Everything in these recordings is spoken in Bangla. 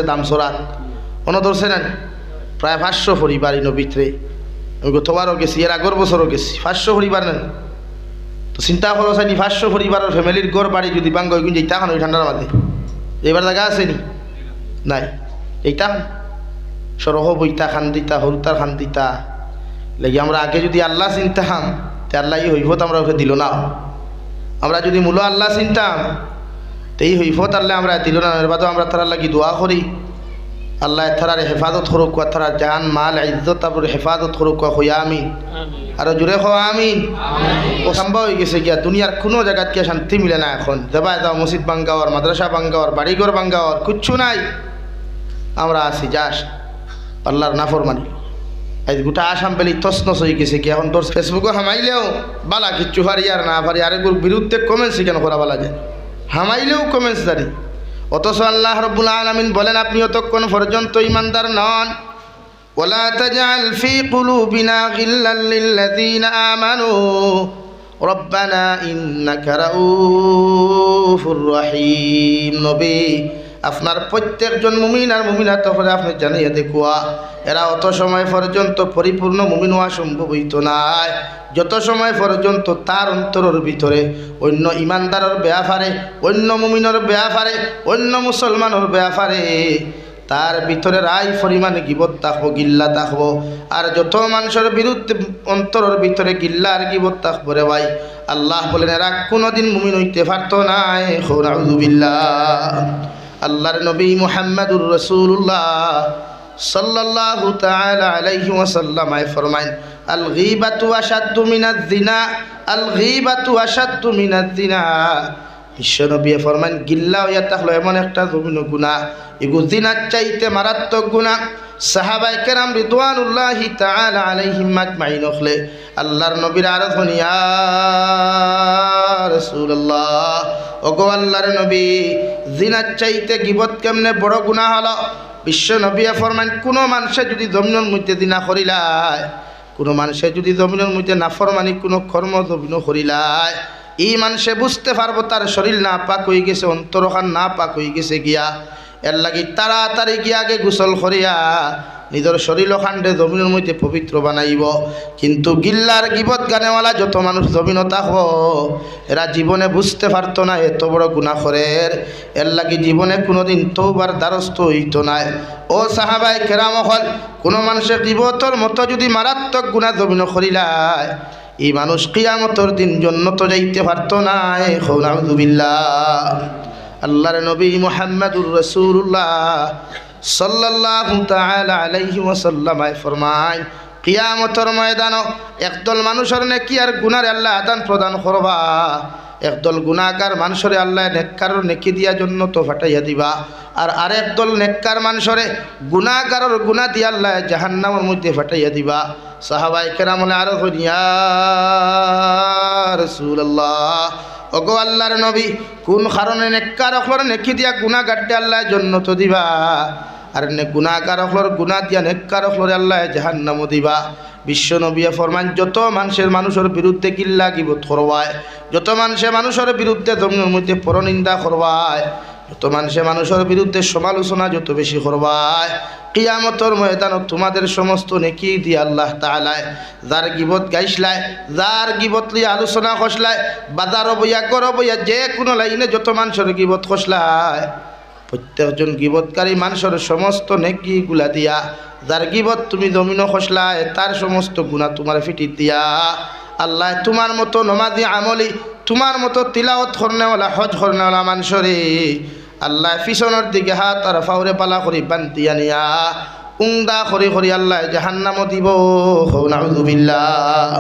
দাম সরাত অন্য ধরছে না প্রায় 500 পরিবার ইনো ভিতরে। আমি গতবারও গেছি, এর আগের বছরও গেছি। 500 পরিবার নেন তো চিন্তা করো চাইনি 500 পরিবারের ফ্যামিলির ঘর বাড়ি যদি বাঙ্গ কিন্তু এইটা খান ওই ঠান্ডার মাঝে এবার জায়গা আছে নি নাই। এইটা সরহ বইতা খান দিতা হরুতার খান দিতা লেগে আমরা আগে যদি আল্লাহ চিন্তাম তে আল্লাহ এই হইফত আমরা ওকে দিল না। আমরা যদি মূল আল্লাহ চিন্তাম তো এই হইফত আল্লাহ আমরা দিল না। এর বাদেও আমরা তার লাগি দোয়া করি আল্লাহ তারার হেফাজত করুক, তারা জান মাল ইজ্জত তারপর হেফাজত করুক। হইয়া আমিন, আরো জোরে হওয়া আমিন। ও সম্ভব হয়ে গেছে গিয়া দুনিয়ার কোনো জায়গাত গিয়া শান্তি মিলে না এখন। দেবা যাও মসজিদ ভাঙ্গাওয়ার, মাদ্রাসা ভাঙ্গাওয়ার, বাড়িঘর ভাঙ্গাওয়ার, কিচ্ছু নাই। আমরা আছি যাস আল্লাহর নাফরমানি। আজ গোটা আসাম বেলি তসনস হয়ে গেছে কি। এখন তোর ফেসবুকে হামাইলেও বালা কিচ্ছু পারি আর না পারি আর এগুলোর বিরুদ্ধে কমেন্টস কেন করা বলা যায়, হামাইলেও কমেন্টস দাঁড়ি। অথচ আল্লাহ রাব্বুল আলামিন বলেন আপনি যতক্ষণ পর্যন্ত ঈমানদার নন ওয়ালা তাজআল ফি কুলুবিনা গিল্লাল লিল্লাযীনা আমানু রব্বানা ইন্নাকা রাউফুর রহিম। নবী আপনার প্রত্যেকজন মুমিন আর মুমিনাত হলে আপনি জানিয়ে দেখুয়া এরা অত সময় পর্যন্ত পরিপূর্ণ মুমিন হওয়া সম্ভব হইত নাই যত সময় পর্যন্ত তার অন্তরের ভিতরে অন্য ইমানদারের ব্যাপারে, অন্য মুমিনের ব্যাপারে, অন্য মুসলমানের ব্যাপারে তার ভিতরে রায় পরিমাণে গিবত থাকবো, গিল্লা থাকবো। আর যত মানুষের বিরুদ্ধে অন্তরের ভিতরে গিল্লা আর গিবত থাকবো রে ভাই, আল্লাহ বলেন এরা কোনোদিন মুমিন হইতে পারতো না। নাউযু বিল্লাহ। আল্লাহর নবী মুহাম্মদুর রাসূলুল্লাহ সাল্লাল্লাহু তাআলা আলাইহি ওয়াসাল্লাম ফরমায়েন আল গীবাতু আশাদ্দু মিনাজ জিনা, আল গীবাতু আশাদ্দু মিনাজ জিনা। বিশ্বনবী ফরমায়েন গিল্লা হইয়া থাকলো এমন একটা জঘন্য গুনাহ, এগো জিনার চাইতে মারাত্মক গুনাহ। সাহাবায়ে কেরাম রিদওয়ানুল্লাহি তাআলা আলাইহিম আজমাইন হলে আল্লাহর নবীর আরজ হন ইয়া রাসূলুল্লাহ, ওগো আল্লাহর নবী জিনার চাইতে গিবত কেমনে বড় গুনাহ হলো? বিশ্ব নবী ফরমান কোনো মানুষে যদি জমিনের মধ্যে জিনা করিলায়, কোনো মানুষে যদি জমিনের মধ্যে নাফরমানি কোনো কর্ম জমিন করিলায়, এই মানুষে বুঝতে পারবো তার শরীর না পাক হয়ে গেছে, অন্তরখান না পাক হয়ে গেছে গিয়া। এর লাগি তাড়াতাড়ি গিয়া আগে গোসল করিয়া নিজের শরীর খান্ডে জমিনের মধ্যে পবিত্র বানাইব। কিন্তু গিল্লার গিবত গানেওয়ালা যত মানুষ জমিন থাকবো এরা জীবনে বুঝতে পারতো না এত বড় গুনাহ করে। এর লাগি জীবনে কোনোদিন তওবার দ্বারস্থ হইত না। ও সাহাবায়ে কেরাম হল কোনো মানুষের গিবতর মতো যদি মারাত্মক গুনাহ জমিন করিলায় এই মানুষ কিয়ামতের দিন জান্নাতে যাইতে পারতো না। নাউযু বিল্লাহ। আল্লাহর নবী মুহাম্মদুর রাসূলুল্লাহ সাল্লাল্লাহু তাআলা আলাইহি ওয়াসাল্লাম ফরমায় কিয়ামতের ময়দানে একদল মানুষের নেকি আর গুনার আল্লাহ আদান প্রদান করবা, একদল গুনাহগার মানুষের আল্লাহ নেককারের নেকি দিয়া জান্নাত ফাটাইয়া দিবা। আর আরেক দল নেককার মানুষের গুনাহগারের গুনাহ দিয়া আল্লাহ জাহান্নামের মধ্যে ফাটাইয়া দিবা। সাহাবায়ে কেরাম আরো ইয়া রাসূলুল্লাহ, ওগো আল্লাহর নবী কোন কারণে নেককার অখর নেকি দিয়া গুনাহগার আল্লাহ জান্নাত দিবা আর গুনাহগার অখর গুনাহ দিয়া নেককার অখর আল্লাহ জাহান্নাম দিবা? বিশ্ব নবী ফরমান যত মানুষের বিরুদ্ধে গিল্লা গিবত করবায়, যত মানুষের বিরুদ্ধে জমিনের মধ্যে পরনিন্দা করবায়, যত মানুষের বিরুদ্ধে সমালোচনা যত বেশি করবায়, কিয়ামতের ময়দানে তোমাদের সমস্ত নেকি দিয়ে আল্লাহ তাআলা যার গিবত গাইছলায়, যার গিবত লিয়ে আলোচনা করছলায়, বাজার বইয়া গর বইয়া যে কোনো লাইনে যত মানুষের গিবত করছলায় প্রত্যেকজন গিবতকারী মানুষের সমস্ত নেকিগুলা দিয়া যার গিবত তুমি জমিন খসলায় তার সমস্ত গুনাহ তোমার ফিটি দিয়া আল্লাহ তোমার মতো নমাজি আমলি, তোমার মতো তিলাওয়াত করনেওয়ালা, হজ করনেওয়ালা মানুষরে আল্লাহ পিছনের দিকে হাত আর ফাউরে পালা করি বান্ধিয়া নিয়া উংদা করি আল্লাহ জাহান্নামও দিব। নাউযু বিল্লাহ।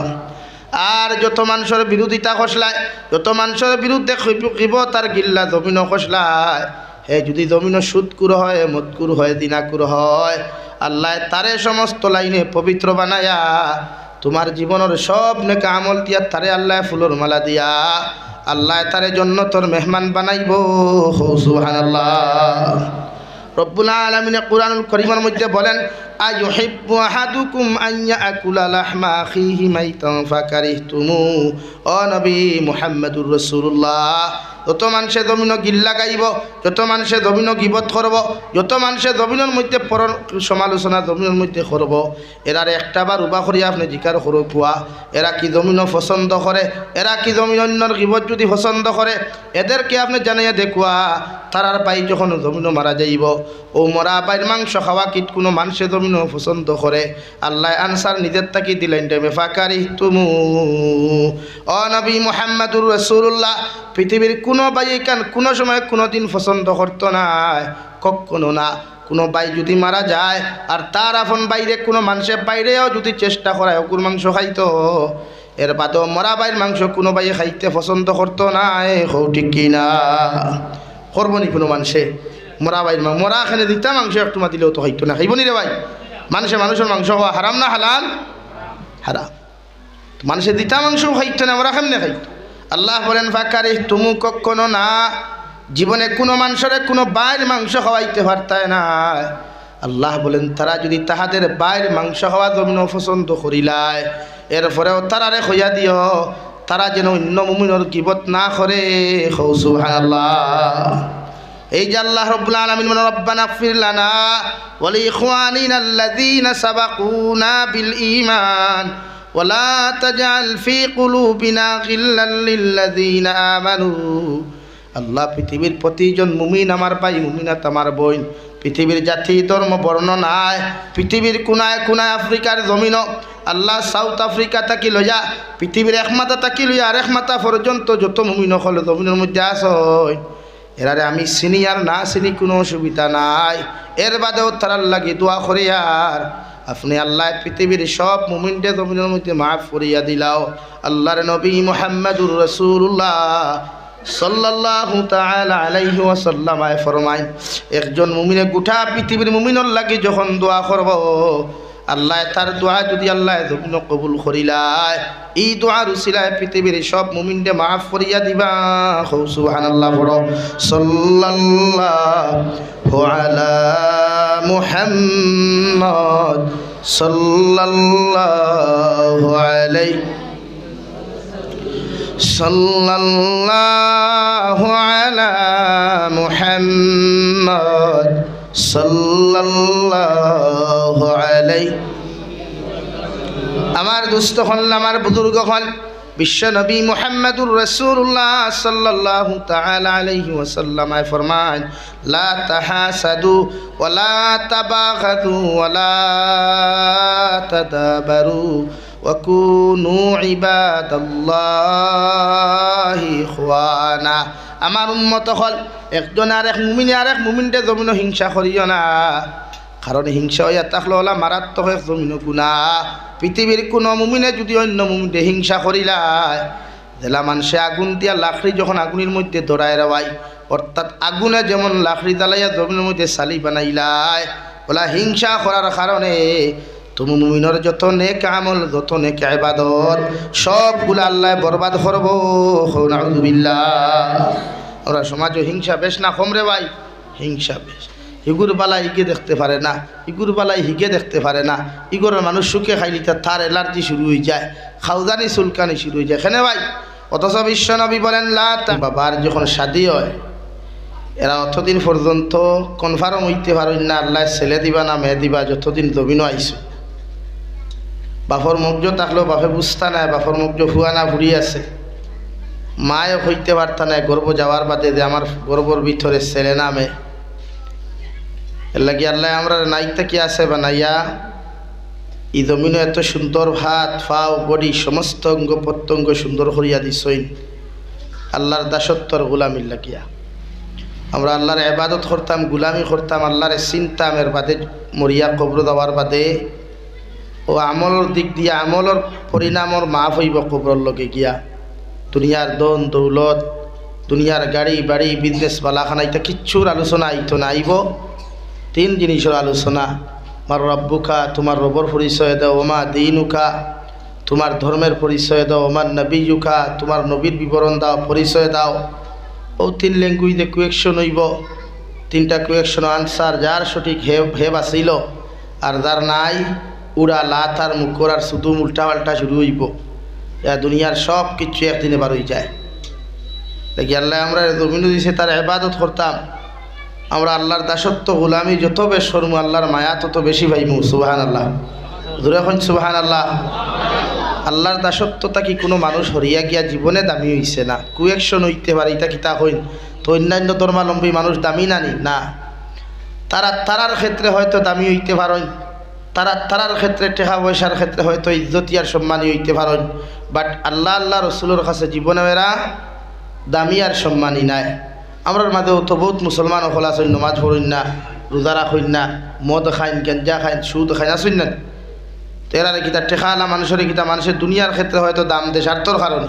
আর যত মানুষের বিরোধিতা খসলায়, যত মানুষের বিরুদ্ধে গিবত আর গিল্লা জমিন খসলায়, হে যদি জমিন সুদকুর হয়, মদকুর হয়, দিনাকুর হয়, আল্লাহ তারে সমস্ত লাইনে পবিত্র বানায়া তোমার জীবনের সব নেকা আমল দিয়া তারে আল্লাহ ফুলর মালা দিয়া আল্লাহ তারে জান্নাতের মেহমান বানাইব। সুবহানাল্লাহ। রব্বুল আলামিন কুরআনুল কারীমের মধ্যে বলেন আইয়ুহিব্বু আহাদুকুম আন ইয়াকুলা লাহমা আখিহি মাইতান ফাকারিহতুমু। ও নবী মুহাম্মদুর রাসূলুল্লাহ, যত মানুষে জমিন গিল্লা গাইব, যত মানুষে জমিন গিবত করব, যত মানুষে জমিনের মধ্যে পর সমালোচনা জমিনের মধ্যে করব, এরার একটাবার উবা করি আপনি জিকার করো কুয়া এরা কি জমিন পছন্দ করে, এরা কি জমিন অন্যর গিবত যদি পছন্দ করে, এদেরকে আপনি জানাইয়া দেখুয়া তারার পাই যখন জমিন মারা যাইব, ও মরা বাইর মাংস খাওয়া কিট কোনো মানুষে জমিন পছন্দ করে। আল্লাহ আনসার নিজের তাকি দিলেন টাইমে ফাকারিহতুমু। ও নবী মুহাম্মদুর রাসূলুল্লাহ, পৃথিবীর কোনো ভাই কান কোনো সময় কোনো দিন পছন্দ করতো না, কখনো না। কোনো ভাই যদি মারা যায় আর তার আপন বাইরে কোনো মানুষের বাইরেও যদি চেষ্টা করায় কুকুর মাংস খাইতো, এর বাদেও মরা বাইর মাংস কোনো ভাই খাইতে পছন্দ করতো না। হৌ ঠিক কি না? করবো নি কোনো মানুষে মরা বাইর মরা খানে দিতা মাংস একটু মা দিলেও তো খাইতো না, খাইব নি রে ভাই? মানুষের মাংস খাওয়া হারাম না হালাল? হারাম। মানুষের দিতা মাংস খাইতো না, মরা খামনে খাইতো। আল্লাহ বলেন ফাকারিহতুমু, কখনো না। জীবনে কোনো মানুষের কোনো বাইর মাংস খাওয়াইতে পারতায় না। আল্লাহ বলেন তারা যদি তাহাদের বাইর মাংস খাওয়া জমিন পছন্দ করিলায়, এরপরেও তারারে খইয়া দিও তারা যেন অন্য মুমিনের গিবত না করে। সুবহানাল্লাহ। এই যে আল্লাহ রাব্বুল আলামিন বলেন রব্বানা গফির লানা ওয়া লিইখওয়ানিনা আল্লাযীনা সাবাকুনা বিল ঈমান ওয়ালা তাজআল ফি কুলুবিনা গিল্লাল লিল্লাযীনা আমানু। আল্লাহ পৃথিবীর প্রতিজন মুমিন আমার ভাই, মুমিনাত আমার বোন, পৃথিবীর জাতি ধর্ম বর্ণ নাই, পৃথিবীর কোনায় কোনায় আফ্রিকার জমিন আল্লাহ সাউথ আফ্রিকা তাকি লইয়া পৃথিবীর একমাথা তাকি লইয়া আর একমাথা পর্যন্ত যত মুমিন হল জমিনের মধ্যে আসয়, এরারে আমি চিনি আর না চিনি কোনো অসুবিধা নাই। এর বাদেও তারার লাগি দোয়া করি আর আপনি আল্লাহ পৃথিবীর সব মুমিনদের জমিনের মধ্যে মাফ করিয়া দিলাও। আল্লাহর নবী মুহাম্মদুর রাসূলুল্লাহ সাল্লাল্লাহু তাআলা আলাইহি ওয়াসাল্লাম ফরমায়, একজন মুমিনে গোটা পৃথিবীর মুমিনের লাগি যখন দোয়া করব, আল্লাহ তার দোয়া যদি আল্লাহ জমিন কবুল করিলায়, এই দোয়ার উসিলায় পৃথিবীর সব মুমিনকে মাফ করিয়া দিবা। সুবহানাল্লাহ। বড় সাল্লাল্লাহু আলা মুহাম্মদ সাল্লাল্লাহু আলাইহি সাল্লাল্লাহু আলা মুহাম্মদ সাল্লাল্লাহু আলাইহি। আমার দুস্থ হল, আমার বুজুর্গ হল, বিশ্ব নবী মুহাম্মদুর রাসূলুল্লাহ সাল্লাল্লাহু তাআলা আলাইহি ওয়াসাল্লাম ফরমান, লা তাহাসাদু ওয়া লা তাবাগাদু ওয়া লা তাদাবারু ওয়া কুনু ইবাদাল্লাহি ইখওয়ানা। আমার উম্মত হল একজন আর এক মুমিনকে জমিন হিংসা করিও না, কারণ হিংসা হইয়া থাকলে হলা মারাত্মক এক জমিন গুনাহ। পৃথিবীর কোনো মুমিনে যদি অন্য মুমিনকে হিংসা করিলায়, জেলা মানুষে আগুন দিয়া লাকড়ি যখন আগুনের মধ্যে দৌড়ায় রাওয়াই, অর্থাৎ আগুনে যেমন লাকড়ি জ্বালাইয়া জমিনের মধ্যে সালি বানাইলায়, বলা হিংসা করার কারণে তুমি মুমিনের যত নেক আমল, যত নেক ইবাদত সবগুলো আল্লাহ বরবাদ করব। নাউযুবিল্লাহ। ওরা সমাজে হিংসা বেশ না কম রে ভাই? হিংসা বেশ। ইগুর বালাই হিগে দেখতে পারে না, ইগুর বালাই হিগে দেখতে পারে না। ইগুরের মানুষ সুখে খাইলি তার এলার্জি শুরু হয়ে যায়, খাউজানি চুলকানি শুরু হয়ে যায়। এখানে ভাই অথচ বিশ্ব নবী বলেন বাবার যখন শাদী হয়, এরা অতদিন পর্যন্ত কনফার্ম হইতে পারেন না আল্লাহ ছেলে দিবা না মেয়ে দিবা, যতদিন জমিনও আইসো। বাপর মগ্জ থাকলেও বাপে বুঝতা নাই, বাপর মগ্জ ফুয়ানা ফুরি আছে, মায়ও হইতে পারতা নাই গর্ব যাওয়ার বাদে যে আমার গর্বর ভিতরে ছেলে না মেয়ে। এর লাগি আল্লাহ আমরা নাইতে কি আছে বানাইয়া ই জমিনও এত সুন্দর ভাত ফাও বডি সমস্ত অঙ্গ প্রত্যঙ্গ সুন্দর করিয়া দিছইন আল্লাহর দাসত্বর গোলামির লাগিয়া। আমরা আল্লাহর ইবাদত করতাম, গোলামি করতাম, আল্লাহর চিন্তাম, এর বাদে মরিয়া কবর দেওয়ার বাদে ও আমলের দিক দিয়া আমলের পরিণামর মাফ হইব কবরের লগে গিয়া। দুনিয়ার দন দৌলত, দুনিয়ার গাড়ি বাড়ি বিজনেস বালাখানা এটা কিচ্ছুর আলোচনা আইতো না, আইব তিন জিনিসের আলোচনা। আমার রব্বুকা, তোমার রবর পরিচয় দাও, ওমা দিনুকা, তোমার ধর্মের পরিচয় দাও, ওমার নবীযুকা, তোমার নবীর বিবরণ দাও, পরিচয় দাও। ও তিন ল্যাঙ্গুয়েজে কুয়েকশন হইব, তিনটা কুয়েকশন আনসার, যার সঠিক হে বাঁচিল আর যার নাই উড়া লাত আর মুখর আর শুধু উল্টা পাল্টা শুরু হইব। দুনিয়ার সব কিছু একদিনে বার হয়ে যায়। দেখি আল্লাহ আমরা জমিন দিছে তার ইবাদত করতাম, আমরা আল্লাহর দাসত্ব গোলামি যত বেশ করমু আল্লাহর মায়া তত বেশি পাইমু। সুবহানাল্লাহ, জোরে এখন সুবহানাল্লাহ। আল্লাহর দাসত্বতা কি কোনো মানুষ হরিয়া গিয়া জীবনে দামি হইছে না, কুয়েকশন হইতে পারে এটা কিতা হইন তো অন্যান্য ধর্মাবলম্বী মানুষ দামি নানি না। তারার ক্ষেত্রে হয়তো দামি হইতে পারেন, তারার ক্ষেত্রে টাকা পয়সার ক্ষেত্রে হয়তো ইজ্জতি আর সম্মানী হইতে পারেন, বাট আল্লাহ রসুলের কাছে জীবনে এরা দামি আর সম্মানী নাই। আমরার মাঝেও তো বহুত মুসলমান হল আছেন, নমাজ পড়েন না, রোজা রাখেন না, মদ খাইন, গেঞ্জা খাইন, সুদ খাইন, আসেন না। তেরারে কিতা টেকা আলা মানুষের কিতা মানুষের দুনিয়ার ক্ষেত্রে হয়তো দাম দেয় স্বার্থর কারণে।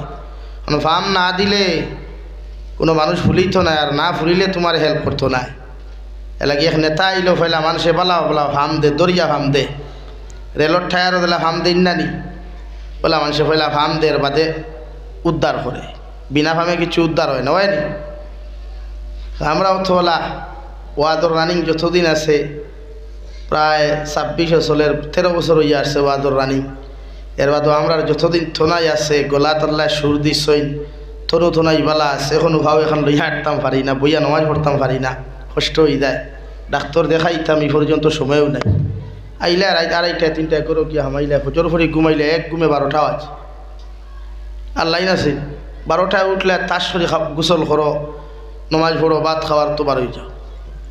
কোনো ফার্ম না দিলে কোনো মানুষ ফুলিত নাই, আর না ফুলিলে তোমার হেল্প করতো না। এলাকি এক নেতা আইলো ফেলা মানুষে বলাও ফার্ম দে, দরিয়া ফার্ম দে, রেলর ঠায়ারও দিলা ফার্ম দিন নানি বলা মানুষে ফেলা ফার্ম দের বাদে উদ্ধার করে, বিনা ফার্মে কিছু উদ্ধার হয় না, হয়নি। আমরাও তো বলা ওয়াদর রানিং যতদিন আছে প্রায় 26 বছরের 13 বছর হইয়া আসছে ওয়াদর রানিং। এর বাদও আমরা যতদিন থোনাই আছে গলা তল্লায় সুর দিছইন থনু থোনাই বালা আছে, এখনো ভাও এখন লইয়া হাঁটতাম পারি না, বইয়া নমাজ পড়তাম পারি না, কষ্ট হয়ে যায়। ডাক্তার দেখাইতাম এই পর্যন্ত সময়ও নাই। আইলে রাত 2:30 3টা করো কি হামাইলে ফজর ফরি ঘুমাইলে এক ঘুমে 12টা বাজে। আর লাইন আছে 12টায় উঠলে তাস ফরি গোসল করো, নমাজ পড়ো, ভাত খাওয়ার তো বার হয়ে যাও,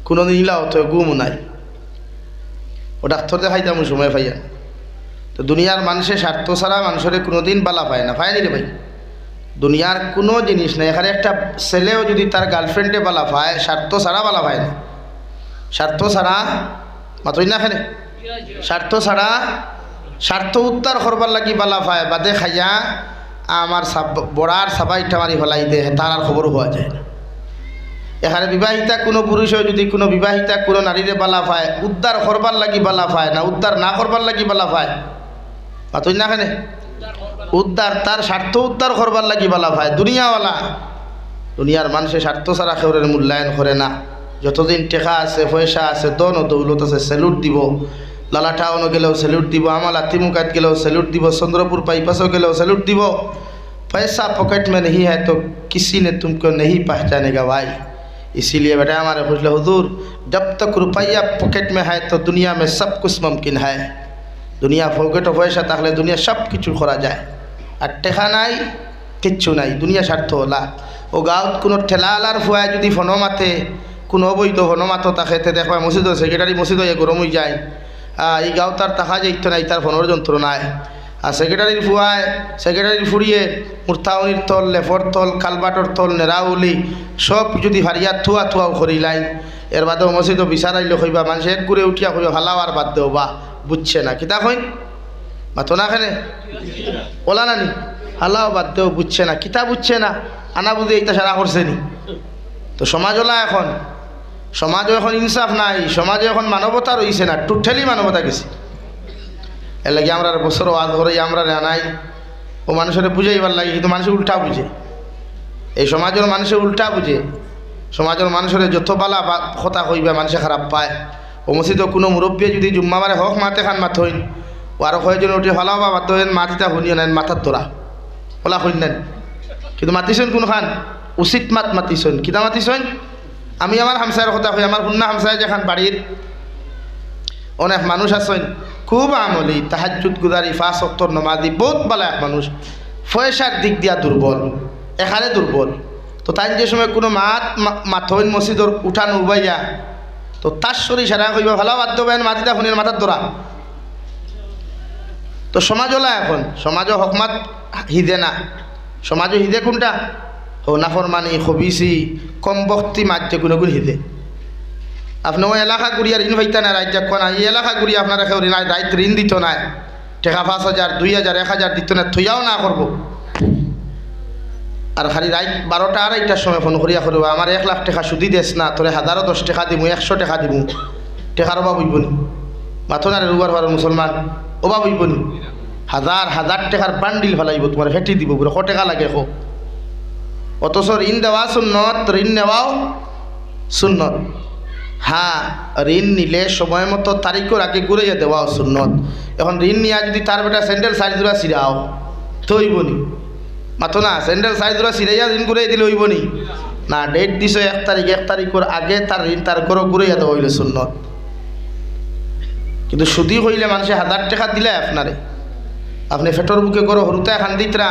কোনো দিন ইলাও তো ঘুমও নাই। ও ডাক্তার দেখাইতাম সময় পাইয়া। তো দুনিয়ার মানুষের স্বার্থ ছাড়া মানুষের কোনো দিন বালা পায় না, পায়নি রে ভাই। দুনিয়ার কোনো জিনিস নেই। এখানে একটা ছেলেও যদি তার গার্লফ্রেন্ডে বালা পায় স্বার্থ ছাড়া বালা পায় না, স্বার্থ ছাড়া মাত্রই না। এখানে স্বার্থ ছাড়া স্বার্থ উদ্ধার করবার লাগি বালা পায়, বাদে খাইয়া আমার বড়ার সাবাইটা মারি ফেলাই দে, তার আর খবর হওয়া যায় না। এখানে বিবাহিতা কোনো পুরুষও যদি কোনো বিবাহিতা কোনো নারীরে বালা পায় উদ্ধার করবার লাগি বালা পায় না, উদ্ধার না করবার লাগি বালা পায় মাত্রই না। এখানে উদ্ধার তার স্বার্থ উদ্ধার করবার লাগি বালা পায়। দুনিয়াওয়ালা দুনিয়ার মানুষের স্বার্থ ছাড়া কেউরের মূল্যায়ন করে না। যতদিন টেকা আছে, পয়সা আছে, দন দৌলত আছে, স্যালুট দিব। লালাটাউন গেলেও স্যালুট দিব, আমালা তিমুকাত গেলেও স্যালুট দিব, চন্দ্রপুর বাইপাসও গেলেও স্যালুট দিব। पैसा पॉकेट में नहीं है तो किसी ने तुमको नहीं पहचानेगा भाई। इसीलिए बेटा हमारे पूछले हुजूर जब तक रुपया पॉकेट में है तो दुनिया में सब कुछ मुमकिन है। दुनिया पॉकेट पैसा थाकले दुनिया सब किछु करा যায়, আর টেকা নাই কিচ্ছু নাই। দুনিয়া স্বার্থ হলা ও গাঁৱত কোনো ঠেলালার ফুয়ায় যদি ফোনো মাতে, কোনো অবৈধ ফোনো মাতো তাকে দেখবা মসজিদর সেক্রেটারি মসজিদ হয়ে গরম হয়ে যায়। এই গাঁও তার টাকা যাইত নাই, তার ফোনের যন্ত্রণায়। আর সেক্রেটারির ফুয়ায় সেক্রেটারির ফুরিয়ে মুরথাউনির তল, লেফর তল, কালবাটর তল, নেরাউলি সব যদি ভারিয়া থুয়া থুয়াও করিলাই। এর বাদেও মসজিদও বিচারাইলে কইবা মানুষে এক ঘুরে উঠিয়া কইবা হালাও আর বাদ দেও বা বুঝছে না কিতা কইন মাতো না খানে ওলা নানি হালাও বাদ দেও বুঝছে না কিতা বুঝছে না আনা বুঝে এইটা সারা করছে নি। তো সমাজ ওলা এখন সমাজও এখন ইনসাফ নাই, সমাজে এখন মানবতা রইছে না, টোটালি মানবতা গেছে। এর লাগে আমরা বছর ওয়াজ করে আমরা নাই ও মানুষের বুঝাইবার লাগে, কিন্তু মানুষের উল্টা বুঝে। এই সমাজের মানুষের উল্টা বুঝে। সমাজের মানুষের যত বালা কথা কইবা মানুষে খারাপ পায়। ও মসজিদে কোনো মুরব্বী যদি জুম্মাবারে হক মাতে খান মাত হইন ও আরো কয়েকজন উঠে ভালো বা মাত হইন মাতিটা শুনিও নেন মাথার তোরা ওলা হইন নেন, কিন্তু মাতিছেন কোন খান উচিত মাত মাতিছেন কিতা মাতিছেন। আমি আমার হামসায়ের কথা কই, আমার হুন্না হামসায় যেখান বাড়ির অনেক মানুষ আছেন খুব আমলি, তাহাজ্জুদ গুজারি, 5 ওয়াক্ত নামাজি, বহুত ভালো এক মানুষ, পয়সার দিক দিয়া দুর্বল, এখানে দুর্বল। তো তাই যে সময় কোনো মাথইন মসজিদর উঠান উবাইয়া তো তার শরীর সারা কইবা ভালো বাধ্য বেন মাতিটা শুনের মাথার দোরা। তো সমাজলা এখন সমাজও হকমাত হিদে না, সমাজও হিদে কোনটা হো নাফরমানি, খবিসি, কম বক্তি মাঝে কোনো গুণ হিদে। আপনি ওই এলাকা ঘুরিয়ার ঋণ হইতে না রাজ্য কোন এই এলাকা ঘুরি আপনারা কেউ রাইত ঋণ দিত না, টাকা 5,000 2,000 1,000 দিত না, থইয়াও না করবো। আর খালি রাইত 12টা 2:30টার সময় ফোন করিয়া করবো আমার 1 লাখ টাকা সুদি দেস না, তোরে 1010 টাকা দিব, 100 টাকা দিব, টাকার অভাব হইব নি? মাথো না রুবার ভার মুসলমান অভাব হইব নি? 1000 টাকার বান্ডিল ফেলাইব, তোমার ফেটি দিব, পুরো 100 টাকা লাগে খো। অথচ ঋণ দেওয়া সুন্নত, ঋণ নেওয়াও সুন্নত। হ্যাঁ, ঋণ নিলে সময় মতো তারিখের আগে ঘুরাইয়া দেওয়া সুন্নত। এখন ঋণ নিয়ে যদি তার বেটা স্যান্ডেল সাইজ ধরা সিরাও তো হইবনি, মাতো না স্যান্ডেল সাইজ ধরা সিরাইয়া ঋণ ঘুরাই দিলে হইবনি না। ডেট দিছ 1 তারিখ, 1 তারিখের আগে তার ঋণ তার ঘরে ঘুরাইয়া দেওয়া হইলে সুন্নত। কিন্তু সুদি হইলে মানুষে 1000 টাকা দিলে আপনারে, আপনি ফেটর বুকে করো হরুতা খান দিতরা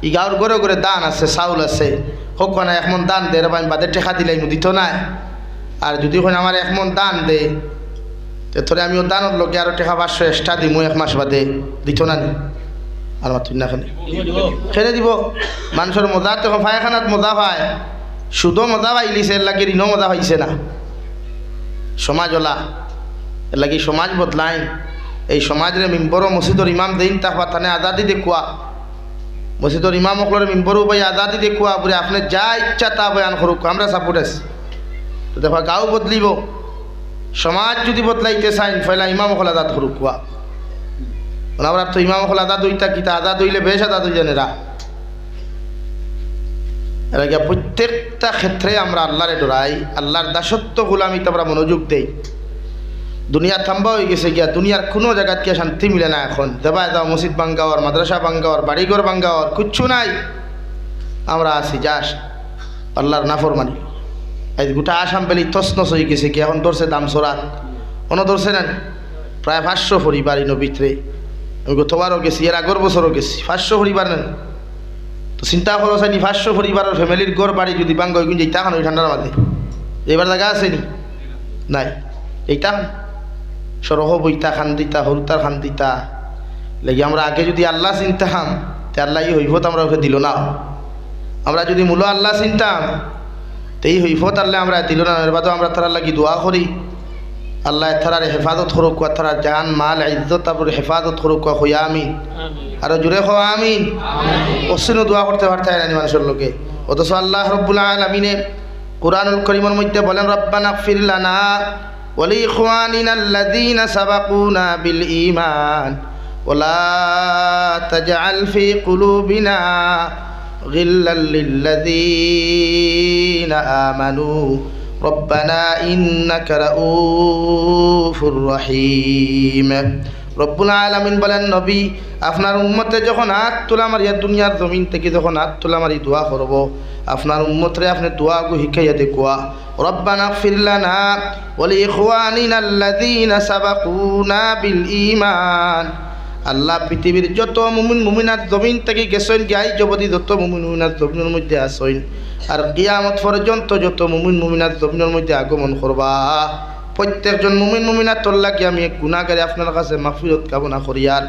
ই গাঁর ঘরে ঘরে দান আছে, চাউল আছে, হোক না 1 মন দান দে আমি বাদে টাকা দিলাই দিত নাই। আর যদি হয় আমার 1 মন দান দে তোরে আমিও দানের লোকে আরো টাকা 500 এক্সট্রা দিমু 1 মাস বাদে, দিত না নি? আর মাত্র না খেলে দিব। মানুষের মজা তখন পায়খানাত মজা পায়, শুধু মজা পাইলিছে এর লাগে ঋণও মজা পাইছে না। সমাজ ওলা এর লাগে সমাজ বদলাইন। এই সমাজের মেম্বরও মসজিদর ইমাম দিন তাহবা থানে আজাদি দেখুয়া, মসজিদর ইমাম অকলের মেম্বরও ভাই আজাদি দেখুয়া বলে আপনি যা ইচ্ছা তা বয়ান করুক, আমরা সাপোর্ট আছি। তো দেখো গাঁও বদলিব, সমাজ যদি বদলাইতে চাইন ফেলা ইমাম অকল আজাদ করুক কুয়া। আমরা তো ইমাম অকল আজাদ হইতা কিতা আজাদ হইলে বেশ আজাদ হই জানেরা। এর আগে প্রত্যেকটা ক্ষেত্রে আমরা আল্লাহরে ডরাই, আল্লাহর দাসত্ব গোলামিতে আমরা মনোযোগ দেই। দুনিয়া থাম্বা হয়ে গেছে গিয়া, দুনিয়ার কোনো জায়গাত গিয়া শান্তি মিলে না। এখন দেবা দাও মসজিদ ভাঙ্গাওয়ার, মাদ্রাসা ভাঙ্গাওয়ার, বাড়িঘর ভাঙ্গাওয়ার কিচ্ছু নাই। আমরা আছি যাস আল্লাহর নাফরমানি। এই গোটা আসাম বেলি তসনস হয়ে গেছে কি, এখন ধরছে দাম সরাত কোনো ধরছে না। প্রায় 500 পরিবার ইনো ভিতরে, আমি গতবারও গেছি, এর আগের বছরও গেছি। 500 পরিবার নেন তো চিন্তা করো চাইনি 500 পরিবারের ফ্যামিলির ঘর বাড়ি যদি ভাঙ্গ হয়ে কিন্তু এইটা খান ওই ঠান্ডার মাঝে এবার জায়গা আছে নি নাই। এইটা সরহ বইতা খান দিতা, হরুতার খান দিতা লেগে আমরা আগে যদি আল্লাহ চিনতাম তে আল্লাহ এই হইফত আমরা ওকে দিল না। আমরা যদি মূল আল্লাহ চিনতাম তো এই হইফত আল্লাহ আমরা দিল না। এর বাদেও আমরা তারা লাগি দোয়া করি আল্লাহ তারার হেফাজত করুক, তারা জান মাল ইজ্জত তারপরে হেফাজত করুক। হইয়া আমিন, আরো জোরে হওয়া আমিন। অসীনও দোয়া করতে পারতে হয় না মানুষের লোকে। অথচ আল্লাহ রব্বুল আলামিনে কুরআনুল কারীমের মধ্যে বলেন রব্বানা গফির লানা ওয়া লিইখওয়ানিনা আল্লাযীনা সাবাকুনা বিল ঈমান ওয়া লা তাজআল ফি কুলুবিনা গিল্লাল লিল্লাযীনা আমানু রব্বানা ইন্নাকা রাউফুর রহিম। রব্বুল আলামিন বলেন নবী আপনার উম্মতে যখন হাত তোলা মারি দুনিয়ার জমিন থেকে যখন হাত তোলা মারি দোয়া করব, আপনার উম্মতরে আপনি দোয়া গো শিখাইয়া দেখুয়া রব্বানা গফির লানা ওয়া লিইখওয়ানিনা আল্লাযীনা সাবাকুনা বিল ঈমান। আল্লাহ পৃথিবীর যত মুমিন মুমিনাত জমিন থেকে গেছেন গাই জবদি যত মুমিন মুমিনাত জমিনের মধ্যে আসেন আর কিয়ামত পর্যন্ত যত মুমিন মুমিনাত জমিনের মধ্যে আগমন করবা, প্রত্যেকজন মুমিন মুমিনাতর লাগি আমি এক গুনাহগারে আপনার কাছে মাগফিরাত কামনা করি। আর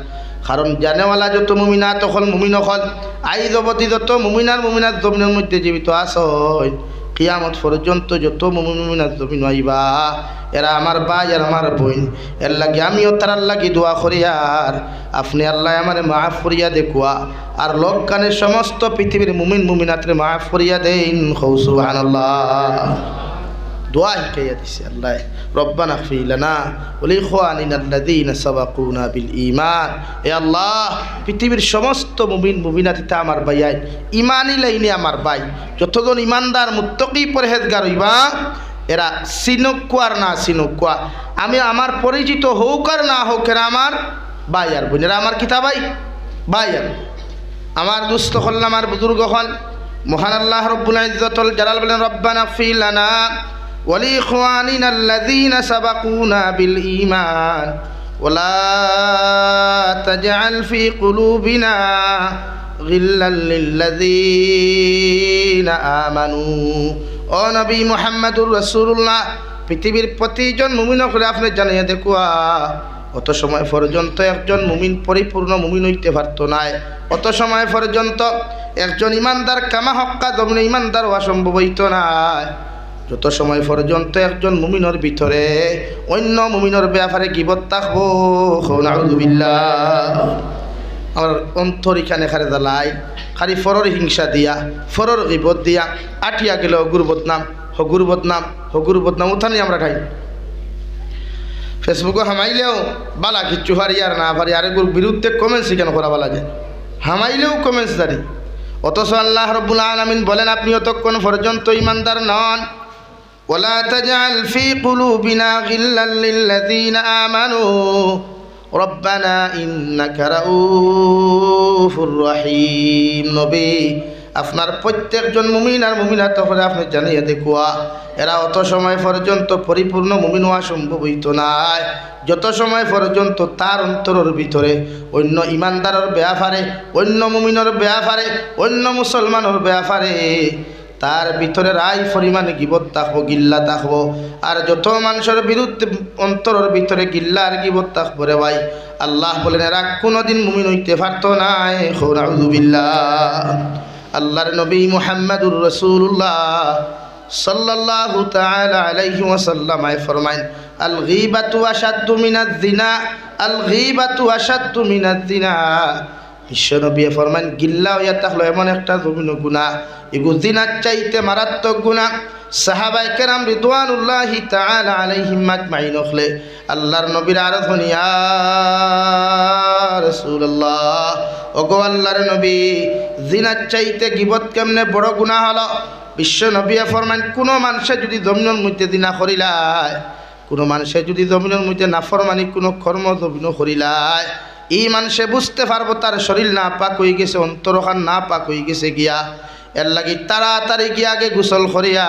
কারণ জানেওয়ালা যত মুমিনাত হল মুমিন হল আই জবতি যত মুমিনার মুমিনাত জমিনের মধ্যে জীবিত আসেন কিয়ামত পর্যন্ত যত মুমিন মুমিনাত জমিন আইবা এরা আমার ভাই আর আমার বোন, এর লাগে আমিও তার লাগি দোয়া করি। আর আপনি আল্লাহ আমারে মাফ করিয়া দেখুয়া আর লোক কানের সমস্ত পৃথিবীর মুমিন মুমিনাতরে মাফ করিয়া দেন। সুবহানাল্লাহ। দোয়া শিখাইয়া দিছে আল্লাহ রব্বানা গফির লানা ওয়া লিইখওয়ানিনা আল্লাযীনা সাবাকুনা বিল ঈমান। এ আল্লাহ পৃথিবীর সমস্ত মুমিন মুমিনাতিতে আমার ভাই আইন ইমানি লাইনে আমার ভাই যতজন ইমানদার মুত্তাকি পরহেজগার হইবা এরা সিনুক আর না সিনুক আমি আমার পরিচিত হোক আর না হোক এরা আমার ভাই আর বোন, এরা আমার কিতা ভাই ভাই আর আমার দুস্থ হল আমার বুজুর্গ হল। মহান আল্লাহ রব্বুল ইজ্জতুল জালাল বলেন রব্বানা গফির লানা ওয়া লিইখওয়ানিনা আল্লাযীনা সাবাকুনা বিল ঈমান ওয়া লা তাজআল ফি কুলুবিনা গিল্লাল লিল্লাযীনা আমানু। ও নবী মুহাম্মদুর রাসূলুল্লাহ পৃথিবীর প্রতিজন মুমিনক আপনি জানিয়ে দেখুয়া অত সময় পর্যন্ত একজন মুমিন পরিপূর্ণ মুমিন হইতে পারত না, অত সময় পর্যন্ত একজন ইমানদার কামা হক্কা দমনে ইমানদার হওয়া সম্ভব হইত না, যত সময় পর্যন্ত একজন মুমিনের ভিতরে অন্য মুমিনের ব্যাপারে গীবত থাকবো। নাউযুবিল্লাহ। আমার অন্তর এখানে খারে জ্বালাই খালি ফরর হিংসা দিয়া ফরর গীবত দিয়া আটিয়া গেল হগুর বদনাম উঠানি আমরা খাই। ফেসবুকে হামাইলেও বালা কিচ্ছু হারি আর না পারি আরেকগুর বিরুদ্ধে কমেন্টস কেন করা বলা যায়, হামাইলেও কমেন্টস দাঁড়ি। অথচ আল্লাহ রব্বুল আলামিন বলেন আপনি অতক্ষণ পর্যন্ত ইমানদার নন ولا تجعل في قلوبنا غلا للذين آمنوا ربنا إنك رؤوف رحيم নবী আপনার প্রত্যেকজন মুমিন আর মুমিনাত হলে আপনি জানিয়ে দেখুয়া এরা অত সময় পর্যন্ত পরিপূর্ণ মুমিন হওয়া সম্ভব হইত না যত সময় পর্যন্ত তার অন্তরের ভিতরে অন্য ইমানদারের ব্যাপারে অন্য মুমিনের ব্যাপারে অন্য মুসলমানের ব্যাপারে তার ভিতরে রাই পরিমাণে গিবত থাকবো গিল্লা থাকবো আর যত মানুষের বিরুদ্ধে অন্তরের ভিতরে গিল্লা আর গিবত থাকবো রে ভাই আল্লাহ বলেন এরা কোনোদিন মুমিন হইতে পারতো না নাউযু বিল্লাহ আল্লাহর নবী মুহাম্মদুর রাসূলুল্লাহ সাল্লাল্লাহু তাআলা আলাইহি ওয়াসাল্লাম ফরমায়েন আল গীবাতু আশাদ্দু মিনাজ জিনা আল গীবাতু আশাদ্দু মিনাজ জিনা বিশ্বনবী ফরমায়েন গিল্লা হইয়া থাকলো এমন একটা জঘন্য গুনাহ এগু জিনার চাইতে মারাত্মক গুনাহ সাহাবায়ে কেরাম রিদওয়ানুল্লাহি তাআলা আলাইহিম আজমাইন হলে আল্লাহর নবীর আরজ হনিয়া রাসূলুল্লাহ ওগো আল্লাহর নবী জিনার চাইতে গীবত কেমনে বড় গুনাহ হলো বিশ্বনবী ফরমায়েন কোন মানুষে যদি জমিনের মধ্যে জিনা করিলায় কোন মানুষে যদি জমিনের মধ্যে নাফরমানি কোন কর্ম জমিন করিলায় এই মানুষে বুঝতে পারবো তার শরীর না পাক হয়ে গেছে অন্তরখান না পাক হয়ে গেছে গিয়া এর লাগি তাড়াতাড়ি গিয়া আগে গোসল করিয়া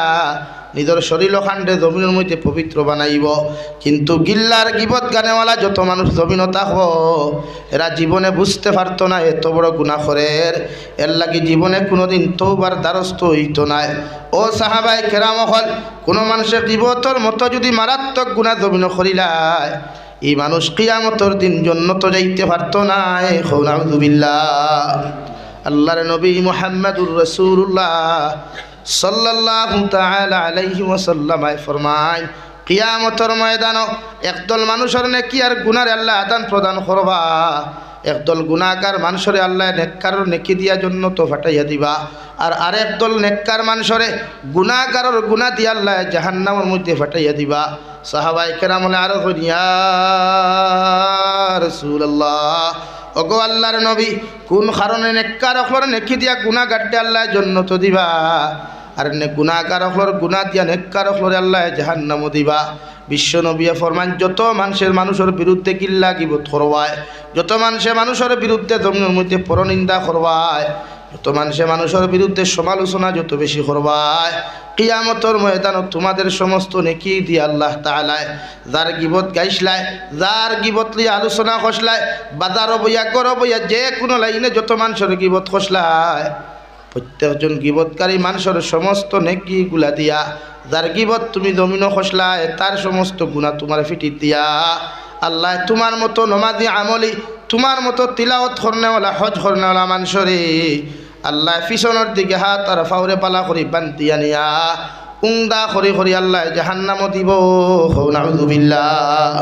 নিজের শরীর খান্ডে জমিনের মধ্যে পবিত্র বানাইব কিন্তু গিল্লার গিবত গানেওয়ালা যত মানুষ জমিন থাকব এরা জীবনে বুঝতে পারতো না এত বড় গুনাহ করে এর লাগি জীবনে কোনোদিন তওবার দ্বারস্থ হইতো না ও সাহাবায়ে কেরাম হল কোনো মানুষের গিবতর মতো যদি মারাত্মক গুনাহ জমিন করিলায় এই মানুষ কিয়ামতের দিন জান্নাত যাইতে পারতো না নাউযু বিল্লাহ আল্লাহর নবী মুহাম্মদুর রাসূলুল্লাহ সাল্লাল্লাহু তাআলা আলাইহি ওয়াসাল্লাম ফরমায় কিয়ামতের ময়দানে একদল মানুষের নেকি আর গুনার আল্লাহ আদান প্রদান করবা একদল গুনাহগার মানুষের আল্লাহ নেককার নেকি দিয়া জান্নাত ফাটাইয়া দিবা আর আরেক দল নেককার মানুষের গুনাহগারের গুনাহ দিয়া আল্লাহ জাহান্নামের মধ্যে ফাটাইয়া দিবা সাহাবায়ে কেরাম আরো ইয়া রাসূলুল্লাহ ওগো আল্লাহর নবী কোন কারণে নেককার অখর নেকি দিয়া গুনাহ গাড্ডে আল্লাহ জান্নাত দিবা আর নে গুনাহগার অখর গুনাহ দিয়া নেককার অখর আল্লাহ জাহান্নাম দিবা বিশ্ব নবী ফরমান যত মানুষের বিরুদ্ধে গিল্লা গিবত করবায় যত মানুষের বিরুদ্ধে জমিনের মধ্যে পরনিন্দা করবায় যত মানুষের বিরুদ্ধে সমালোচনা যত বেশি করবায় কিয়ামতের ময়দানে তোমাদের সমস্ত নেকি দিয়ে আল্লাহ তাআলা যার গিবত গাইছলায় যার গিবত লি আলোচনা করছলায় বাজার বইয়া গর বইয়া যে কোনো লাইনে যত মানুষের গিবত করছলায় প্রত্যেকজন গিবতকারী মানুষের সমস্ত নেকিগুলা দিয়া যার গিবত তুমি জমিনও খসলায় তার সমস্ত গুনাহ তোমার ফিটি দিয়া আল্লাহ তোমার মতো নমাজি আমলি তোমার মতো তিলাওয়াত করনেওয়ালা হজ করনেওয়ালা মানুষরে আল্লাহ পিছনের দিকে হাত আর ফাউরে পালা করি বান্তিয়া নিয়া উংদা করি আল্লাহ জাহান্নাম দিব নাউযু বিল্লাহ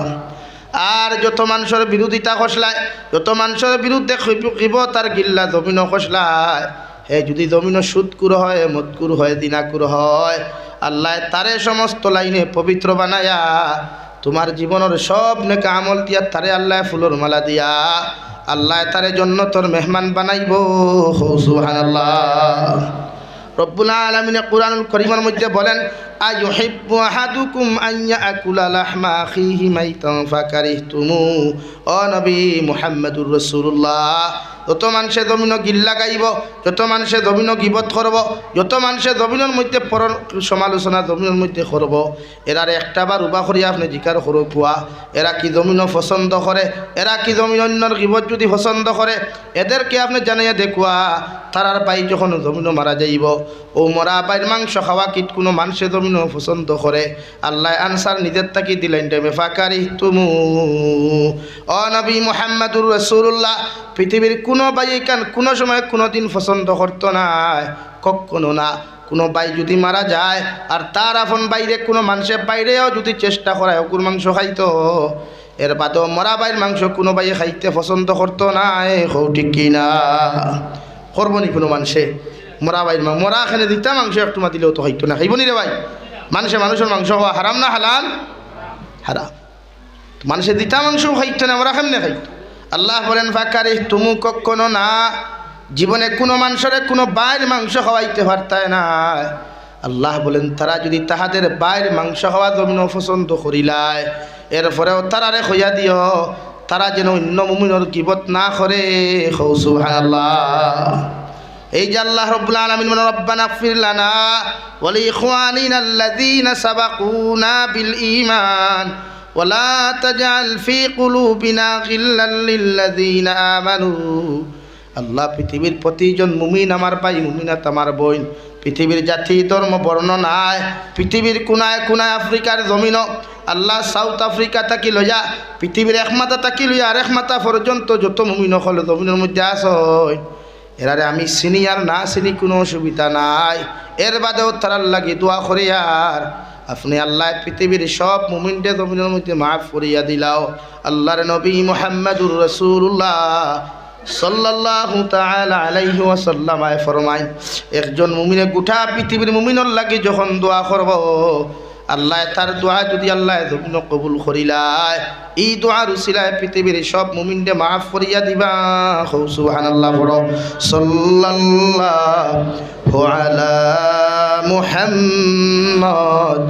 আর যত মানুষের বিরোধিতা খসলায় যত মানুষের বিরুদ্ধে গিবত আর গিল্লা জমিনও খসলায় হে যদি জমিনও সুদকুর হয় মদকুর হয় দিনাকুর হয় আল্লাহ তারে সমস্ত লাইনে পবিত্র বানায়া তোমার জীবনের সব নেক আমল দিয়া তারে আল্লাহ ফুলের মালা দিয়া আল্লাহ তারে জান্নাতের মেহমান বানাইব সুবহানাল্লাহ রব্বুল আলামিন কুরআনুল কারীমের মধ্যে বলেন আইয়ুহিব্বু আহাদুকুম আন ইয়াকুলা লাহমা আখিহি মাইতান ফাকারিহতুমু ও নবী মুহাম্মদুর রাসূলুল্লাহ যত মানুষে জমিন গিল্লা গাইব যত মানুষে জমিন গিবত করব যত মানুষে জমিনের মধ্যে পর সমালোচনা জমিনের মধ্যে করব এরার একটা বার উবা করিয়া আপনি জিকার করো কুয়া এরা কি জমিন পছন্দ করে এরা কি জমিন অন্যর গিবত যদি পছন্দ করে এদেরকে আপনি জানাইয়া দেখুয়া তারার পাই যখন জমিন মারা যাইব ও মরা বাইর মাংস খাওয়া কিট কোনো মানুষে জমিন পছন্দ করে আল্লাহ আনসার নিজের তাকি দিলেন টাইমে ফাকারি তুমু ও নবী মুহাম্মদুর রাসূলুল্লাহ পৃথিবীর কোনো ভাই কান কোনো সময় কোনো দিন পছন্দ করতো না কখনো না কোনো ভাই যদি মারা যায় আর তার আপন বাইরে কোনো মানুষের বাইরেও যদি চেষ্টা করায় কুকুর মাংস খাইতো এর বাদেও মরা বাইর মাংস কোনো ভাই খাইতে পছন্দ করতো না ঠিক কিনা করবো নি কোনো মানুষে মরা বাইর মরা এখানে দিতা মাংস একটু মা দিলেও তো খাইতো না খাইব নি রে ভাই মানুষের মাংস হওয়া হারাম না হালাল হারাম মানুষের দিতা মাংস খাইতো না মরা কেমনে খাইতো আল্লাহ বলেন ফাকারি তুমি কখনো না জীবনে কোনো মানুষের কোনো বাইর মাংস খাওয়াইতে পারতায় না আল্লাহ বলেন তারা যদি তাহাদের বাইর মাংস খাওয়া জমিন পছন্দ করিলায় এরপরেও তারারে হইয়া দিও তারা যেন অন্য মুমিনের গিবত না করে। সুবহানাল্লাহ। এই যে আল্লাহ রাব্বুল আলামিন বলেন রব্বানা ইগফির লানা ওয়া লিইখওয়ানিনা আল্লাযীনা সাবাকুনা বিল ঈমান ওয়া লা তাজআল ফী কুলুবিনা গিল্লাল লিল্লাযীনা আমানু। আল্লাহ পৃথিবীর প্রতিজন মুমিন আমার ভাই, মুমিনাত আমার বোন, পৃথিবীর জাতি ধর্ম বর্ণ নাই, পৃথিবীর কোনায় কোনায় আফ্রিকার জমিন আল্লাহ সাউথ আফ্রিকা থাকি লইয়া পৃথিবীর এক মাথা থাকি লইয়া আরেক মাথা পর্যন্ত যত মুমিন হল জমিনের মধ্যে আসয় এরারে আমি চিনি আর না চিনি কোনো অসুবিধা নাই। এর বাদেও তারার লাগি দোয়া করি আর আপনি আল্লাহ পৃথিবীর সব মুমিনকে জমিনের মধ্যে মাফ করিয়া দিলাও। আল্লাহর নবী মুহাম্মদুর রাসূলুল্লাহ সাল্লাল্লাহু তাআলা আলাইহি ওয়াসাল্লাম ফরমায় একজন মুমিনে গোটা পৃথিবীর মুমিনের লাগি যখন দোয়া করব আল্লাহ তার দোয়া যদি আল্লাহ জমিন কবুল করিলায় এই দোয়ার উসিলায় পৃথিবীর সব মুমিনকে মাফ করিয়া দিবা। সুবহানাল্লাহ। পড়ো সাল্লাল্লাহু আলা মুহাম্মদ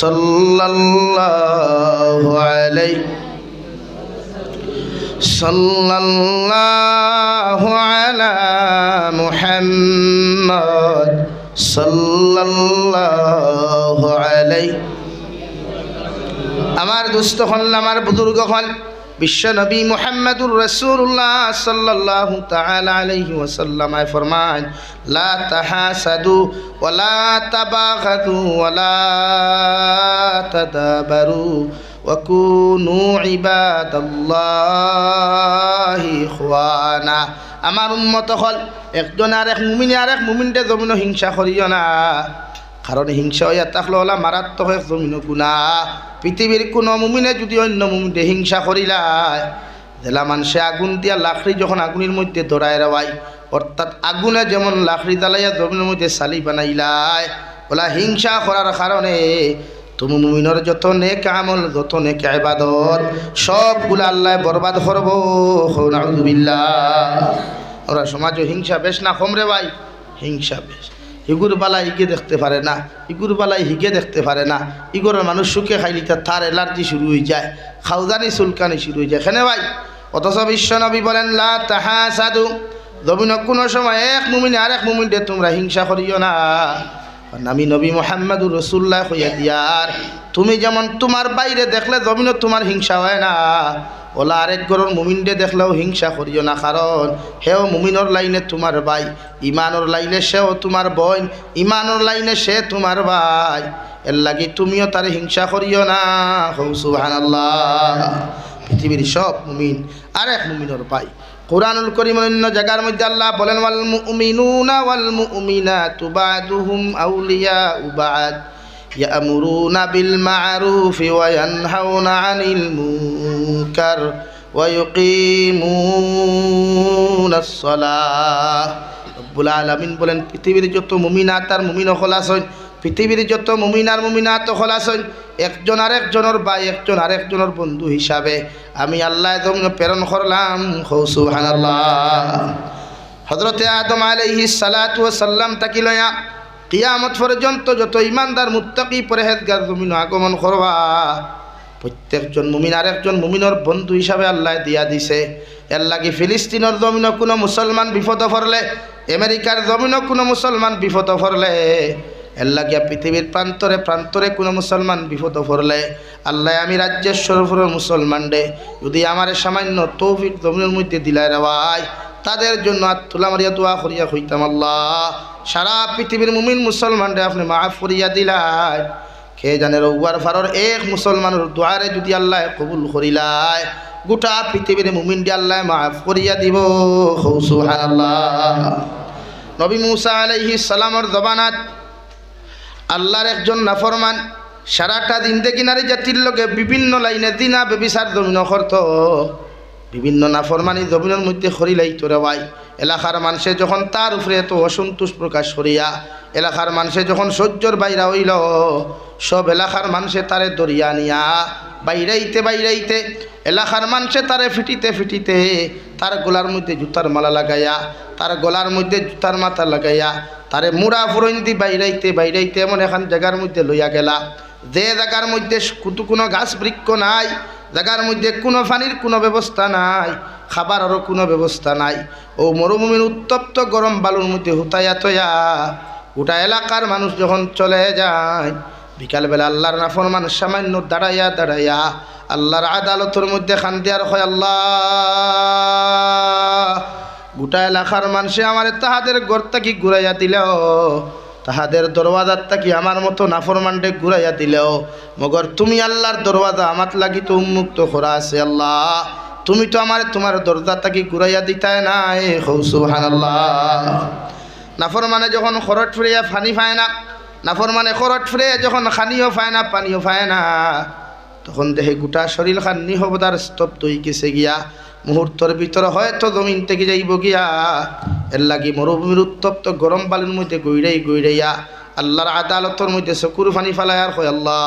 সাল্লাল্লাহু আলাইহি সাল্লাল্লাহু আলা মুহাম্মদ সাল্লাল্লাহু আলাইহি। আমার দুস্থ হল আমার বুজুর্গ হল বিশ্ব নবী মুহাম্মদুর রাসূলুল্লাহ সাল্লাল্লাহু তাআলা আলাইহি ওয়াসাল্লাম ফরমান লা তাহাসাদু ওয়া লা তাবাগাদু ওয়া লা তাদাবারু ওয়া কুনু ইবাদাল্লাহি ইখওয়ানা। আমার উম্মত হল একজন আরেক মুমিনে আরেক মুমিনকে জমিন হিংসা করিও না, কারণ হিংসা হইয়া থাকলে হলা মারাত্মক এক জমিন গুনাহ। পৃথিবীর কোনো মুমিনে যদি অন্য মুমিনকে হিংসা করিলায় জেলা মানুষে আগুন দিয়া লাকড়ি যখন আগুনের মধ্যে দৌড়ায় রাওয়াই অর্থাৎ আগুনে যেমন লাকড়ি জ্বালাইয়া জমিনের মধ্যে সালি বানাইলায় ওলা হিংসা করার কারণে তুমি মুমিনের যত নেক আমল যত নেক ইবাদত সবগুলা আল্লাহ বরবাদ করব। নাউযুবিল্লাহ। ওরা সমাজে হিংসা বেশ না কম রে ভাই, হিংসা বেশ। ইগুর বালাই হিগে দেখতে পারে না, ইগুর বালাই হিগে দেখতে পারে না, ইগরের মানুষ সুখে খাইলি তার এলার্জি শুরু হয়ে যায়, খাউজানি চুলকানি শুরু হয়ে যায়। এখানে ভাই অথচ বিশ্বনবী বলেন লা তাহাসাদু, জমিন কোনো সময় এক মুমিনে আরেক মুমিনকে তোমরা হিংসা করিও না। আমি নবী মুহাম্মদুর রাসূলুল্লাহ কইয়া দিয়ার তুমি যেমন তোমার বাইরে দেখলে জমিন তোমার হিংসা হয় না, ওলা আরেক ঘরের মুমিনকে দেখলেও হিংসা করিও না, কারণ হেও মুমিনের লাইনে তোমার ভাই, ইমানের লাইনে সেও তোমার বোন, ইমানের লাইনে সে তোমার ভাই, এর লাগি তুমিও তার হিংসা করিও না। সুবহানাল্লাহ। পৃথিবীর সব মুমিন আরেক মুমিনের ভাই। কুরআনুল কারীমের অন্য জায়গার মধ্যে আল্লাহ বলেন ওয়াল মুমিনুনা ওয়াল মুমিনাতু বা'দুহুম আউলিয়াউ বা'দ ইয়ামুরুনা বিল মা'রুফি ওয়া ইয়ানহাউনা আনিল মুনকার ওয়া ইউকিমুনাস সালাহ। রব্বুল আলামিন বলেন পৃথিবীর যত মুমিনাত আর মুমিন হল আছেন, পৃথিবীর যত মুমিন আর মুমিনাত হল আছেন একজন আরেকজনের ভাই, একজন আরেকজনের বন্ধু হিসাবে আমি আল্লাহ জমিনে প্রেরণ করলাম। সুবহানাল্লাহ। হযরতে আদম আলাইহিস সালাতু ওয়াস সালাম তাকি লয়া কিয়ামত পর্যন্ত যত ইমানদার মুত্তাকি পরহেজগার জমিনে আগমন করবা প্রত্যেকজন মুমিন আরেকজন মুমিনের বন্ধু হিসাবে আল্লাহ দিয়া দিছে। এর লাগি ফিলিস্তিনের জমিনে কোনো মুসলমান বিপদ পড়লে, আমেরিকার জমিনে কোনো মুসলমান বিপদ পড়লে, এর লাগিয়া পৃথিবীর প্রান্তরে প্রান্তরে কোনো মুসলমান বিপদ পড়লে আল্লাহ আমি রাজ্যের সর্বপুরের মুসলমান রে যদি আমার সামান্য তৌফিক জমিনের মধ্যে দিলাই রাওয়াই তাদের জন্য আত্মুলা মারিয়া দোয়া করিয়া হইতাম আল্লাহ সারা পৃথিবীর মুমিন মুসলমান রে আপনি মাফ করিয়া দিলাই। কে জানে রৌয়ার ফারর এক মুসলমানের দোয়ারে যদি আল্লাহ কবুল করিলাই গোটা পৃথিবীর মুমিন দিয়ে আল্লাহ মাফ করিয়া দিব। সুবহানাল্লাহ। নবী মুসা আলাইহিস সালামের জবানাত আল্লাহর একজন নাফরমান সারাটা দিন দেখি নারী জাতির লোকে বিভিন্ন লাইনে দিনা বেবিচার জমিন করত, বিভিন্ন নাফরমানি জমিনের মধ্যে খরিলাই তোরে ভাই। এলাকার মানুষে যখন তার উপরে এত অসন্তোষ প্রকাশ করিয়া এলাকার মানুষে যখন সহ্যর বাইরা হইল সব এলাকার মানুষে তারে দরিয়া নিয়া বাইরাইতে বাইরাইতে এলাকার মানুষে তারে ফিটিতে ফিটিতে তার গলার মধ্যে জুতার মালা লাগাইয়া তার গলার মধ্যে জুতার মাথা লাগাইয়া তারে মুড়া ফুরন্দি বাইরাইতে বাইরাইতে এমন এখন জায়গার মধ্যে লইয়া গেলা যে জায়গার মধ্যে কোনো গাছ বৃক্ষ নাই, জায়গার মধ্যে কোনো পানির কোনো ব্যবস্থা নাই, খাবারেরও কোনো ব্যবস্থা নাই। ও মরুভূমির উত্তপ্ত গরম বালুর মধ্যে হুতাইয়া তৈয়া গোটা এলাকার মানুষ যখন চলে যায়, বিকালবেলা আল্লাহর নাফরমান সামান্য দাঁড়াইয়া দাঁড়াইয়া আল্লাহর আদালতের মধ্যে খান্দিয়ার হয়, আল্লাহ গোটা এলাকার মানুষে আমার তাহাদের ঘরটা কি ঘুরাইয়া দিলেও, তাহাদের দরওয়াজার তাকি আমার মতো নাফরমানডে ঘুরাইয়া দিলেও, মগর তুমি আল্লাহর দরওয়াজা আমার লাগি তো উন্মুক্ত করা আছে। আল্লাহ তুমি তো আমার তোমার দরজা তাকি ঘুরাইয়া দিতাই নাই। সুবহানাল্লাহ। নাফরমানে যখন খরট ফিরিয়া পানি পায় না, নাফরমানে খরট ফিরে যখন খানিও পায় না পানিও পায় না, তখন দেখে গোটা শরীর খান নিহবদার স্তব্ধ হয়ে গেছে গিয়া, মুহূর্তের ভিতরে হয়তো জমিন থেকে যাইব গিয়া। এর লাগি মরুভূমির উত্তপ্ত গরম বালুর মধ্যে গইরাইয়া আল্লাহর আদালতের মধ্যে চকুর পানি ফেলায় আর হয়, আল্লাহ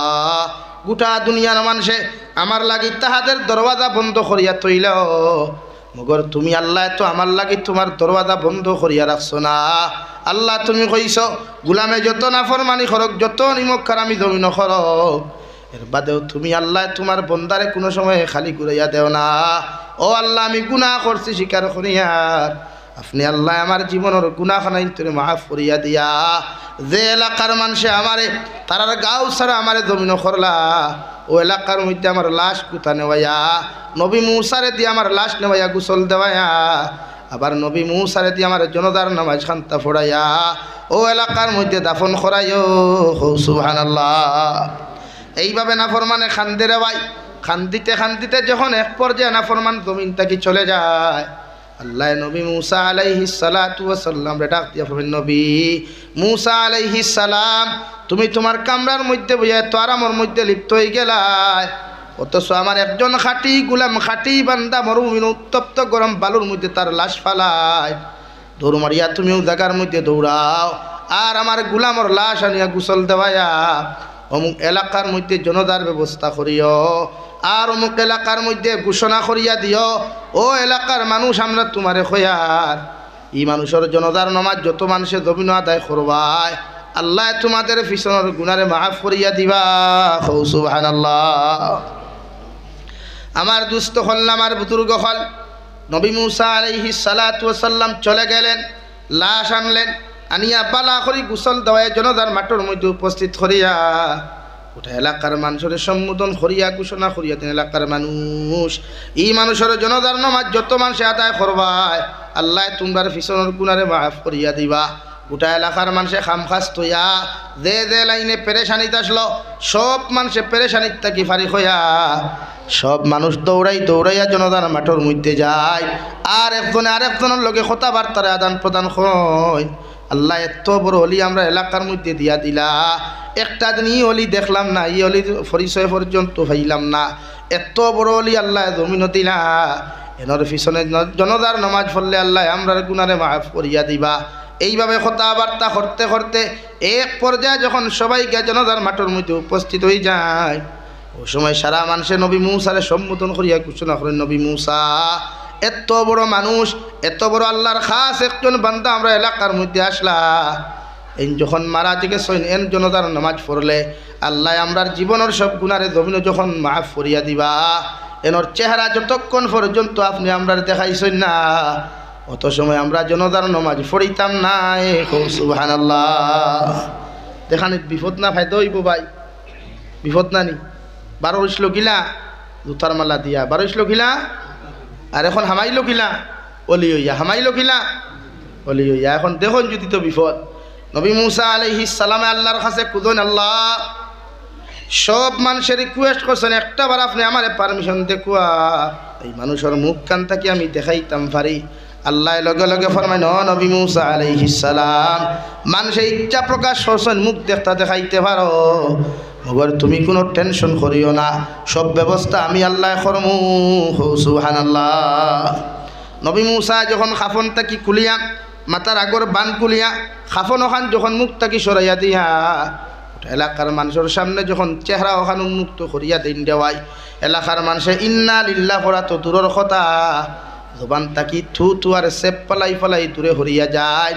গোটা দুনিয়ার মানুষে আমার লাগি তাহাদের দরওয়াজা বন্ধ করিয়া তৈল, মগর তুমি আল্লাহ তো আমার লাগি তোমার দরওয়াজা বন্ধ করিয়া রাখছো না। আল্লাহ তুমি কইছ গুলামে যত নাফরমানি করক, যত নিমক খারামি জমিন করক, এর বাদেও তুমি আল্লাহ তোমার বন্দারে কোনো সময় খালি ঘুরাইয়া দেও না। ও আল্লাহ আমি গুনাহ করছি স্বীকার করিয়ার, আপনি আল্লাহ আমার জীবনের গুনাহখানাই তুমি মাফ করিয়া দিয়া। যে এলাকার মানুষে আমারে তারার গাঁও ছাড়া আমারে জমিন করলা, ও এলাকার মধ্যে আমার লাশ কুতা নেওয়াইয়া, নবী মূসারে দিয়ে আমার লাশ নেওয়াইয়া গোসল দেওয়াইয়া, আবার নবী মূসারে দিয়ে আমার জনতার নামাজ খান্তা ফোড়াইয়া ও এলাকার মধ্যে দাফন করাইও। সুবহানাল্লাহ। এইভাবে নাফরমানে খান্দে রে ভাই, খান্দিতে খান্দিতে যখন এক পর্যায়ে নাফরমান জমিন থেকে চলে যায়, আল্লাহ নবী মূসা আলাইহিস সালাতু ওয়াস সালাম রে ডাক দিয়া বলেন, নবী মূসা আলাইহিস সালাম তুমি তোমার কামরার মধ্যে বইয়া তো আরামের মধ্যে লিপ্ত হয়ে গেলায়, অথচ আমার একজন খাঁটি গুলাম খাঁটি বান্দা মরুভূমির উত্তপ্ত গরম বালুর মধ্যে তার লাশ ফালায়, দৌড় মারিয়া তুমিও জায়গার মধ্যে দৌড়াও আর আমার গুলামর লাশ আনিয়া গোসল দেওয়াইয়া অমুক এলাকার মধ্যে জনতার ব্যবস্থা করিও, আর অমুক এলাকার মধ্যে ঘোষণা করিয়া দিও, ও এলাকার মানুষ আমরা তোমারে খয়ার ই মানুষের জনতার নামাজ যত মানুষের জমিন আদায় করবায়, আল্লাহ তোমাদের পিছনের গুনারে মাফ করিয়া দিবা। সুবহানাল্লাহ। আমার দুস্থ হল, আমার বুজুর্গ হল, নবী মূসা আলাইহিস সালাতু ওয়াস সালাম চলে গেলেন, লাশ আনলেন, আনিয়া বালা করি গোসল দেওয়ায় জনতার মাঠের মধ্যে উপস্থিত করিয়া ওটা এলাকার মানুষের সম্বোধন করিয়া ঘোষণা করিয়া দেন, এলাকার মানুষ এই মানুষের জনতার নামাজ যত মানুষে আদায় করবায়, আল্লাহ তোমরা পিছনের গুনারে মাফ করিয়া দিবা। গোটা এলাকার মানুষে খামখাস তৈয়া যে যে লাইনে পেরেশানিত আসলো, সব মানুষে পেরেশানিত থাকি ফারি হইয়া সব মানুষ দৌড়াইয়া জনতার মাঠের মধ্যে যায়, আর একজনে আরেকজনের লগে কথাবার্তার আদান প্রদান হয়। আল্লাহ এত বড় অলি আমরা এলাকার মধ্যে দিয়া দিলা, একটা দিন ই অলি দেখলাম না, ই অলি পরিচয় পর্যন্ত হইলাম না, এত বড় অলি আল্লাহ জমিন দিলা, এনর পিছনে জনতার নামাজ পড়লে আল্লাহ আমরার গুনারে মাফ করিয়া দিবা। এইভাবে কথাবার্তা করতে করতে এক পর্যায়ে যখন সবাইকে জনতার মাঠের মধ্যে উপস্থিত হয়ে যায়, ও সময় সারা মানুষে নবী মূসারে সম্বোধন করিয়া ঘোষণা করেন, নবী মূসা এত বড় মানুষ, এত বড় আল্লাহর খাস একজন বান্দা আমরা এলাকার মধ্যে আসলা, এই যখন মারা থেকে সৈন এন জনতার নামাজ পড়লে আল্লাহ আমরার জীবনের সব গুনারে জমিন যখন মাফ করিয়া দিবা, এনর চেহারা যতক্ষণ পর্যন্ত আপনি আমরা দেখাইছেন না, অত সময় আমরা জনতার নামাজ পড়িতাম না। সুবহানাল্লাহ। দেখানি বিপদ না ফায়দা হইব ভাই, বিপদ না নি 12 হইছিল গিলা জুতার মালা দিয়া, 12 হইছিল গিলা, আর এখন হামাইলো গিলা অলি হইয়া, হামাইলো গিলা অলি হইয়া। এখন দেখুন যদি তো বিপদ। নবী মূসা আলাইহিস সালামে আল্লাহর কাছে কুদন, আল্লাহ সব মানুষের রিকোয়েস্ট করছেন, একটা বার আপনি আমারে পারমিশন দেখুয়া এই মানুষের মুখ কান থাকি আমি দেখাইতাম পারি। আল্লাহ লগে লগে ফরমায়, নবী মূসা আলাইহিস সালাম মানুষে ইচ্ছা প্রকাশ করছেন মুখ দেখাইতে পারো, মগর তুমি কোনো টেনশন করিও না, সব ব্যবস্থা আমি আল্লাহ করমু। সুবহানাল্লাহ। নবী মূসা যখন খাফন তাকি খুলিয়া মাথার আগর বান খুলিয়া খাফন ওখান যখন মুখ তাকি সরাইয়া দিয়া এলাকার মানুষের সামনে যখন চেহারা ওখান উন্মুক্ত করিয়া দিন দেওয়াই, এলাকার মানুষে ইন্না লিল্লাহ পড়া তো দূরের কথা, জবান তাকি থু আর সেপ পালাই দূরে হরিয়া যায়,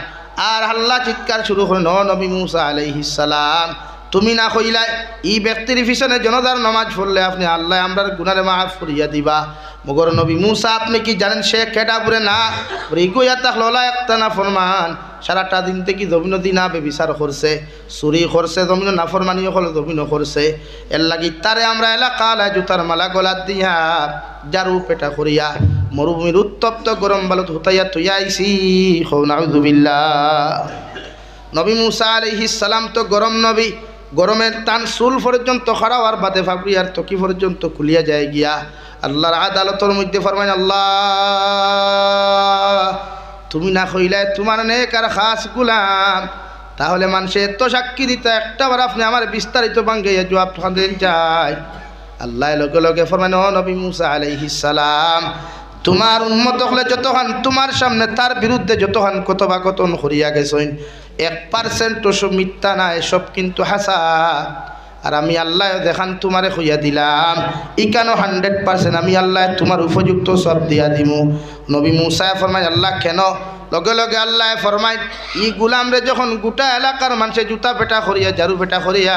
আর আল্লাহ চিৎকার শুরু করেন, ও নবী মুসা আলাইহিস সালাম, তুমি না কইলাই এই ব্যক্তির পিছনে জনতার নামাজ পড়লে আপনি আল্লাহ আমরার গুনারে মাফ করিয়া দিবা। মগর নবী মুসা আপনি কি জানেন সে কেটা বলে না রিগোয়া তাহলা একটা না ফরমান সারাটা দিন থেকে জমিন দিনা বেবিচার করছে, চুরি করছে, জমিন নাফরমানিও হলে জমিনও করছে। এর লাগি তারে আমরা এলাকায় জুতার মালা গলাত দিয়া জারু পেটা করিয়া মরুভূমির উত্তপ্ত গরম বালত হুতাইয়া তুইয়া আইসি। নাউযুবিল্লাহ। নবী মুসা আলাইহিস সালাম তো গরম নবী, গরমের টান চুল পর্যন্ত খাড়াওয়ার বাদে ফাবরিয়ার তকি পর্যন্ত খুলিয়া যায় গিয়া আল্লাহর আদালতের মধ্যে ফরমায়, আল্লাহ তুমি না কইলে তোমার নেক আর খাস গুলাম, তাহলে মানুষে এত সাক্ষী দিতে একটাবার আপনি আমার বিস্তারিত ভাঙ্গাইয়া জবাব দিন চাই। আল্লাহ লগে লগে ফরমায়, ও নবী মুসা আলাইহিস সালাম, তোমার উম্মত হলে যতক্ষণ তোমার সামনে তার বিরুদ্ধে যতক্ষণ কতবা কথন করিয়া গেছেন 1% সব মিথ্যা না, এসব কিন্তু হাসা। আর আমি আল্লাহ দেখান তোমারে হইয়া দিলাম ইকানো 100% আমি আল্লাহ তোমার উপযুক্ত সব দিয়া দিমু। নবী মুসা ফরমায়, আল্লাহ কেন? লগে লগে আল্লাহ ফরমায়, ই গুলামরে যখন গোটা এলাকার মানুষে জুতা পেটা করিয়া জারু পেটা করিয়া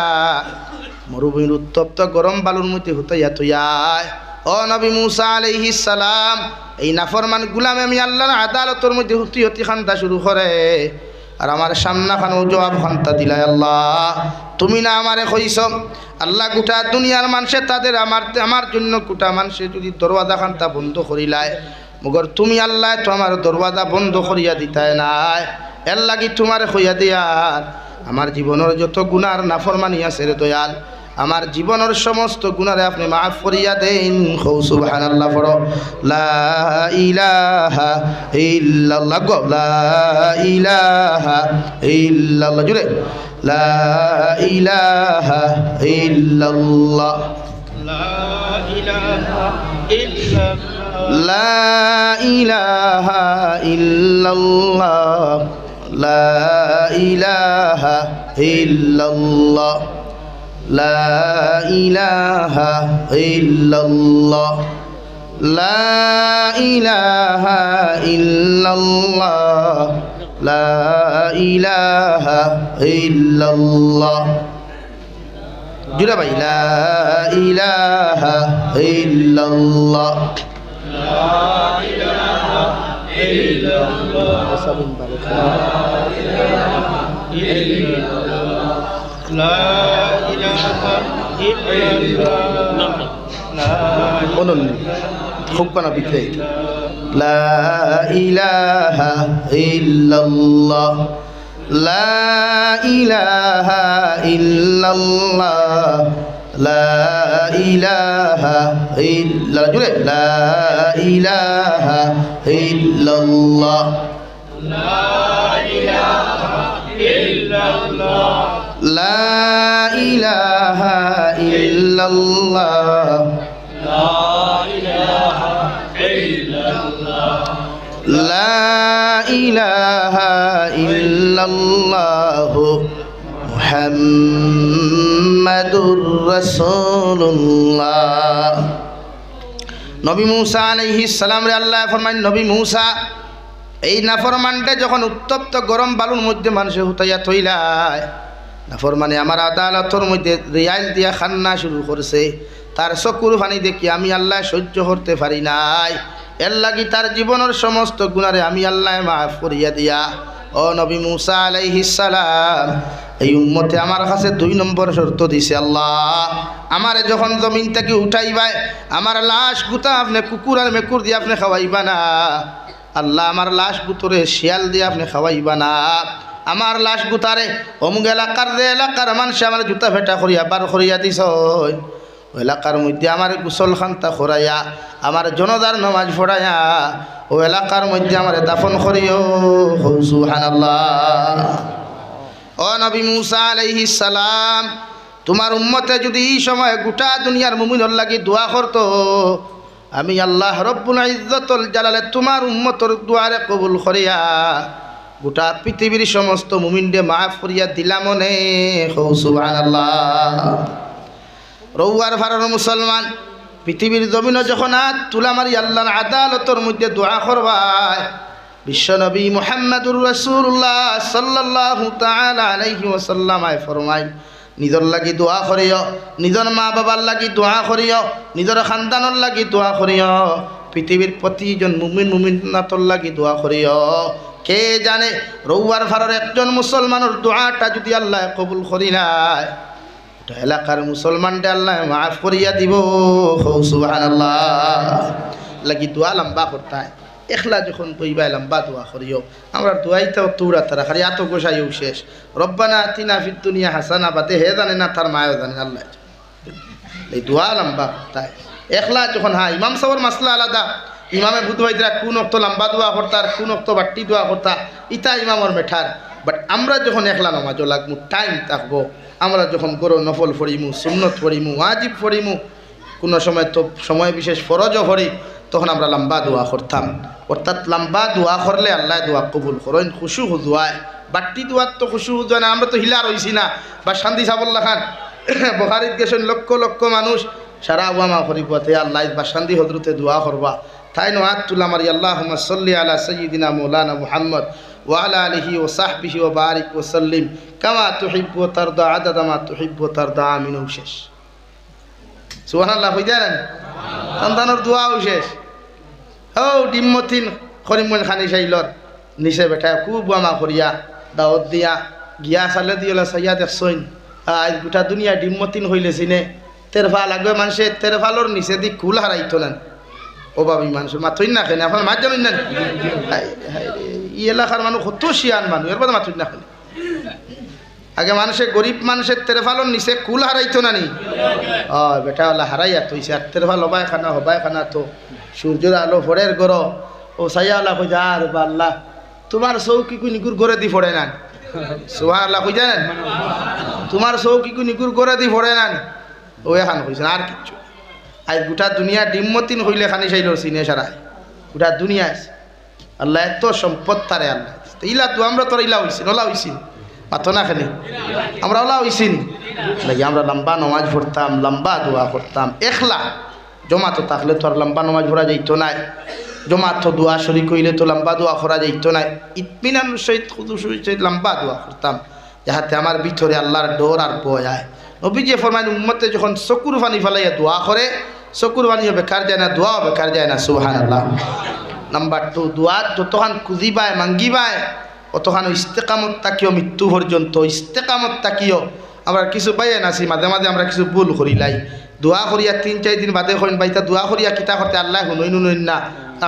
মরুভূমির উত্তপ্ত গরম বালুর মধ্যে হুতাইয়া তুইয়ায়, ও নবী মুসা আলাইহিস সালাম, এই নাফরমান গুলামে আমি আল্লাহর আদালতের মধ্যে হুতি হুতি খান্তা শুরু করে আর আমার সামনা খানো জবাব খান্তা দিলাই, আল্লাহ তুমি না আমারে কইছ আল্লাহ গোটা দুনিয়ার মানুষে তাদের আমার জন্য গোটা মানুষে যদি দরওয়াজা খান্তা বন্ধ করিলায়, মগর তুমি আল্লাহ তো আমার দরওয়াজা বন্ধ করিয়া দিতায় নাই। এর লাগি তোমারে কইয়া দিয়ার আমার জীবনের যত গুনার নাফরমানি আছে রে দয়াল, আমার জীবনের সমস্ত গুনারে আপনি মাফ করিয়া দেন। খৌ সুবহানাল্লাহ পড়ো, লা ইলাহা ইল্লাল্লাহ, গো লা ইলাহা ইল্লাল্লাহ, জুড়ে লা ইলাহা ইল্লাল্লাহ, লা ইলাহা ইল্লাল্লাহ, লা ইলাহা ইল্লাল্লাহ, লা ইলাহা ইল্লাল্লাহ, লা ইলাহা ইল্লাল্লাহ, লা ইলাহা ইল্লাল্লাহ, লা ইলাহা ইল্লাল্লাহ, জুড়ে ভাই লা ইলাহা ইল্লাল্লাহ, লা ইলাহা ইল্লাল্লাহ, লা ইলাহা ইল্লাল্লাহ, অনন্য খুবখানা বিক্রে, লা ইলাহা ইল্লাল্লাহ, লা ইলাহা ইল্লাল্লাহ, লা ইলাহা ইল্লাল্লাহ, জুড়ে লা ইলাহা ইল্লাল্লাহ, লা ইলাহা ইল্লাল্লাহ, লা ইলাহা ইল্লাল্লাহ, লা ইলাহা ইল্লাল্লাহ, লা ইলাহা ইল্লাল্লাহ, মুহাম্মাদুর রাসূলুল্লাহ। নবী মুসা আলাইহিস সালাম রে আল্লাহ ফরমায়, নবী মুসা এই নাফরমানটা যখন উত্তপ্ত গরম বালুর মধ্যে মানুষে হুতাইয়া থইলায়, নাফরমানে আমার আদালতের মধ্যে রিয়াইল দিয়া খান্না শুরু করছে, তার চকুর পানি দেখি আমি আল্লাহ সহ্য করতে পারি নাই। এর লাগি তার জীবনের সমস্ত গুনারে আমি আল্লাহ মাফ করিয়া দিয়া, ও নবী মুসা আলাইহিস সালাম, এই উম্মতে আমার কাছে 2 নম্বর শর্ত দিছে, আল্লাহ আমারে যখন জমিন থেকে উঠাইবাই আমার লাশ গুতা আপনি কুকুর আর মেকুর দিয়ে আপনি খাওয়াইবা না, আল্লাহ আমার লাশ গুতরে শিয়াল দিয়ে আপনি খাওয়াইবা না, আমার লাশ গুতারে অমুক এলাকার যে এলাকার মানুষ আমার জুতা ফেটা করিয়া বার করিয়া দিছ, ও এলাকার মধ্যে আমার গোসল খান্তা করাইয়া আমার জনদার নামাজ পড়াইয়া ও এলাকার মধ্যে আমার দাফন করিও। সুবহানাল্লাহ। ও নবী মুসা আলাইহিস সালাম, তোমার উম্মতে যদি এই সময় গোটা দুনিয়ার মুমিনের লাগি দোয়া করত, আমি আল্লাহ রব্বুল ইজ্জতুল জালালে তোমার উম্মতর দুয়ারে কবুল করিয়া গোটা পৃথিবীর সমস্ত মুমিনকে মাফ করিয়া দিলাম নে। সুবহানাল্লাহ। রৌয়ার ভারত মুসলমান পৃথিবীর জমিনে যখন হাত তুলা মারি আল্লাহর আদালতের মধ্যে দোয়া করবায়, বিশ্বনবী মুহাম্মদুর রাসূলুল্লাহ সাল্লাল্লাহু তাআলা আলাইহি ওয়াসাল্লাম আয় ফরমায় নিজর লাগি দোয়া করিও, নিজর মা বাবার লাগি দোয়া করিও, নিজর খানদানর লাগি দোয়া করিও, পৃথিবীর প্রতিজন মুমিন মুমিনাতর লাগি দোয়া করিও। কে জানে রৌয়ার ফারার একজন মুসলমানের দোয়াটা যদি আল্লাহ কবুল করি নাই, ওটা এলাকার মুসলমানটা আল্লাহ মাফ করিয়া দিব। সুবহানাল্লাহ। লাগি দোয়া লম্বা করতে হয়, এখলা যখন বইবাই লম্বা দোয়া করিও। আমরা দোয়াইতেও তুরা তারা খালি এত গোসাইও শেষ, রব্বানা আতিনা ফিদ দুনিয়া হাসানা বাদে হে জানে না, তার মায়ও জানে আল্লাহ। এই দোয়া লম্বা করতে হয় এখলা যখন। হ্যাঁ, ইমাম সাহেবের মাসলা আলাদা, ইমামে বুধবাইদরা কোন অক্ত লম্বা দোয়া করতার, কোন অক্ত বাট্টি দোয়া করতা, ইটা ইমামর মেঠার। বাট আমরা যখন একলা নামাজও লাগবো, টাইম থাকবো, আমরা যখন গরো নফল ফরিমু, সুন্নত ফরিমু, ওয়াজিব ফরিমু, কোনো সময় তো সময় বিশেষ ফরজও ফরি, তখন আমরা লম্বা দোয়া করতাম। অর্থাৎ লম্বা দোয়া করলে আল্লাহ দোয়া কবুল করেন। খুশু হুজুয়ায় বাট্টি দোয়ার তো খুশু হুজুয়া না, আমরা তো হিলা রইছি না। বা শান্তি সাবল্লা খান বখারিত গেছেন লক্ষ লক্ষ মানুষ, সারা ওয়ামা করিবতে আল্লাহ বা শান্তি হজরতে দোয়া করবা। তাই নহাত তুলা মারি আল্লাহুম্মা সাল্লি আলা সাইয়্যিদিনা মাওলানা মুহাম্মদ ওয়া আলা আলিহি ওয়া সাহবিহি ওয়া বারিক ওয়া সাল্লিম কামা তুহিব্বু ওয়া তারদা আদাদা মা তুহিব্বু ওয়া তারদা। আমিন। শেষ। সুবহানাল্লাহ। হই যায় না সন্তানের দোয়াও শেষ। ও ডিম্মতিন করিমন খানি সাইলর নিচে বেঠা খুব ওয়ামা করিয়া দাওয়াত দিয়া গিয়া সালে দিওলা সাইয়া দেখছইন আজ গোটা দুনিয়া ডিম্মতিন হইলে চিনে তেরফা লাগবে মানুষের তেরফালোর নিচে দি কুল হারাইতো না। ও বাবি মানুষের মাথুই না খেনে আপনার মাছ জানেন না, ই এলাকার মানুষ কত শিয়ান মানুষ, এর পরে মাথুই না খেলে। আগে মানুষের গরিব মানুষের তেরফালোর নিচে কুল হারাইতো না নি, বেটা ওলা হারাইয়া তৈছে। আর তেরফাল হবাই খানা তো সূর্যের আলো ফোড়ের গড় ও সাইয়াওয়ালা কই যা আর আল্লাহ তোমার চৌকি কু নিকুর গড়ে দি ফোড়ে না। সুবহানাল্লাহ। কই জানেন তোমার চৌকি কু নিকুর গড়ে দি ফোড়ে না, ও এখান কইছেন আর কিচ্ছু। আজ গোটা দুনিয়া ডিম্মতিন হইলে খানি চাইল চিনে সারাই গোটা দুনিয়া আছে। আল্লাহ এত সম্পদ তারে আল্লাহ ইলা তো আমরা তোর ইলা হইছি ওলা হইছি মাথো না খালি আমরা ওলা হইছি নাকি। আমরা লম্বা নমাজ পড়তাম, লম্বা দোয়া করতাম, এখলা জমাতো থাকলে তো আর লম্বা নমাজ পড়া যাইতো নাই, জমাতো দোয়া শরীক হইলে তো লম্বা দোয়া করা যাইতো নাই। ইতমিনান সহিত খুদু সহিত লম্বা দোয়া করতাম, যাহাতে আমার ভিতরে আল্লাহর ডর আর ভয় আয়। নবীজি ফরমাইন উম্মতে যখন চকুর পানি ফেলাইয়া দোয়া করে, চকুর পানিও বেকার যায় না, দোয়াও বেকার যায় না। সুবহানাল্লাহ। নাম্বার 2, দোয়া যতক্ষণ খুঁজিবায় মাঙ্গিবায় অতখান ইস্তেকামত তাকিও মৃত্যু পর্যন্ত। ইস্তেকামত তাকিও আমরা কিছু পাইয়ে নাছি, মাঝে মাঝে আমরা কিছু ভুল করিলাই, দোয়া করিয়া 3-4 দিন বাদে কইন বাইতা দোয়া করিয়া কিতা করতে আল্লাহ নুনইন না,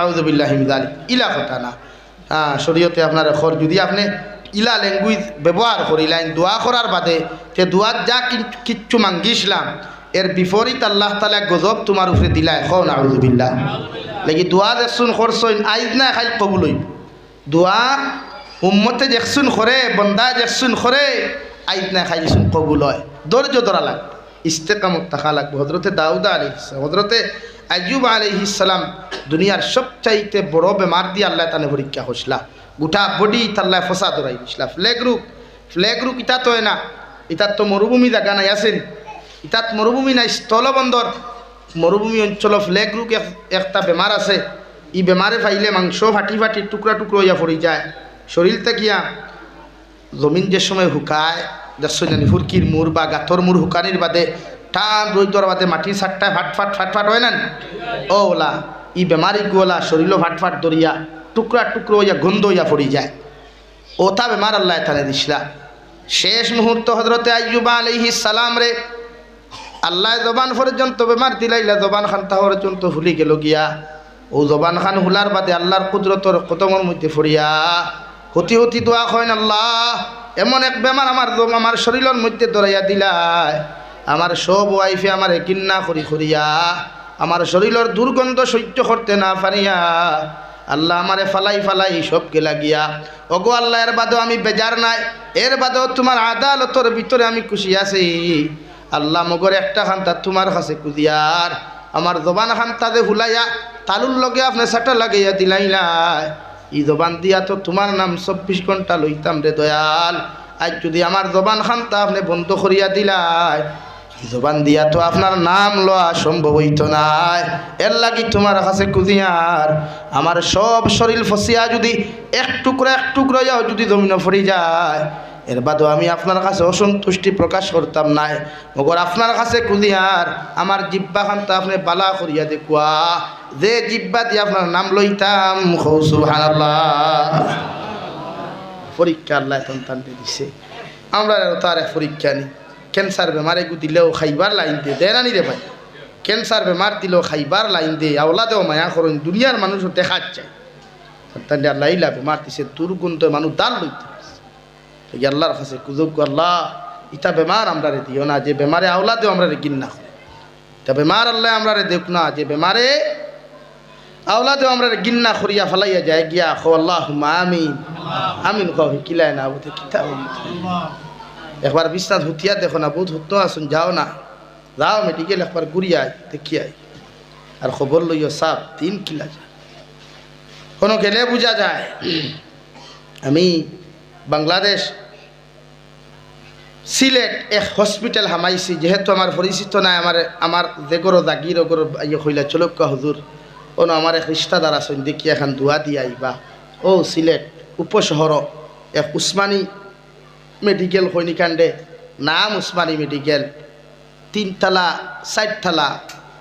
আউযু বিল্লাহি মিন যালিক, ইলা কথা না। শরীয়তে আপনার খর যদি আপনি ইলা ল্যাঙ্গুয়েজ ব্যবহার করিলেন দোয়া করার বাদে, তে দোয়ার যা কিচ্ছু মাঙ্গিসলাম এর বিপরীত আল্লাহ তাআলা গজব তোমার উপরে দিলায়। খন আউযু বিল্লাহ। লাগি দোয়া দেখছুন করছইন আইজ না খাই কবুল হইব। দোয়া উম্মতে দেখছুন করে, বন্দা দেখছুন করে, আইজ না খাই দেখছুন কবুল হয়। ধৈর্য ধরা লাগবে, ইস্তেকামত থাকা লাগবে। হযরতে দাউদ আলাইহিস সালাম, হযরতে আইয়ুব আলাইহিস সালাম দুনিয়ার সবচাইতে বড় বেমার দিয়ে আল্লাহ তাআলা পরীক্ষা করছিলা। গোটা বডি তাল্লাহ ফসা ধরাই দিছিলা। ফ্লেগ রুক ইতা তো না, ইতার তো মরুভূমি জায়গা নাই আছেন, ইতাত মরুভূমি নাই, স্থলবন্দর মরুভূমি অঞ্চল। ফ্লেগ রুক একটা বেমার আছে, ই বেমারে ফাইলে মাংস ফাটি ফাটি টুকরা টুকরো হইয়া পড়ি যায় শরীর থাকিয়া। জমিন যে সময় শুকায় দেখছেন ফুরকির মূর বা গাথর মূর শুকানির বাদে টান রোদর বাদে মাটির সাতটায় ফাটফাট হয় না, ও ওলা ই বেমারি গোলা শরীরও ফাটফাট ধরিয়া টুকরা টুকরো হইয়া গন্ধ হইয়া পড়ি যায়। ওটা বেমার আল্লাহ তাআলা দিছিলা। শেষ মুহূর্ত হযরতে আইয়ুব আলাইহিস সালাম রে আল্লাহ জবান পর্যন্ত বেমার দিলাইলা, জবান খান তা পর্যন্ত ভুলি গেল গিয়া। ও জবান খান হুলার বাদে আল্লাহর কুদরতর কদমের মধ্যে ফরিয়া হতি হতি দোয়া করেন, আল্লাহ এমন এক বেমার আমার শরীরের মধ্যে ধরাইয়া দিলায়, আমার সব ওয়াইফে আমার কিন্না করিয়া আমার শরীরের দুর্গন্ধ সহ্য করতে না পারিয়া আল্লাহ আমারে ফালাই সবকে লাগিয়া। ওগো আল্লাহ, এর বাদেও আমি বেজার নাই, এর বাদেও তোমার আদালতর ভিতরে আমি খুশি আছি। আল্লাহ মগর একটা খান্তা তোমার কাছে কুদিয়ার আমার জবান খান্তাতে ভুলাইয়া তালুর লগে আপনি সাটা লাগাইয়া দিলাইলাই। ই জবান দিয়া তো তোমার নাম 24 ঘন্টা লইতাম রে দয়াল। আজ যদি আমার জবান খান্তা আপনি বন্ধ করিয়া দিলাই, জবান দিয়া তো আপনার নাম লওয়া সম্ভব হইতো নাই। এর লাগি তোমার কাছে কুদিয়ার আমার সব শরীর ফসিয়া যদি এক টুকরা যাও যদি জমিনে পড়ে যায়, এর বাদও আমি আপনার কাছে অসন্তুষ্টি প্রকাশ করতাম নাই। মগর আপনার কাছে কুদিয়ার আমার জিব্বা খানটা আপনি বালা করিয়া দেখুয়া, যে জিব্বা দিয়ে আপনার নাম লইতাম। সুবহানাল্লাহ। পরীক্ষা আল্লাহ সন্তান দিছে, আমরা তার এক পরীক্ষা নিই। ক্যান্সার বেমারে দিলেও খাইবার লাইন দিয়ে দেয় না নি রে ভাই। ক্যান্সার বেমার দিলেও খাইবার লাইন দিয়ে আওলাদেও মায়া করেন, দুনিয়ার মানুষও দেখার চায়। সন্তান আল্লাহ ইলা বেমার দিছে, দুর্গুণ মানুষ দাল লইতে আল্লাহর কাছে কুজব, আল্লাহ ইটা বেমার আমরা রে দিও না, যে বেমারে আওলাদেও আমরা রে গিন্না করি। তা বেমার আল্লাহ আমরা রে দেখ না, যে বেমারে আওলাদেও আমরা রে গিন্না করিয়া ফেলাইয়া যায় গিয়া খো আল্লাহ আমিন আমিন কহ কিলায় না বোধ কিতাব। একবার বিশ্বনাথ হুতিয়া দেখো না, বহুত হুত আসুন, যাও না, যাও মেডিকেল একবার ঘুরিয়ায় দেখিয়াই, আর খবর লইও সাপ 3 কিলা যায়। কোনো গেলে বোঝা যায়। আমি বাংলাদেশ সিলেট এক হসপিটাল হামাইছি, যেহেতু আমার পরিচিত নাই, আমার যে গরো জাগির ওগর ইয়ে হইলা চলক্কা হুজুর কোনো আমার এক রিস্তাদার আসুন, দেখি এখন দোয়া দিয়ে আইবা। ও সিলেট উপশহর এক উসমানী মেডিকেল হৈনিকাণ্ডে, নাম উসমানী মেডিকেল, 3 তলা 4 তলা।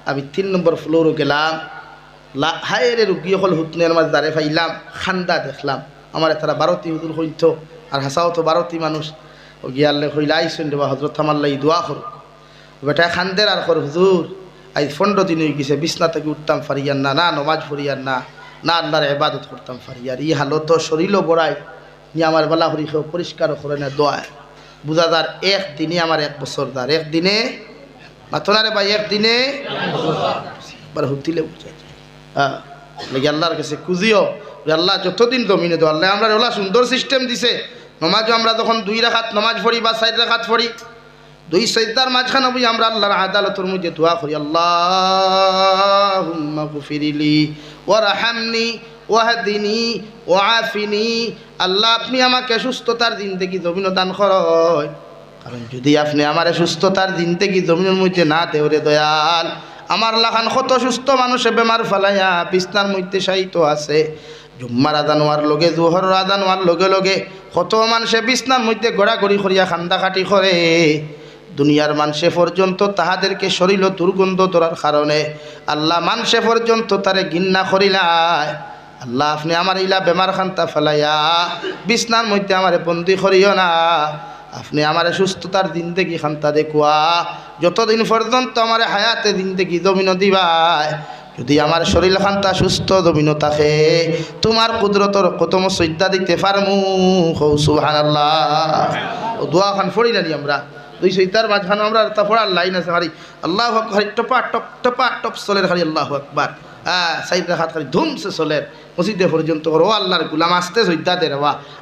আমি 3 নম্বর ফ্লোরও গেলাম, হায়ের রুগী হল হুতনের মাঝে দাঁড়ে পাইলাম, খান্দা দেখলাম। আমার তারা 12টি হুজুর হইত, আর হাসাও তো 12টি মানুষ। ও গিয়ালে হইলা আইসুন দেবা হজরত আমাল্লাই দোয়া করুক বেটা খান্দের আর কর হুজুর আজ 15 দিন হয়ে গেছে, বিছনা থেকে উঠতাম ফারিয়ার না, না নমাজ ফরিয়ার না, না আল্লাহর ইবাদত করতাম ফারিয়ার। ই হালত শরীরও বড়ায় নি, আমার বেলা হরি খেয়ে পরিষ্কারও করে না দোয়ায়। বুঝা যার একদিনে আমার 1 বছর দার, একদিনে মাথনারে ভাই, একদিনে হুতিলে বুঝা যায়। হ্যাঁ লেগে আল্লাহর কাছে খুঁজিও, আল্লাহ যতদিন জমিনে দো আল্লাহ আমরা ওলা সুন্দর সিস্টেম দিছে। নমাজও আমরা যখন 2 রাকাত নমাজ পড়ি বা 4 রাকাত পড়ি, 2 সাজদার মাঝখানে বই আমরা আল্লাহর আদালতের মধ্যে দোয়া করি, আল্লাহুম্মা গফিরলি ওয়ারহামনি ওয়াহদিনি ওয়াআফিনি। আল্লাহ আপনি আমাকে সুস্থতার জিন্দেগি জমিন দান করয়, কারণ যদি আপনি আমার সুস্থতার জিন্দেগি জমিনের মধ্যে না দেওরে দয়াল, আমার লাখান কত সুস্থ মানুষে বেমার ফেলাইয়া বিছনার মধ্যে শায়িত আছে। জুম্মার আদান হওয়ার লগে জোহরের আদান হওয়ার লগে লগে কত মানুষে বিছনার মধ্যে গড়াগড়ি করিয়া খান্দাকাটি করে। দুনিয়ার মানুষে পর্যন্ত তাহাদেরকে শরীর দুর্গন্ধ ধরার কারণে আল্লাহ মানুষে পর্যন্ত তারে ঘৃণা করিলায়। আল্লাহ আপনি আমার ইলা বেমার খান্তা ফেলাইয়া বিছনার মধ্যে আমারে বন্দি করিও না, আপনি আমার সুস্থতার জিন্দেগি খান্তা দেখুয়া, যতদিন পর্যন্ত আমার হায়াতে জিন্দেগি জমিন দিবাই। যদি আমার শরীর খান্তা সুস্থ জমিন থাকে, তোমার কুদরতর কতম সজ্জা দিতে পারমু। সুবহানাল্লাহ। দোয়া খান ফড়ি নানি আমরা 2 সৈতার মাঝখানে আমরা তা পড়ার লাইন আছে খালি আল্লাহু আকবার, টপা টপ টপা টপ চলের খালি আল্লাহু আকবার। 4 রাকাত খালি ধুমসে চলের মসজিদে পর্যন্ত। ও আল্লাহর গুলাম আসতে সজ্জা দে রে,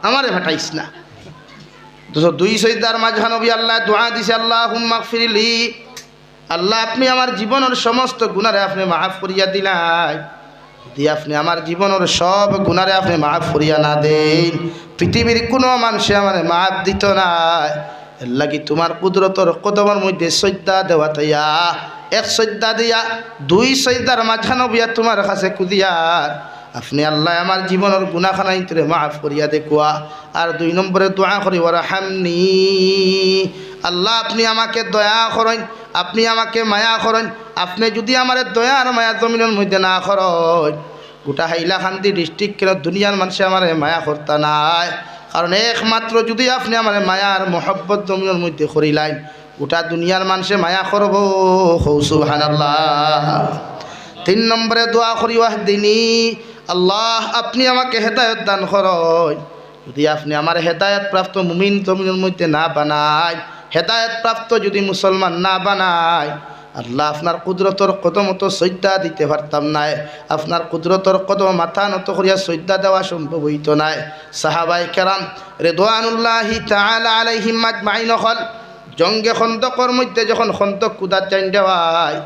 আমারে ভাটাইস না। 2 সৈদার মাঝখানে আল্লাহ দোয়া দিছে, আল্লাহুম্মা গফিরলি, আল্লাহ আপনি আমার জীবনের সমস্ত গুনারে আপনি মাফ করিয়া দিলাই। যদি আপনি আমার জীবনের সব গুনারে আপনি মাফ করিয়া না দেন, পৃথিবীর কোনো মানুষে আমার মাফ দিত না। এর লাগি তোমার কুদরতর কদমের মধ্যে সজ্জা দেওয়া তাইয়া 1 সজ্জা দিয়া 2 সজ্জার মাঝখানে বিয়া তোমার কাছে কুদিয়ার আপনি আল্লাহ আমার জীবনের গুনাহখানা ইতরে মাফ করিয়া দেখুয়া। আর 2 নম্বরে দোয়া করি ওয়ারহামনি, আল্লাহ আপনি আমাকে দয়া করেন, আপনি আমাকে মায়া করেন। আপনি যদি আমার দয়া আর মায়া জমিনের মধ্যে না করেন, গোটা হাইলাকান্দি ডিস্ট্রিক্টের দুনিয়ার মানুষে আমার মায়া করতা নাই। কারণ একমাত্র যদি আপনি আমার মায়ার মহব্বত জমিনের মধ্যে করিলেন, গোটা দুনিয়ার মানুষে মায়া করব। সুবহানাল্লাহ। 3 নম্বরে দোয়া করি ওয়াহদিনি, আল্লাহ আপনি আমাকে হেদায়েত দান করেন। যদি আপনি আমার হেদায়েত প্রাপ্ত মুমিন জমিনের মধ্যে না বানায়, হেদায়েত প্রাপ্ত যদি মুসলমান না বানায়, আল্লাহ আপনার কুদরতর কদমতো সজ্জা দিতে পারতাম নাই। আপনার কুদরতর কদম মাথা নত করিয়া সজ্জা দেওয়া সম্ভব হইত নাই। সাহাবায়ে কেরাম রিদওয়ানুল্লাহি তাআলা আলাইহিম আজমাইন হল জঙ্গে খন্দকর মধ্যে যখন খন্দক কুদাত যাইন দেওয়ায়,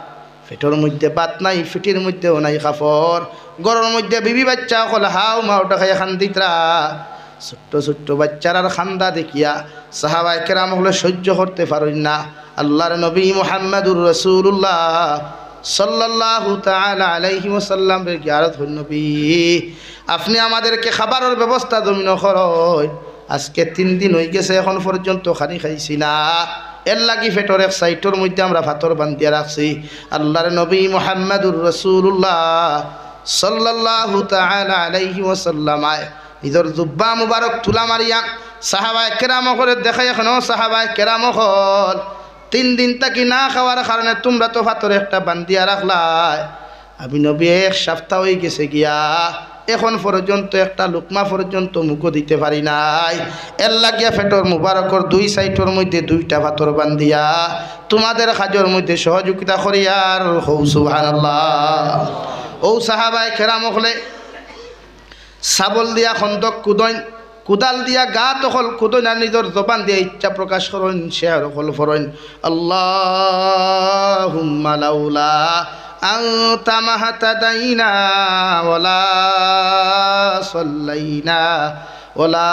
পেটের মধ্যে বাত নাই, ফিটির মধ্যেও নাই কাপড়, গরুর মধ্যে বিবি বাচ্চা হল হাও মাওটা খাইয়া খান্দিতরা। ছোট্ট ছোট্ট বাচ্চারার খান্দা দেখিয়া সাহাবায়ে কেরাম হলে সহ্য করতে পারেন না। আল্লাহর নবী মুহাম্মদুর রাসূলুল্লাহ সাল্লাল্লাহু তাআলা আলাইহি ওয়াসাল্লাম রে গিয়ারত হন, নবী আপনি আমাদেরকে খাবারের ব্যবস্থা জমিন করুন। আজকে 3 দিন হয়ে গেছে, এখন পর্যন্ত খানি খাইছি না, এর লাগি ফেটর এক সাইটর মধ্যে আমরা ভাতর বান্ধিয়া রাখছি। আল্লাহর নবী মুহাম্মদুর রাসূলুল্লাহ সাল্লাল্লাহু তাআলা আলাইহি ওয়াসাল্লাম নিজের জুব্বা মুবারক তুলা মারিয়া সাহাবায়ে কেরাম করে দেখাই, এখনো সাহাবায়ে কেরাম হল 3 দিন তাকি না খাওয়ার কারণে তোমরা তো ভাতর একটা বান্ধিয়া রাখলাই, আমি নবী 1 সপ্তাহ হয়ে গেছে গিয়া এখন পর্যন্ত একটা লুকমা পর্যন্ত মুখো দিতে পারি নাই। এর লাগিয়া ফেটর মুবারকর 2 সাইটর মধ্যে 2টা ভাতর বান্ধিয়া তোমাদের কাজের মধ্যে সহযোগিতা করি আর হৌ সুবহানাল্লাহ। ও সাহাবায়ে কেরাম হলে সাবল দিয়া খন্দক কুদইন, কুদাল দিয়া গা তখল কুদইন আর নিজের জবান দিয়া ইচ্ছা প্রকাশ করেন, শেয়ার হল ফরেন আল্লাহুম্মা লাউলা আনতা মাহতাদাইনা ওয়ালা সাল্লাইনা ওয়ালা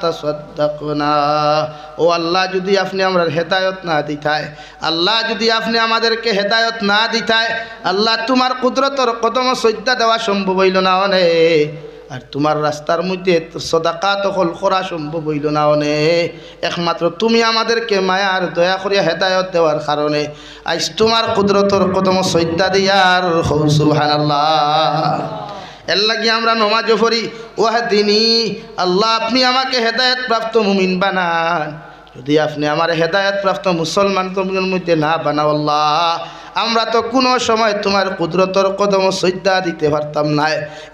তাসাদ্দাকনা। ও আল্লাহ, যদি আপনি আমরা হেদায়ত না দিতায়, আল্লাহ যদি আপনি আমাদেরকে হেদায়ত না দিতায়, আল্লাহ তোমার কুদরতর কদম সজ্জা দেওয়া সম্ভব হইল না অনেক, আর তোমার রাস্তার মধ্যে সদাকাত হল করা সম্ভব হইল না অনেক। একমাত্র তুমি আমাদেরকে মায়ার দয়া করিয়া হেদায়ত দেওয়ার কারণে আজ তোমার কুদরতর কদম সজ্জা দিয়ার হৌ সুবহানাল্লাহ। এর লাগি আমরা নমাজও পড়ি ওয়াহদিনী, আল্লাহ আপনি আমাকে হেদায়ত প্রাপ্ত মুমিন বানান। যদি আপনি আমার হেদায়ত প্রাপ্ত মুসলমান তোমার মধ্যে না বানাও আল্লাহ, আমরা তো কোনো সময় তোমার কুদরতর কদম সজ্জা দিতে পারতাম না।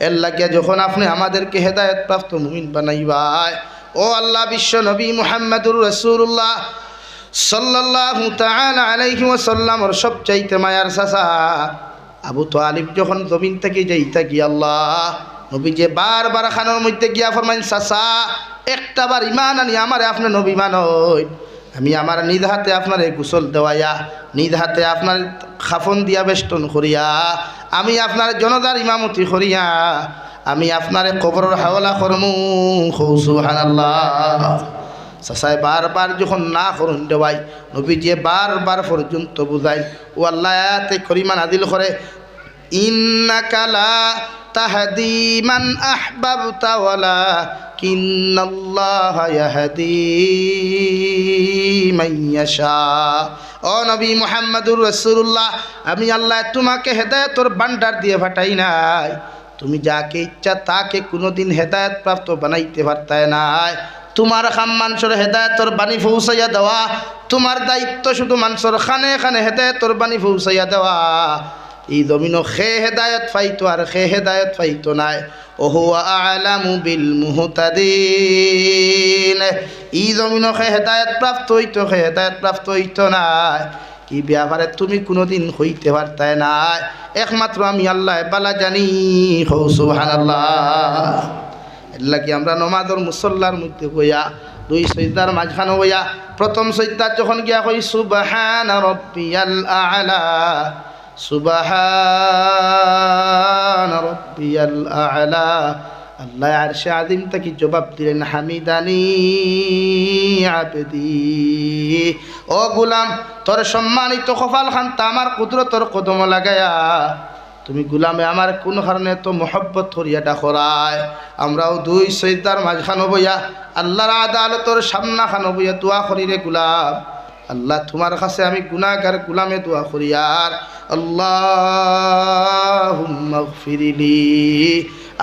এর লাগিয়া যখন আপনি আমাদেরকে হেদায়ত প্রাপ্ত মুমিন বানাইবাই, ও আল্লাহ বিশ্ব নবী মুহাম্মদুর রাসূলুল্লাহ সাল্লাল্লাহু তাআলা আলাইহি ওয়াসাল্লামর সবচাইতে মায়ার চাচা আবু তালিব যখন জমিন থেকে যাইতা গিয়া আল্লাহ নবী যে বারবার খানোর মধ্যে গিয়া ফরমাইন, চাচা একটা বার ইমান আনি আমারে আপনি নবী মানই, আমি আমার নিজ হাতে আপনার গোসল দেওয়াইয়া, নিজ হাতে আপনার খাফন দিয়া বেষ্টন করিয়া, আমি আপনার জনতার ইমামতি করিয়া, আমি আপনার কবরের হাওলা করমু। সুবহানাল্লাহ। চাচাই বারবার যখন না করুন দেওয়াই, নবী যে বারবার পর্যন্ত বুঝাই, ও আল্লাহ আয়াতে করিমা নাযিল করে, ইন্নাকা লা তাহদি মান আহবাবতা ওয়ালাকিন্নাল্লাহা ইয়াহদি মান ইয়াশা। ও নবী মুহাম্মদুর রাসূলুল্লাহ, আমি আল্লাহ তোমাকে হেদায়েতের ভান্ডার দিয়ে পাঠাই নাই, তুমি যাকে ইচ্ছা তাকে কোনোদিন হেদায়েত প্রাপ্ত বানাইতে পারতায় নাই। তোমার কাম মানুষের হেদায়তর বাণী পৌঁছাইয়া দেওয়া, তোমার দায়িত্ব শুধু মানুষের খানে খানে হেদায়তর বাণী পৌঁছাইয়া দেওয়া। এই জমিনও খে হেদায়ত পাইতো আর খে হেদায়ত পাইতো নাই। ওহুয়া আলামু বিল মুহতাদিন, এই জমিনও খে হেদায়ত প্রাপ্ত হইতো, খে হেদায়ত প্রাপ্ত হইতো নাই। কি ব্যাপারে তুমি কোনোদিন হইতে পারতায় নাই, একমাত্র আমি আল্লাহ বালা জানি। হৌ সুবহানাল্লাহ। এর লাগি আমরা নমাজর মুসল্লার মধ্যে গইয়া 2 সজদার মাঝখানে গইয়া প্রথম সজদা যখন গিয়া কই সুবহানা রাব্বিয়াল আ'লা, সুবহানা রাব্বিয়াল আ'লা, আল্লাহ আরশে আযীম থেকে জবাব দিলেন, হামিদানি আবদি। ও গোলাম, তোর সম্মানিত কপাল খান আমার কুদরতর কদম লাগায়া তুমি গোলামে আমার কোন কারণে তো মোহব্বত করিয়া ডাকরায়। আমরাও 2 সজদার মাঝখানে বইয়া আল্লাহর আদালতর সামনা খানো বইয়া দোয়া করি, রে গোলাম আল্লাহ তোমার কাছে আমি গুনাহগার গোলামে দোয়া করি, আর আল্লাহুম্মা গফিরলি।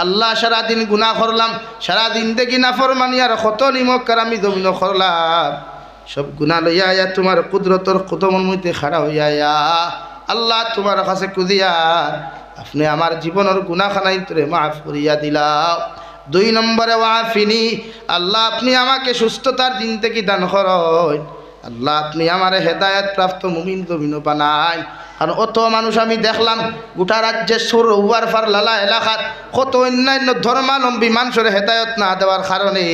আল্লাহ সারাদিন গুনাহ করলাম, সারাদিন দেখি নাফরমানি আর কত নিমক আমি জমিন করলাম, সব গুনাহ লইয়া তোমার কুদরতর কদমের মধ্যে খাড়া হইয়া আল্লাহ তোমার কাছে কুদিয়ার আপনি আমার জীবনের গুনাহখানাই তোরে মাফ করিয়া দিলাও। 2 নম্বরে ওয়াফিনি, আল্লাহ আপনি আমাকে সুস্থতার দিন থেকে দান করেন। আল্লাহ আপনি আমার হেদায়েত প্রাপ্ত মুমিন জমিন বানাই। কারণ অত মানুষ আমি দেখলাম গোটা রাজ্যে সুর উয়ার ফার লালা এলাকাত কত অন্যান্য ধর্মাবলম্বী মানুষের হেদায়েত না দেওয়ার কারণে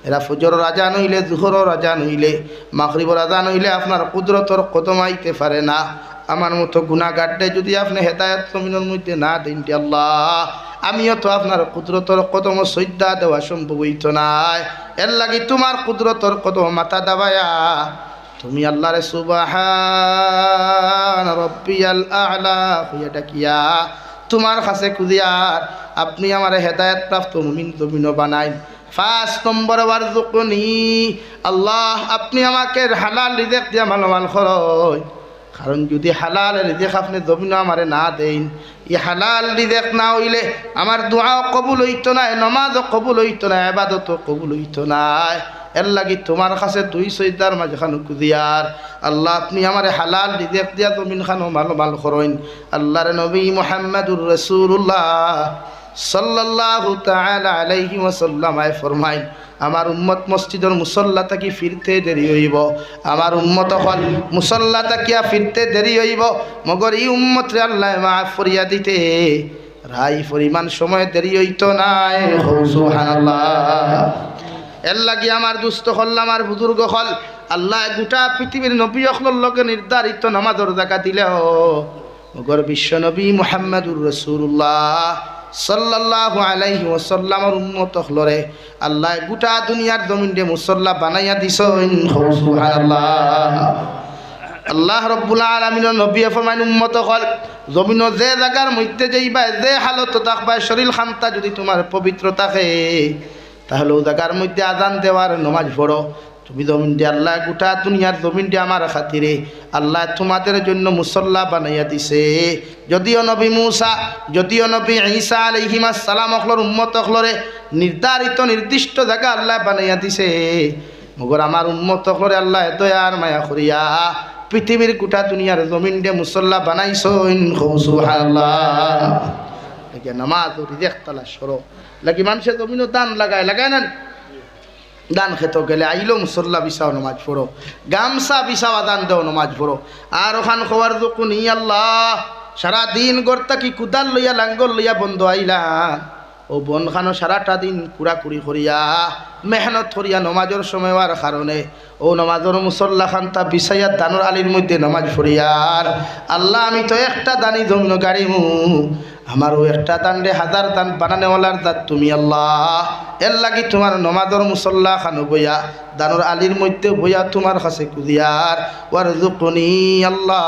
এরা ফজর রাজা নইলে, জোহর রাজা নইলে, মাগরিব রাজা নইলে আপনার কুদরতর কদম আইতে পারে না। আমার মতো গুনাহগারদের যদি আপনি হেদায়েত জমিনের মধ্যে না দেন, আল্লাহ আমিও তো আপনার কুদরতর কদম সজ্জা দেওয়া সম্ভব হইতো নাই। এর লাগি তোমার কুদরতর কদম মাথা দাবায়া তুমি আল্লাহরে সুবহান রব্বিয়াল আ'লা হইয়া ডাকিয়া তোমার কাছে খুদিয়ার আপনি আমার হেদায়েত প্রাপ্ত মুমিন জমিন বানাইন। 5 নম্বর ওয়ারযুকনি, আল্লাহ আপনি আমাকে হালাল রিজিক দিয়া মালামাল খরচ, কারণ যদি হালাল রিজিক আপনি জমিন আমারে না দেন, এই হালাল রিজিক না হইলে আমার দোয়াও কবুল হইতো না, নামাজও কবুল হইতো না, ইবাদতও কবুল হইতো না। এর লাগি তোমার কাছে 2 সৈদার মাঝখানে কুদিয়ার আল্লাহ আপনি আমারে হালাল রিজিক দিয়া জমিন খানো মালামাল খরচ। আল্লাহর নবী মুহাম্মদুর রাসূলুল্লাহ সাল্লাল্লাহু তাআলা আলাইহি ওয়াসাল্লাম ফরমাইন, আমার উম্মত মসজিদের মুসল্লা থাকি ফিরতে দেরি হইব, আমার উম্মত হল মুসল্লা থাকিয়া ফিরতে দেরি হইব, মগর এই উম্মতরে আল্লাহ মাফ করিয়া দিতে রাই পরিমাণ সময় দেরি হইতো না। সুবহানাল্লাহ। এর লাগি আমার দুস্থ হল, আমার বুজুর্গ হল, আল্লাহ গোটা পৃথিবীর নবী অখলর লগে নির্ধারিত নামাজের জায়গা দিলেও মগর বিশ্ব নবী মুহাম্মদুর রাসূলুল্লাহ সাল্লাল্লাহু আলাইহি ওয়াসাল্লামের উম্মত হলরে আল্লাহ গোটা দুনিয়ার জমিনে মুসল্লা বানাইয়া দিছেন। সুবহানাল্লাহ। আল্লাহ রব্বুল আলামিনের নবী ফরমাইন উম্মত হল জমিন যে জায়গার মধ্যে যাইবা, যে হালত থাকবা, শরীর খান্তা যদি তোমার পবিত্র থাকে তাহলে ও জায়গার মধ্যে আজান দেওয়ার নমাজ পড়ো। তুমি জমিন দিয়ে আল্লাহ গোটা দুনিয়ার জমিন দিয়ে আমার খাতিরে আল্লাহ তোমাদের জন্য মুসল্লা বানাইয়া দিছে। যদিও নবী মুসা, যদিও নবী ঈসা আলাইহিস সালাম অখলর উম্মত অখলরে নির্ধারিত নির্দিষ্ট জায়গা আল্লাহ বানাইয়া দিছে, মগর আমার উম্মত অখলরে আল্লাহ দয়ার মায়া করিয়া পৃথিবীর গোটা দুনিয়ার জমিন দিয়ে মুসল্লা বানাইছেন। সুবহানাল্লাহ। নামাজ রিজিক তালাশ করো লাগি মানুষের জমিনও দান লাগায় না, দান খেতে গেলে আইলো মুসল্লা বিছাও নমাজ পড়ো, গামছা বিছাও দান দেও নমাজ পড়ো। আর ওখান খবর যখন আল্লাহ সারাদিন গড়তা কি কুদাল লইয়া লাঙ্গল লইয়া বন্ধ আইলা, ও বন খানো সারাটা দিন কুড়াকুড়ি করিয়া মেহনত করিয়া নমাজের সময় হওয়ার কারণে ও নমাজের মুসল্লা খান্তা বিছাইয়া দানোর আলির মধ্যে নমাজ পড়িয়ার আল্লাহ আমি তো একটা দানি জমিন গাড়িমু, আমারও একটা দান্ডে 1000 দান বানানেওয়ালার দাঁত তুমি আল্লাহ। এর লাগি তোমার নমাজের মুসল্লা খানো বইয়া দানোর আলির মধ্যে বইয়া তোমার কাছে কুদিয়ার ওয়ারযুকনি আল্লাহ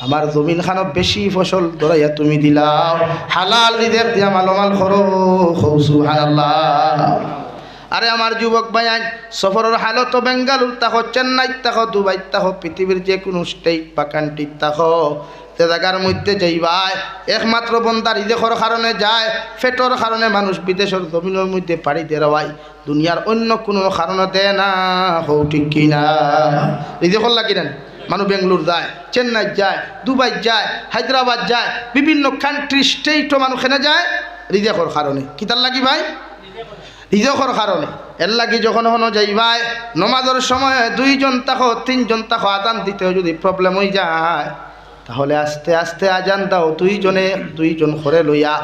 আমার জমিন খানো বেশি ফসল ধরাইয়া তুমি দিলাও, হালাল রিজিক দিয়া মালামাল করো। সুবহানাল্লাহ। আরে আমার যুবক ভাইয়ান, সফরের হালত বেঙ্গালুর তাকো, চেন্নাই তাকো, দুবাই তাকো, পৃথিবীর যে কোনো স্টেট বা কান্ট্রি তাকো, যে জায়গার মধ্যে যাইবাই একমাত্র বন্দা রিজিকের কারণে যায়, পেটর কারণে মানুষ বিদেশের জমিনের মধ্যে পাড়ি দেওয়ায়, দুনিয়ার অন্য কোনো কারণে দেয় না। হও ঠিক কিনা? রিজিকের লাগি না মানুষ বেঙ্গলোর যায়, চেন্নাই যায়, দুবাই যায়, হায়দ্রাবাদ যায়, বিভিন্ন কান্ট্রি স্টেটও মানুষ এখানে যায় রিজিকের কারণে। কিতার লাগি ভাই? রিজিকের কারণে। এর লাগি যখন হনো যাইবাই নমাজের সময় 2 জন তাকো 3 জন তাকো আজান দিতেও যদি প্রবলেম হয়ে যায় তাহলে আস্তে আস্তে আজান দাও, 2 জন করে লইয়া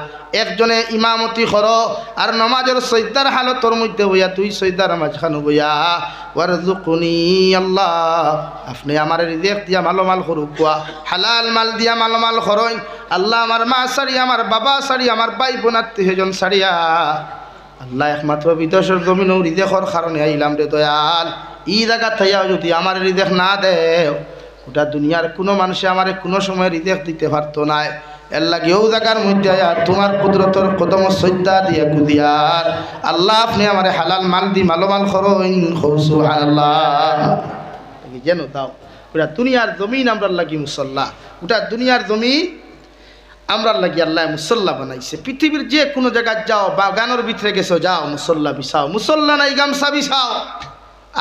একজনে ইমামতি করো, আর নমাজের সজদার হালতর মধ্যে হইয়া 2 সজদার মাঝখানে হইয়া ওয়ারযুকনি আল্লাহ আপনি আমার রিজিক দিয়া মালামাল করুকা, হালাল মাল দিয়া মালামাল করইন আল্লাহ। আমার মা সারি, আমার বাবা সারি, আমার ভাই বোন আত্মীয়জন সারিয়া আল্লাহ একমাত্র বিদেশের জমিনও রিজিকের কারণে আইলাম রে দয়াল। ই জায়গা থাইয়া যদি আমার রিজিক না দেও গোটা দুনিয়ার কোনো মানুষে আমার কোনো সময় রিজিক দিতে পারতো না। এর লাগে ও জায়গার মধ্যে তোমার কুদরতর কদম সজ্জা দিয়ে কুদিয়ার আল্লাহ আপনি আমার হালাল মাল দি মালামাল করইন। সুবহানাল্লাহ। যেন তাও গোটা দুনিয়ার জমিন আমরার লাগি মুসল্লা, গোটা দুনিয়ার জমিন আমরার লাগি আল্লাহ মুসল্লা বানাইছে। পৃথিবীর যে কোনো জায়গায় যাও, বাগানের ভিতরে গেছো যাও মুসল্লা বিছাও, মুসল্লা নাই গামছা বিছাও।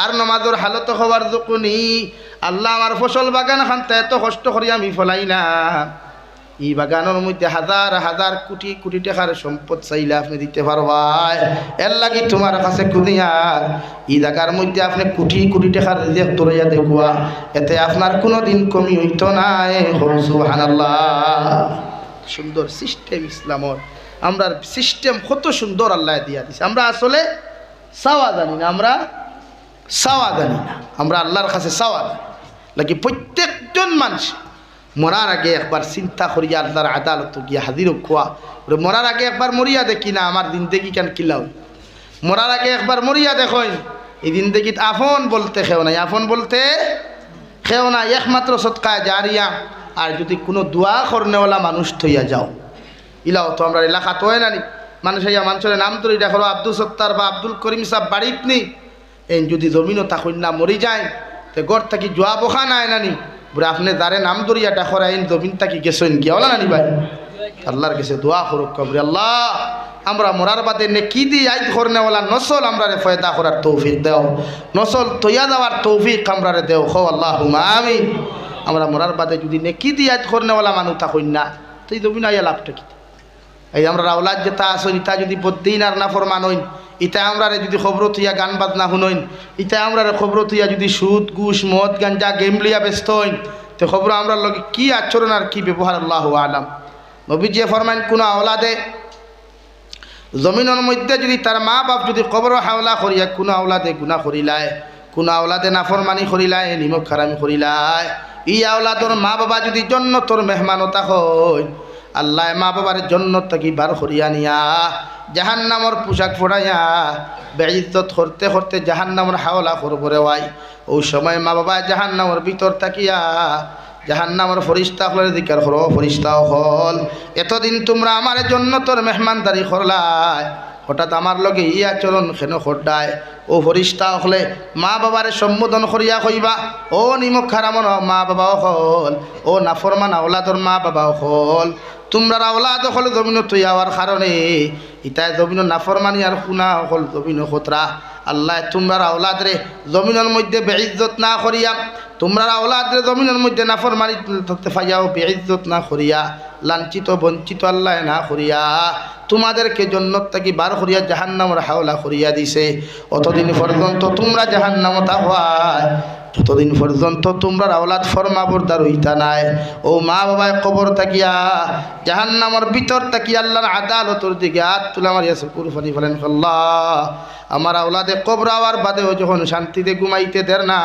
আর নমাজের হালত হওয়ার যখনই আল্লাহ আমার ফসল বাগান খানতে এত কষ্ট করি আমি ফলাই না, এই বাগানের মধ্যে 1000 1000 কোটি কোটি টাকার সম্পদ চাইলে আপনি দিতে পারবাই। এর লাগি তোমার কাছে কুনিয়ার এই জায়গার মধ্যে আপনি কোটি কোটি টাকার রিজিক তোরাইয়া দেখুয়া, এতে আপনার কোনো দিন কমি হইতো না। সুবহানাল্লাহ। সুন্দর সিস্টেম ইসলামর, আমরা সিস্টেম কত সুন্দর আল্লাহ দিয়া দিছে। আমরা আসলে চাওয়া জানি না, আমরা চাওয়া জানি না, আমরা আল্লাহর কাছে চাওয়া জানি লাগি। প্রত্যেকজন মানুষ মরার আগে একবার চিন্তা করিয়া আল্লাহর আদালত গিয়া হাজির খোয়া মরার আগে একবার মরিয়া দেখি না আমার জিন্দেগি কেন কিলাও মরার আগে একবার মরিয়া দেখেন এই জিন্দেগিত আফন বলতে খেও নাই আপন বলতে খেও না একমাত্র সৎকায় জারিয়া আর যদি কোনো দোয়া করনেওয়ালা মানুষ থইয়া যাও ইলাও তো আমরা এলাকা তো হয় নানি মানুষ ইয়া মানুষের নাম ধরে দেখো আব্দুল সত্তার বা আব্দুল করিম সাহেব বাড়িত নি এই যদি জমিনও তখন না মরি যায় তো গড় থাকি জোয়া বোখা নাই নানি বলে আপনি যারে নাম ধরিয়া ডাকরা এই জমিন থাকি গেছেন গিয়া ওলা নানি ভাই আল্লাহর কাছে দোয়া করুক কবরে আল্লাহ আমরা মরার বাদে নেকি দি আইত করনেওয়ালা নসল আমরা ফয়দা করার তৌফিক দেও নসল তৈয়া দেওয়ার তৌফিক আমরা দেও হো আল্লাহুম্মা আমিন আমরা মরার বাদে যদি নেকি দি আইত করনেওয়ালা মানুষ থাকুন না তো এই জমিন আইয়া লাভটা কি এই আমরা রাউলাদ যেটা আসুন ইটা যদি বদ্দিন আর না ফরমান হইন ইটা আমরা যদি খবর থইয়া গান বাজনা শুনইন ইটা আমরা খবর থইয়া যদি সুদ ঘুষ মদ গাঞ্জা গেমলিয়া ব্যস্ত হইন তো খবর আমরা লগে কি আচরণ আর কি ব্যবহার আল্লাহু আলাম নবীজি ফরমান কোন আওলাদে জমিনের মধ্যে যদি তার মা বাপ যদি কবর হাওলা করিয়া কোনো আওলাদে গুনাহ করিলায় কোনো আওলাদে নাফরমানি করিলায় নিমক হারামি করিলায় ই আওলাদর মা বাবা যদি জন্নতর মেহমানতা হয় আল্লাহ মা বাবার জন্নত থাকি বার করিয়া নিয়া জাহান্নামর পোশাক ফোড়াইয়া বেইজ্জত করতে করতে জাহান্নামর হাওলা করবরে ওয়াই ওই সময় মা বাবা জাহান্নামর ভিতর থাকিয়া জাহান্নামর ফরিস্তা হলের দিকার হল ফরিস্তাও হল এতদিন তোমরা আমার জন্নতর মেহমানদারি করলাই হঠাৎ আমার লগে ই আচরণ কেন খড্ডায় ও ফরিস্তা হলে মা বাবারে সম্বোধন করিয়া কইবা ও নিমক হারামন মা বাবাও হল ও নাফরমান আওলাদর মা বাবাও হল তোমরা আওলাদ হল জমিন তুই আওয়ার কারণে ইতায় জমিন নাফরমানি আর শুনা হল জমিন খতরা আল্লাহ তোমরা আওলাদ রে জমিনের মধ্যে বেইজ্জত না করিয়া তোমরা আওলাদ রে জমিনের মধ্যে নাফরমানি থাকতে ফাইয়াও বেইজ্জত না করিয়া লাঞ্ছিত বঞ্চিত আল্লাহ না করিয়া তোমাদেরকে জন্নত থেকে বার করিয়া জাহান্নামের হাওলা করিয়া দিছে অতদিন পর্যন্ত তোমরা জাহান্নামতা হওয়ায় ততদিন পর্যন্ত তোমরা আওলাদ ফরমাবরদার হইতা নাই ও মা বাবায় কবর তাকিয়া জাহান্নামের ভিতর তাকিয়া আল্লাহর আদালতের দিকে হাত তুলে মারিয়া চকুর পানি ফেলেন আল্লাহ আমার আওলাদে কবর আওয়ার বাদেও যখন শান্তিতে ঘুমাইতে দেয় না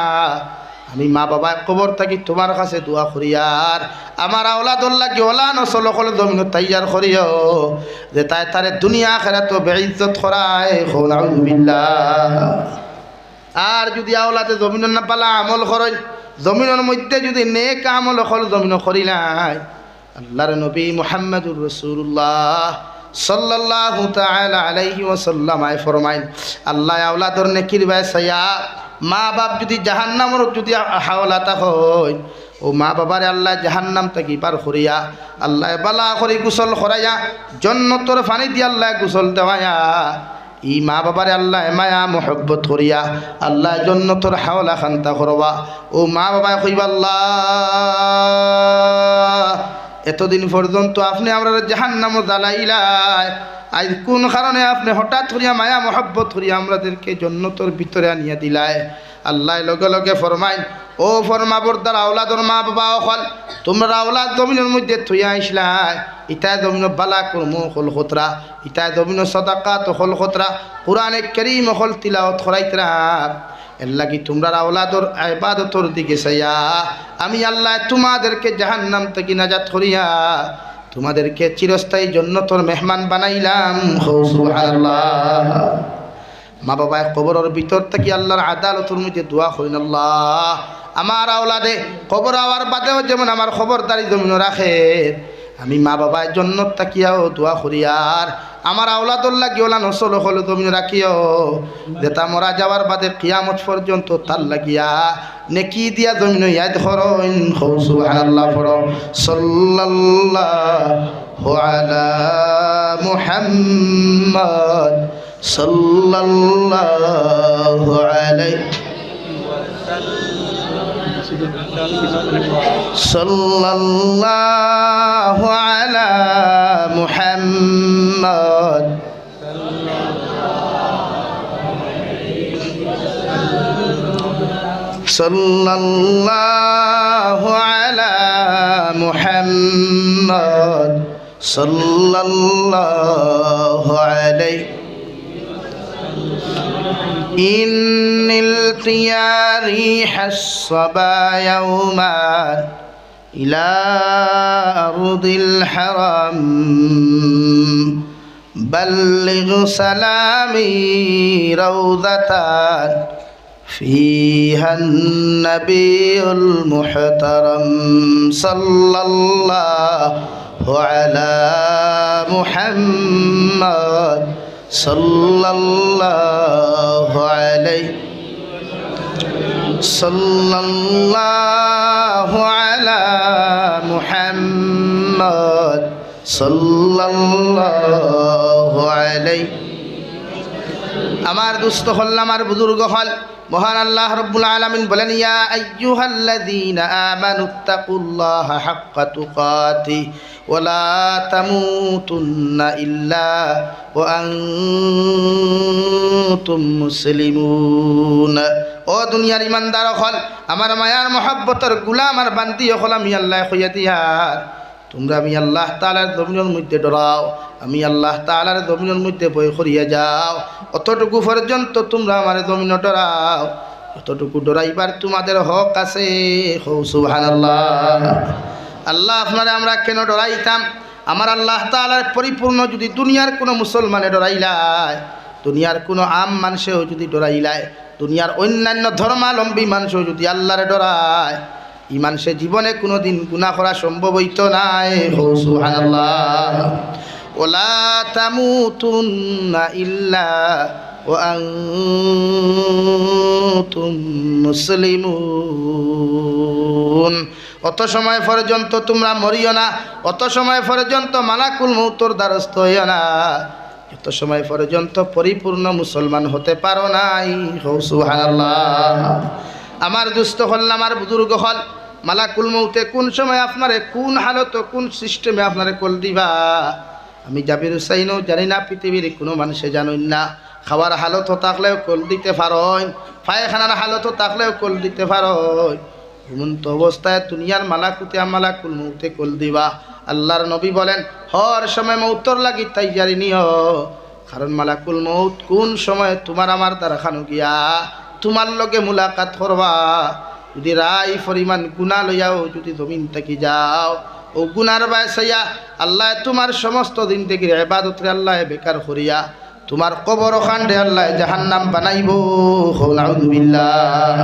আমি মা বাবা কবর থাকি তোমার কাছে দোয়া করিয়ার আমার আওলাদুল লাগি ওলা নসল কল জমিন তৈয়ার করিও যে তাই তারে দুনিয়া আখিরাত বেইজ্জত করায় নাউযুবিল্লাহ আর যদি আওলাদে জমিন না পালা আমল করেন জমিনের মধ্যে যদি নেক আমল হল জমিন করিলাই আল্লাহর নবী মুহাম্মদুর রাসূলুল্লাহ সাল্লাল্লাহু তাআলা আলাইহি ওয়াসাল্লাম আয় ফরমাইন আল্লাহ আওলাদর নেকির বাইসায়া মা বাপ যদি জাহান্নামর যদি হাওলাতা হয় ও মা বাবারে আল্লাহ জাহান্নাম থেকে পার করিয়া আল্লাহ বালা করে গোসল করাইয়া জন্নতর পানি দিয়ে আল্লাহ গোসল দেওয়ায়া ই মা বাবারে আল্লাহ মায়া মোহব্বত করিয়া আল্লাহ জন্নতর হাওলা খান্তা করবা ও মা বাবায় কইবা আল্লাহ এতদিন পর্যন্ত আপনি আমরা জাহান্নামে জ্বালাইলাই আজ কোন কারণে আপনি হঠাৎ করিয়া মায়া মোহব্বত করিয়া আমাদেরকে জন্নতর ভিতরে আনিয়া দিলাই আল্লাহ লগে লগে ফরমাইন ও ফরমাবরদার আওলাদর মা বাবা হল তোমরা আওলাদ জমিনের মধ্যে থইয়া আইসলাই ইতায় জমিন বালা কর্ম হল খতরা ইতায় জমিন সদাকাত হল খতরা কুরআনে কারীম হল তিলাওয়াত করাইতরা এর লাগি তোমরা আওলাদর ইবাদতর দিকে চাইয়া আমি আল্লাহ তোমাদেরকে জাহান্নাম থেকে নাজাত করিয়া তোমাদেরকে চিরস্থায়ী জন্নতর মেহমান বানাইলাম সুবহানাল্লাহ মা বাবা কবরের ভিতর থেকে আল্লাহর আদালতের মধ্যে দোয়া করেন আল্লাহ আমার আওলাদে কবর আওয়ার বাদেও যেমন আমার খবরদারি জমিন রাখে আমি মা বাবার জন্নত তাকিয়াও দোয়া করিয়ার আমার আওলাদুল লাগি ওলা নসল হল জমিন রাখিও যেটা মরা যাওয়ার বাদে কিয়ামত পর্যন্ত তার লাগিয়া নেকি দিয়া জমিন ইয়াদ করইন সুবহানাল্লাহ পড়ো সাল্লাল্লাহু আলা মুহাম্মদ সাল্লাল্লাহু আলাইহি সাল্লাল্লাহু আলা মুহাম্মদ সাল্লাল্লাহু আলা মুহাম্মদ সাল্লাল্লাহু আলাইহি إن القيا ريح الصبا يوما إلى أرض الحرم بلغ سلامي روضة فيها النبي المحترم صلى الله على محمد صلى الله عليه صلى الله على محمد صلى الله عليه আমার দুস্থ হল আমার বুজুর্গ হল মহান আল্লাহ রাব্বুল আলামিন বলেন ইয়া আইয়ুহাল্লাযীনা আমানুত্তাকুল্লাহা হাক্কা তুকাতিহি ওয়া লা তামুতুন্না ইল্লা ওয়া আনতুম মুসলিমুন। ও দুনিয়ার ইমানদার হল আমার মায়ার মহব্বতের গোলাম আর বান্দি হল আমি আল্লাহ কইয়া দিয়ার তোমরা আমি আল্লাহ তাআলার জমিনের মধ্যে ডরাও, আমি আল্লাহ তাআলার জমিনের মধ্যে ভয় করিয়া যাও। অতটুকু পর্যন্ত তোমরা আমার জমিন ডরাও, অতটুকু ডরাইবার তোমাদের হক আছে। সুবহানাল্লাহ। আল্লাহ আপনারা আমরা কেন ডরাইতাম? আমার আল্লাহ তাআলার পরিপূর্ণ যদি দুনিয়ার কোনো মুসলমানে ডরাইলায়, দুনিয়ার কোনো আম মানুষেও যদি ডরাইলায়, দুনিয়ার অন্যান্য ধর্মাবলম্বী মানুষও যদি আল্লাহরে ডরায়, এই মানুষের জীবনে কোনো দিন গুনাহ করা সম্ভব হইত নাই। সুবহানাল্লাহ। ওয়ালা তামুতুন্না ইল্লা ওয়া আনতুম মুসলিমুন। অত সময় পর্যন্ত তোমরা মরিও না, অত সময় পর্যন্ত মালাকুল মউতের দ্বারস্থ হইও না, এত সময় পর্যন্ত পরিপূর্ণ মুসলমান হতে পারো নাই। সুবহানাল্লাহ। আমার দুস্থ হল আমার বুজুর্গ হল মালাকুল মউতে কোন সময় আপনারে কোন হালত কোন সিস্টেমে আপনারে কল দিবা আমি জাবির হুসাইনও জানি না, পৃথিবীর কোনো মানুষে জানেন না। খাওয়ার হালত থাকলেও কল দিতে পারোয়, পায়খানার হালত থাকলেও কল দিতে পারোয়, ঘুমন্ত অবস্থায় দুনিয়ার মালাকুল মউতে কল দিবা। আল্লাহর নবী বলেন হর সময় মউতর লাগি তাই জারি নিও, কারণ মালাকুল মউত কোন সময় তোমার আমার দ্বারা খানো গিয়া তোমার লগে মুলাকাত করবা। যদি রাই পরিমাণ গুনাহ লইয়াও যদি জমিন থেকে যাও, ও গুনার বাসাইয়া আল্লাহ তোমার সমস্ত দিন থেকে ইবাদতরে আল্লাহ বেকার করিয়া তোমার কবর খান্ডে আল্লাহ জাহান্নাম বানাইব। নাউযুবিল্লাহ।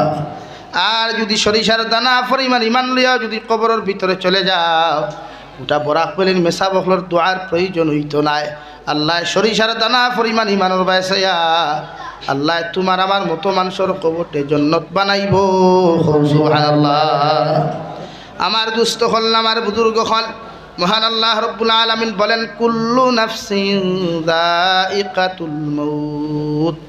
আর যদি সরিষার দানা পরিমাণ ইমান লইয়াও যদি কবরের ভিতরে চলে যাও, ওটা বরাক পেলেন মেসা বখলর দোয়ার প্রয়োজন হইতো নাই। আল্লাহ সরিষার দানা পরিমাণ ইমানের বাসাইয়া আল্লাহ তোমার আমার মতো মানুষের কবরটে জান্নাত বানাইব। সুবহানাল্লাহ। আমার দুস্থ হল আমার বুজুর্গ হল মহান আল্লাহ রাব্বুল আলামিন বলেন কুল্লু নাফসিন যায়িকাতুল মাউত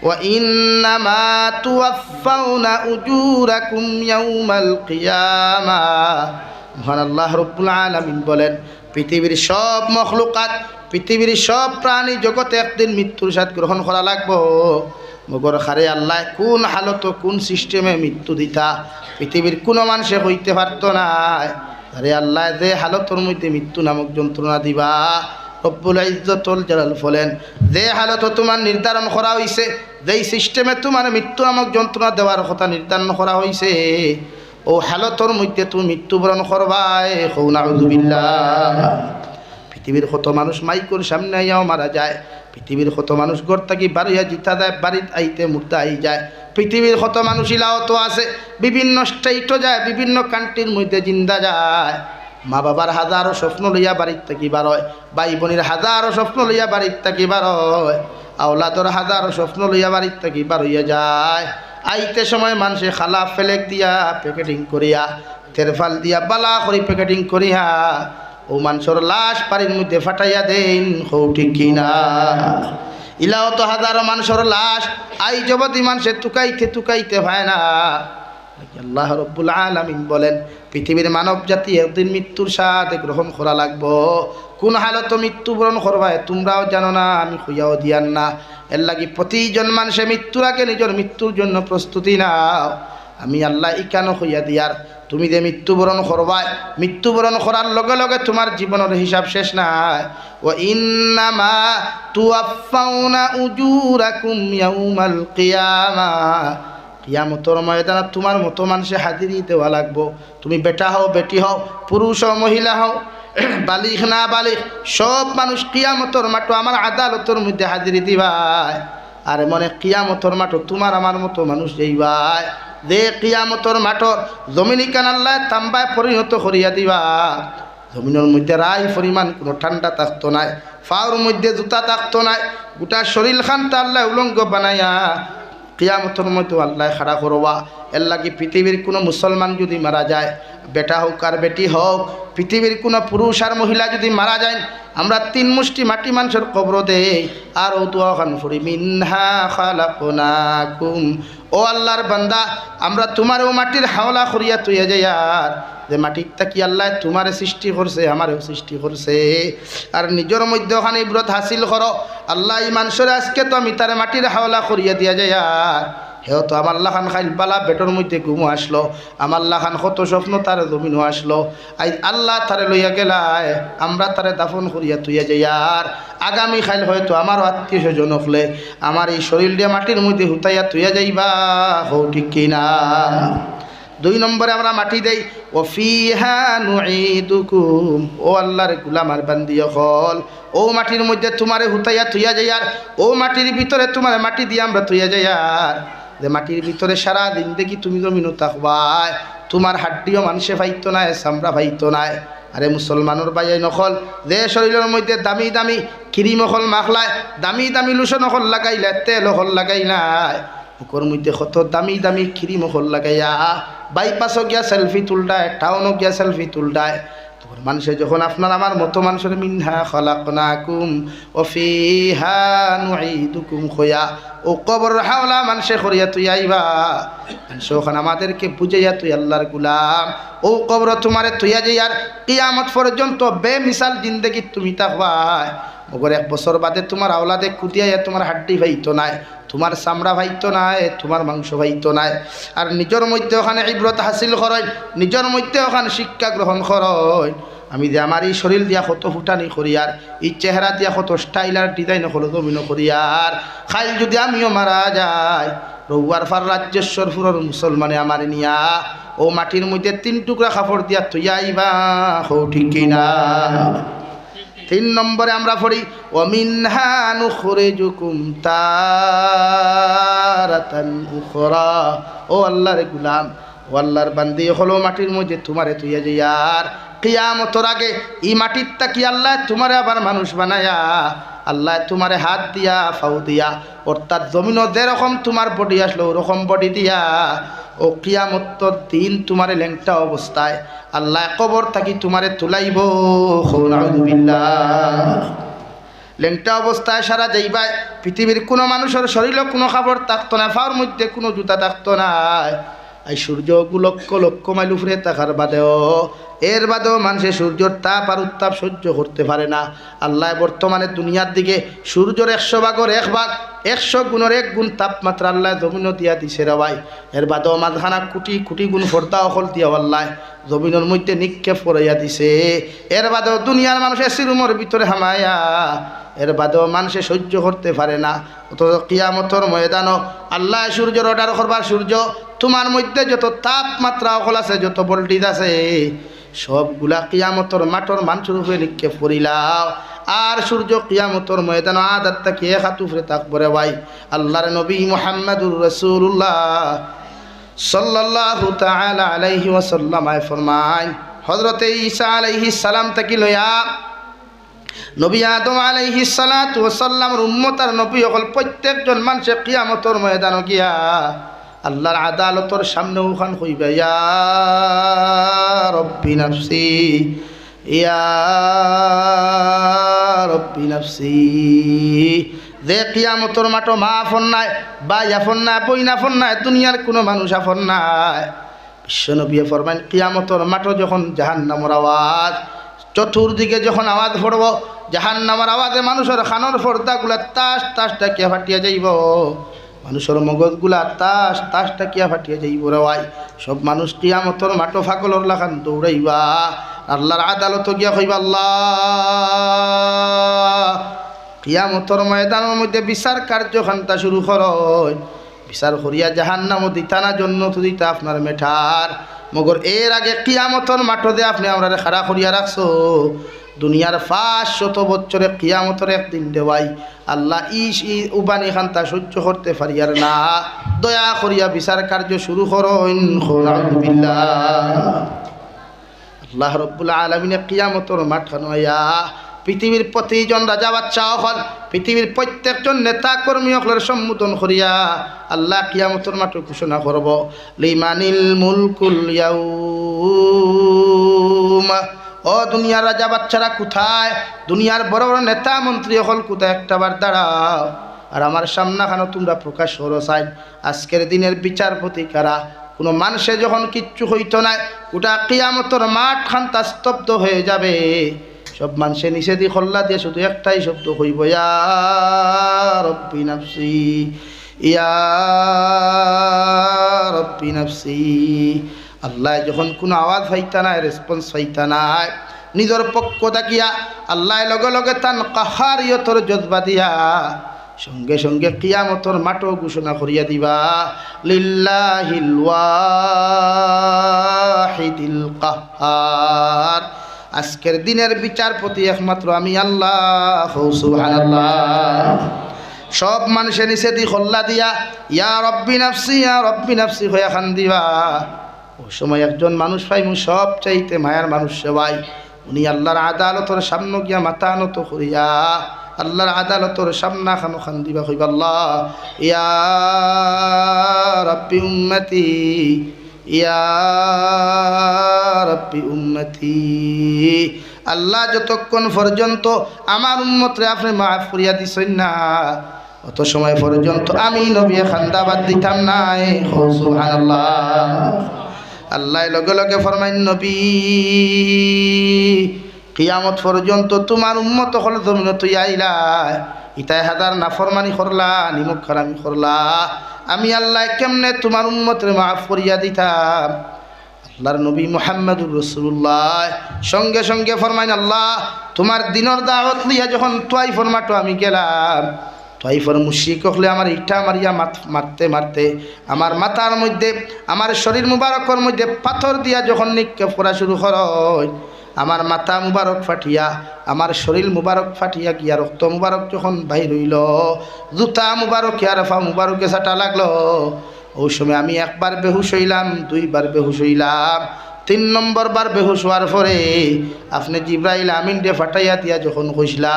ওয়া ইন্নামা তুওয়াফাউনা উজুরাকুম ইয়াউমাল কিয়ামাহ। মহান আল্লাহ রাব্বুল আলামিন বলেন পৃথিবীর সব মখলুকাত, পৃথিবীর সব প্রাণী জগতে একদিন মৃত্যুর স্বাদ গ্রহণ করা লাগবো। মগর খারে আল্লাহ কোন হালত কোন সিস্টেমে মৃত্যু দিতা পৃথিবীর কোনো মানুষে হইতে পারত না। আরে আল্লাহ যে হালতর মধ্যে মৃত্যু নামক যন্ত্রণা দিবা রব্বুল ইজ্জতুল জালাল বলেন যে হালত তোমার নির্ধারণ করা হয়েছে, যেই সিস্টেমে তোমার মৃত্যু নামক যন্ত্রণা দেওয়ার কথা নির্ধারণ করা হয়েছে, ও হালতর মধ্যে তুমি মৃত্যুবরণ করবাই। নাউযুবিল্লাহ। পৃথিবীর কত মানুষ মাইকুর সামনে আইয়াও মারা যায়, পৃথিবীর কত মানুষ ঘর থাকি বাড়িয়া জিতা দেয়, বাড়িতে আইতে মুর্দা আই যায়, পৃথিবীর কত মানুষ ইলাহত আছে, বিভিন্ন স্টেটও যায়, বিভিন্ন কান্ট্রির মধ্যে জিন্দা যায়। মা বাবার হাজারো স্বপ্ন লইয়া বাড়ির থাকি বার হয়, ভাই বোনের হাজারো স্বপ্ন লইয়া বাড়ির থাকি বার হয়, আওলাদর হাজারো স্বপ্ন লইয়া বাড়ির থাকি বার হইয়া যায়। আইতে সময় মানুষে খালা ফেলেক দিয়া প্যাকেটিং করিয়া তেরফাল দিয়া বালা করে প্যাকেটিং করিয়া ও মানুষের লাশ পানির মধ্যে ফাটাইয়া দেন। হৌ ঠিক কিনা? ইলাও তো হাজারো মানুষের লাশ আই জগতি মানুষে তুকাইতে পায় না। আল্লাহ রব্বুল আলামিন বলেন পৃথিবীর মানব জাতি একদিন মৃত্যুর সাথে গ্রহণ করা লাগবো। কোন হালত মৃত্যুবরণ করবায় তোমরাও জানো না, আমি খুঁয়াও দিয়ান না। এর লাগি প্রতিজন মানুষে মৃত্যুর আগে নিজের মৃত্যুর জন্য প্রস্তুতি নাও। আমি আল্লাহ ইকানো খুঁয়া দিয়ার তুমি যে মৃত্যুবরণ করবায়, মৃত্যুবরণ করার লগে লগে তোমার জীবনের হিসাব শেষ নাই। ও ইন্নামা তুওয়াফাউনা উজুরাকুম ইয়াউমাল কিয়ামাহ, কিয়ামতর ময়দানে তোমার মতো মানুষে হাজিরি দেওয়া লাগবো। তুমি বেটা হও বেটি হও, পুরুষ হও মহিলা হও, বালিগ না বালিগ, সব মানুষ কিয়ামতর মাঠে আমার আদালতর মধ্যে হাজিরি দিবাই। আর মনে কিয়ামতর মাঠো তোমার আমার মতো মানুষ যাইবাই, যে কিয়ামতর মাঠর জমিনি কান আল্লাহ তাম্বায় পরিণত করিয়া দিবা। জমিনের মধ্যে রায় পরিমাণ কোনো ঠান্ডা থাকতো নাই, ফাওর মধ্যে জুতা থাকতো নাই, গোটা শরীর খানটা আল্লাহ উলঙ্গ বানাইয়া কিয়ামতর মধ্যে আল্লাহ খাড়া করবা। এর লাগি পৃথিবীর কোনো মুসলমান যদি মারা যায়, বেটা হোক আর বেটি হোক, পৃথিবীর কোনো পুরুষ আর মহিলা যদি মারা যায়, আমরা 3 মুষ্টি মাটি মানুষের কবর দেই আর ও দোয়া খান ফুরি মিনহা খালাকনাকুম। ও আল্লাহর বান্দা, আমরা তোমারও মাটির হাওলা করিয়া তুইয়া যাই, আর যে মাটিরটা কি আল্লাহ তোমারে সৃষ্টি করছে, আমারও সৃষ্টি করছে। আর নিজের মধ্যে ওখানে ইব্রত হাসিল করো, আল্লাহ এই মানুষের আজকে তো আমি তারে মাটির হাওলা করিয়া দিয়া যাই। আর হেও তো আমার লাখান খাইল বালা বেটর মধ্যে ঘুমো আসলো, আমার লাখান কত স্বপ্ন তার জমিনও আসলো, আই আল্লাহ তারে লইয়া গেলায়, আমরা তারে দাফন করিয়া তুইয়া যাই। আর আগামী খাইল হয়তো আমারও আত্মীয় স্বজন হলে আমার এই শরীর দিয়ে মাটির মধ্যে হুতাইয়া তুইয়া যাইবা, হো ঠিক কিনা। 2 নম্বরে আমরা মাটি দেই, ও ফিহা নুঈদুকুম। ও আল্লাহর গোলাম আর বান্দি হল, ও মাটির মধ্যে তোমারে হুতাইয়া তুইয়া যাই, আর ও মাটির ভিতরে তোমার মাটি দিয়ে আমরা তুইয়া যাই। আর যে মাটির ভিতরে সারা দিন দেখি তুমি জমিনও থাকবাই, তোমার হাড্ডিও মানুষে ভাইতো নাই, চামড়া ভাইতো নাই। আরে মুসলমানের বাইয়াই নকল, যে শরীরের মধ্যে দামি দামি ক্রিম অকল মাখলায়, দামি দামি লোশন অকল লাগাইলে, তেল অকল লাগাইলাই, বুকর মধ্যে কত দামি দামি ক্রিম অকল লাগাইয়া বাইপাসও গিয়া সেলফি তুলটায়, টাউনও গিয়া সেলফি তুলটায়। তখন মানুষে যখন আপনার আমার মতো মানুষের মিনহা খালাকনাকুম ও ফিহা নুঈদুকুম খোয়া, ও কবর হাওলা মানুষে করিয়া তুই আইবা। মানুষ ওখানে আমাদেরকে বুঝাইয়া তুই আল্লাহর গুলাম, ও কবর তোমারে তুইয়া যাই, আর কিয়ামত পর্যন্ত বেমিসাল জিন্দেগি তুমি থাকবাই। মগর 1 বছর বাদে তোমার আওলাদে কুদিয়াইয়া তোমার হাড্ডি ভাইতো নাই, তোমার চামড়া ভাইতো নাই, তোমার মাংস ভাইতো নাই। আর নিজের মধ্যে ওখানে ইব্রত হাসিল করয়, নিজের মধ্যে ওখানে শিক্ষা গ্রহণ করয়। আমি যে আমার এই শরীর দিয়া কত ফুটানি করি, আর এই চেহারা দিয়া কত স্টাইল আর ডিজাইন হলো জমিন করি, আর খাইল যদি আমিও মারা যাই, রৌয়ার ফার রাজ্যেশ্বরপুরের মুসলমানে আমার নিয়া ও মাটির মধ্যে 3 টুকরা কাপড় দিয়া তুই আইবা, হো ঠিক কিনা। 3 নম্বরে আমরা পড়ি, ওমিনহা নুখরিজুকুম তারাতান উখরা। ও আল্লাহর গুলাম, ও আল্লাহর বান্দি হলো, মাটির মধ্যে তোমারে তুইয়া যাই, আর কিয়ামতের আগে এই মাটিরটা কি আল্লাহ তোমারে আবার মানুষ বানায়া, আল্লাহ তোমারে হাত দিয়া ফাউ দিয়া, অর্থাৎ জমিনও যেরকম তোমার বডি আসলো ওরকম বডি দিয়া, ও কিয়ামতের দিন তোমারে ল্যাংটা অবস্থায় আল্লাহ কবর থাকি তোমারে তুলাইব। নাউযুবিল্লাহ। ল্যাংটা অবস্থায় সারা যাইবাই, পৃথিবীর কোনো মানুষের শরীরে কোনো খাবার থাকতো না, ফাওয়ার মধ্যে কোনো জুতা থাকতো না। এই সূর্য লক্ষ লক্ষ মাইল উপরে থাকার বাদেও, এর বাদেও মানুষের সূর্যর তাপ আর উত্তাপ সহ্য করতে পারে না। আল্লাহ বর্তমানে দুনিয়ার দিকে সূর্যর 100 ভাগের 1 ভাগ, 100 গুণের 1 গুণ তাপমাত্রা আল্লাহ জমিনও দিয়া দিছে রে ভাই। এর বাদেও মাঝখানা কোটি কোটি গুণ ফর্দা অকল দিয়া আল্লাহ জমিনের মধ্যে নিক্ষেপ করাইয়া দিছে। এর বাদেও দুনিয়ার মানুষ এসি রুমের ভিতরে হামায়া, এর বাদেও মানুষে সহ্য করতে পারে না। অথচ কিয়ামতের ময়দানও আল্লাহ সূর্যের অর্ডার করবার, সূর্য তোমার মধ্যে যত তাপমাত্রা অকল আছে, যত ভোল্টেজ আছে, সবগুলা কিয়ামতের মাঠর মানুষের উপরে নিক্ষেপ করিলাও। আর সূর্য কিয়ামতের ময়দান আদাতটা কি 1 হাত উপরে থাকবরে ভাই। আল্লাহর নবী মুহাম্মদুর রাসূলুল্লাহ সাল্লাল্লাহু তাআলা আলাইহি ওয়াসাল্লাম ফরমায়, হযরতে ঈসা আলাইহিস সালাম থেকে লইয়া নবী আদম আলাইহিস সালাতু ওয়াসাল্লামের উম্মত আর নবী সকল প্রত্যেকজন মানুষে কিয়ামতের ময়দানে গিয়া আল্লাহর আদালতের সামনে ওখান কইবা, ইয়া রব্বি নাফসি, ইয়া রব্বি নাফসি। যে কিয়ামতের মাঠে মা আফন নাই, ভাই আফন নাই, বইন আফন নাই, দুনিয়ার কোনো মানুষ আফন নাই। বিশ্বনবী ফরমাইন, কিয়ামতের মাঠে যখন জাহান্নামের আওয়াজ, চতুর্দিকে যখন আওয়াজ পড়ব, জাহান্নামের আওয়াজে মানুষের খানোর পর্দাগুলা তাস তাস ডাকিয়া ফাটিয়া যাইব, মানুষের মগজগুলা তাস তাস ডাকিয়া ফাটিয়া যাইব রে ভাই। সব মানুষ কিয়ামতের মাঠে ফাকলর লাখান দৌড়াইবা, আল্লাহর আদালত গিয়া কইবা, আল্লাহ কিয়ামতের ময়দানের মধ্যে বিচার কার্যখানটা শুরু করয়। বিচার করিয়া জাহান্নামও দিতা না, জন্নত দিতা আপনার মেঠার। মগর এর আগে কিয়ামতর মাঠে আপনি আমরা খাড়া করিয়া রাখছো। দুনিয়ার 500 বছরে কিয়ামতর একদিন দেওয়াই আল্লাহ উবানি খান্তা সহ্য করতে পারিয়ার না। দয়া করিয়া বিচার কার্য শুরু করুন। আল্লাহ রব্বুল আলামিনে কিয়ামতর মাঠ নয়া পৃথিবীর প্রতিজন রাজা বাচ্চা হল, পৃথিবীর প্রত্যেকজন নেতা কর্মী হলের সম্বোধন করিয়া আল্লাহ কিয়ামতর মাঠ ঘোষণা করব, লিমানিল মুলকুল ইয়াউম। ও দুনিয়ার রাজা বাচ্চারা কোথায়? দুনিয়ার বড় বড় নেতা মন্ত্রী হল কোথায়? একটাবার দাঁড়াও আর আমার সামনাখানো তোমরা প্রকাশ করো চাই আজকের দিনের বিচারপতি কারা। কোনো মানুষে যখন কিচ্ছু হইতো না, গোটা কিয়ামতর মাঠ খান্তা স্তব্ধ হয়ে যাবে। সব মানুষে নিষেধি খল্লা দিয়ে শুধু একটাই শব্দ হইব, ইয়া রব্বি নাফসি, ইয়া রব্বি নাফসি। আল্লাহ যখন কোনো আওয়াজ পাইতা নাই, রেসপন্স পাইতা নাই, নিজের পক্ষ থাকিয়া আল্লাহ লগে লগে তান কাহারিয়তর জজবা দিয়া সঙ্গে সঙ্গে কিয়ামতর মাঠও ঘোষণা করিয়া দিবা, লিল্লাহিল ওয়াহিদিল কাহ্হার। আজকের দিনের বিচারপতি একমাত্র আমি আল্লাহ। সুবহানাল্লাহ। সব মানুষের নিষেধি খল্লা দিয়া ইয়া রব্বি নাফসি, ইয়া রব্বি নাফসি হইয়া খান দিবা। ওই সময় একজন মানুষ পাইমু সব চাইতে মায়ার মানুষ সেবাই, উনি আল্লাহর আদালতর সামনে গিয়া মাথা নত করিয়া আল্লাহর আদালতর সামনা খানো খান দিবা, কইবা আল্লাহ ইয়া রব্বি উম্মতি, ইয়া রব্বি উম্মতি। আল্লাহ যতক্ষণ পর্যন্ত আমার উম্মতরে আপনি মাফ করিয়া দিছেন না, অত সময় পর্যন্ত আমি নবী খান্দাবাদ দিতাম নাই। সুবহানাল্লাহ। আল্লাহ লগে লগে ফরমাইন, নবী কিয়ামত পর্যন্ত তোমার উম্মত হল জমিন তুই আইলা, ইতাই হাজার নাফরমানি করলা, নিমক খারামি করলা, আমি আল্লাহ কেমনে তোমার উম্মতের মাফ করিয়া দিতাম। আল্লাহর নবী মুহাম্মদুর রাসূলুল্লাহ সঙ্গে সঙ্গে ফরমাইন, আল্লাহ তোমার দিনের দাওয়াত লিয়া যখন তোয়াইফর মাঠে আমি গেলাম, তোয়াইফর মুশরিক হলে আমার ইটা মারিয়া মারতে মারতে আমার মাথার মধ্যে, আমার শরীর মুবারকের মধ্যে পাথর দিয়া যখন নিক্ষেপ করা শুরু হয়, আমার মাথা মুবারক ফাটিয়া, আমার শরীর মুবারক ফাটিয়া গিয়া রক্ত মুবারক যখন বাহির হইল, জুতা মুবারক আরফা মুবারকে সাটা লাগলো। ওই সময় আমি একবার বেহুশ হইলাম, দুইবার বেহুশ হইলাম, 3 নম্বর বার বেহুশ হওয়ার পরে আপনি জিব্রাইল আমিন ডে ফাটাইয়া দিয়া যখন কইসলা,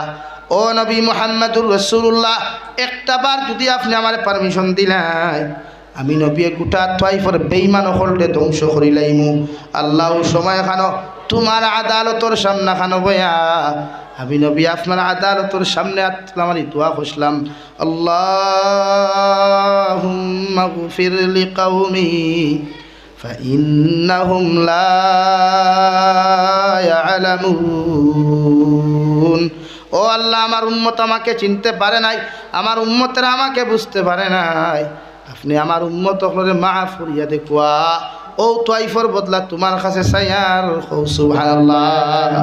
ও নবী মুহাম্মদুর রাসূলুল্লাহ একটা বার যদি আপনি আমার পারমিশন দিলাই, আমি নবী গোটা তোয়াইফর বেঈমান হলটে ধ্বংস করিলাইমু। আল্লাহ সময় খানো তোমার আদালতর সামনা খানো বয়া আমি নবী আপনার আদালতর সামনে আমার দোয়া করলাম, আল্লাহুম্মা গফির লিকাওমি ফাইন্নাহুম লা ইয়ালামুন। ও আল্লাহ আমার উম্মত আমাকে চিনতে পারে নাই, আমার উম্মতেরা আমাকে বুঝতে পারে নাই, আপনি আমার উম্মত হলরে মাফ করিয়া দেখুয়া। ও তোয়াইফর বদলা তোমার কাছে চাইয়ার। সুবহানাল্লাহ।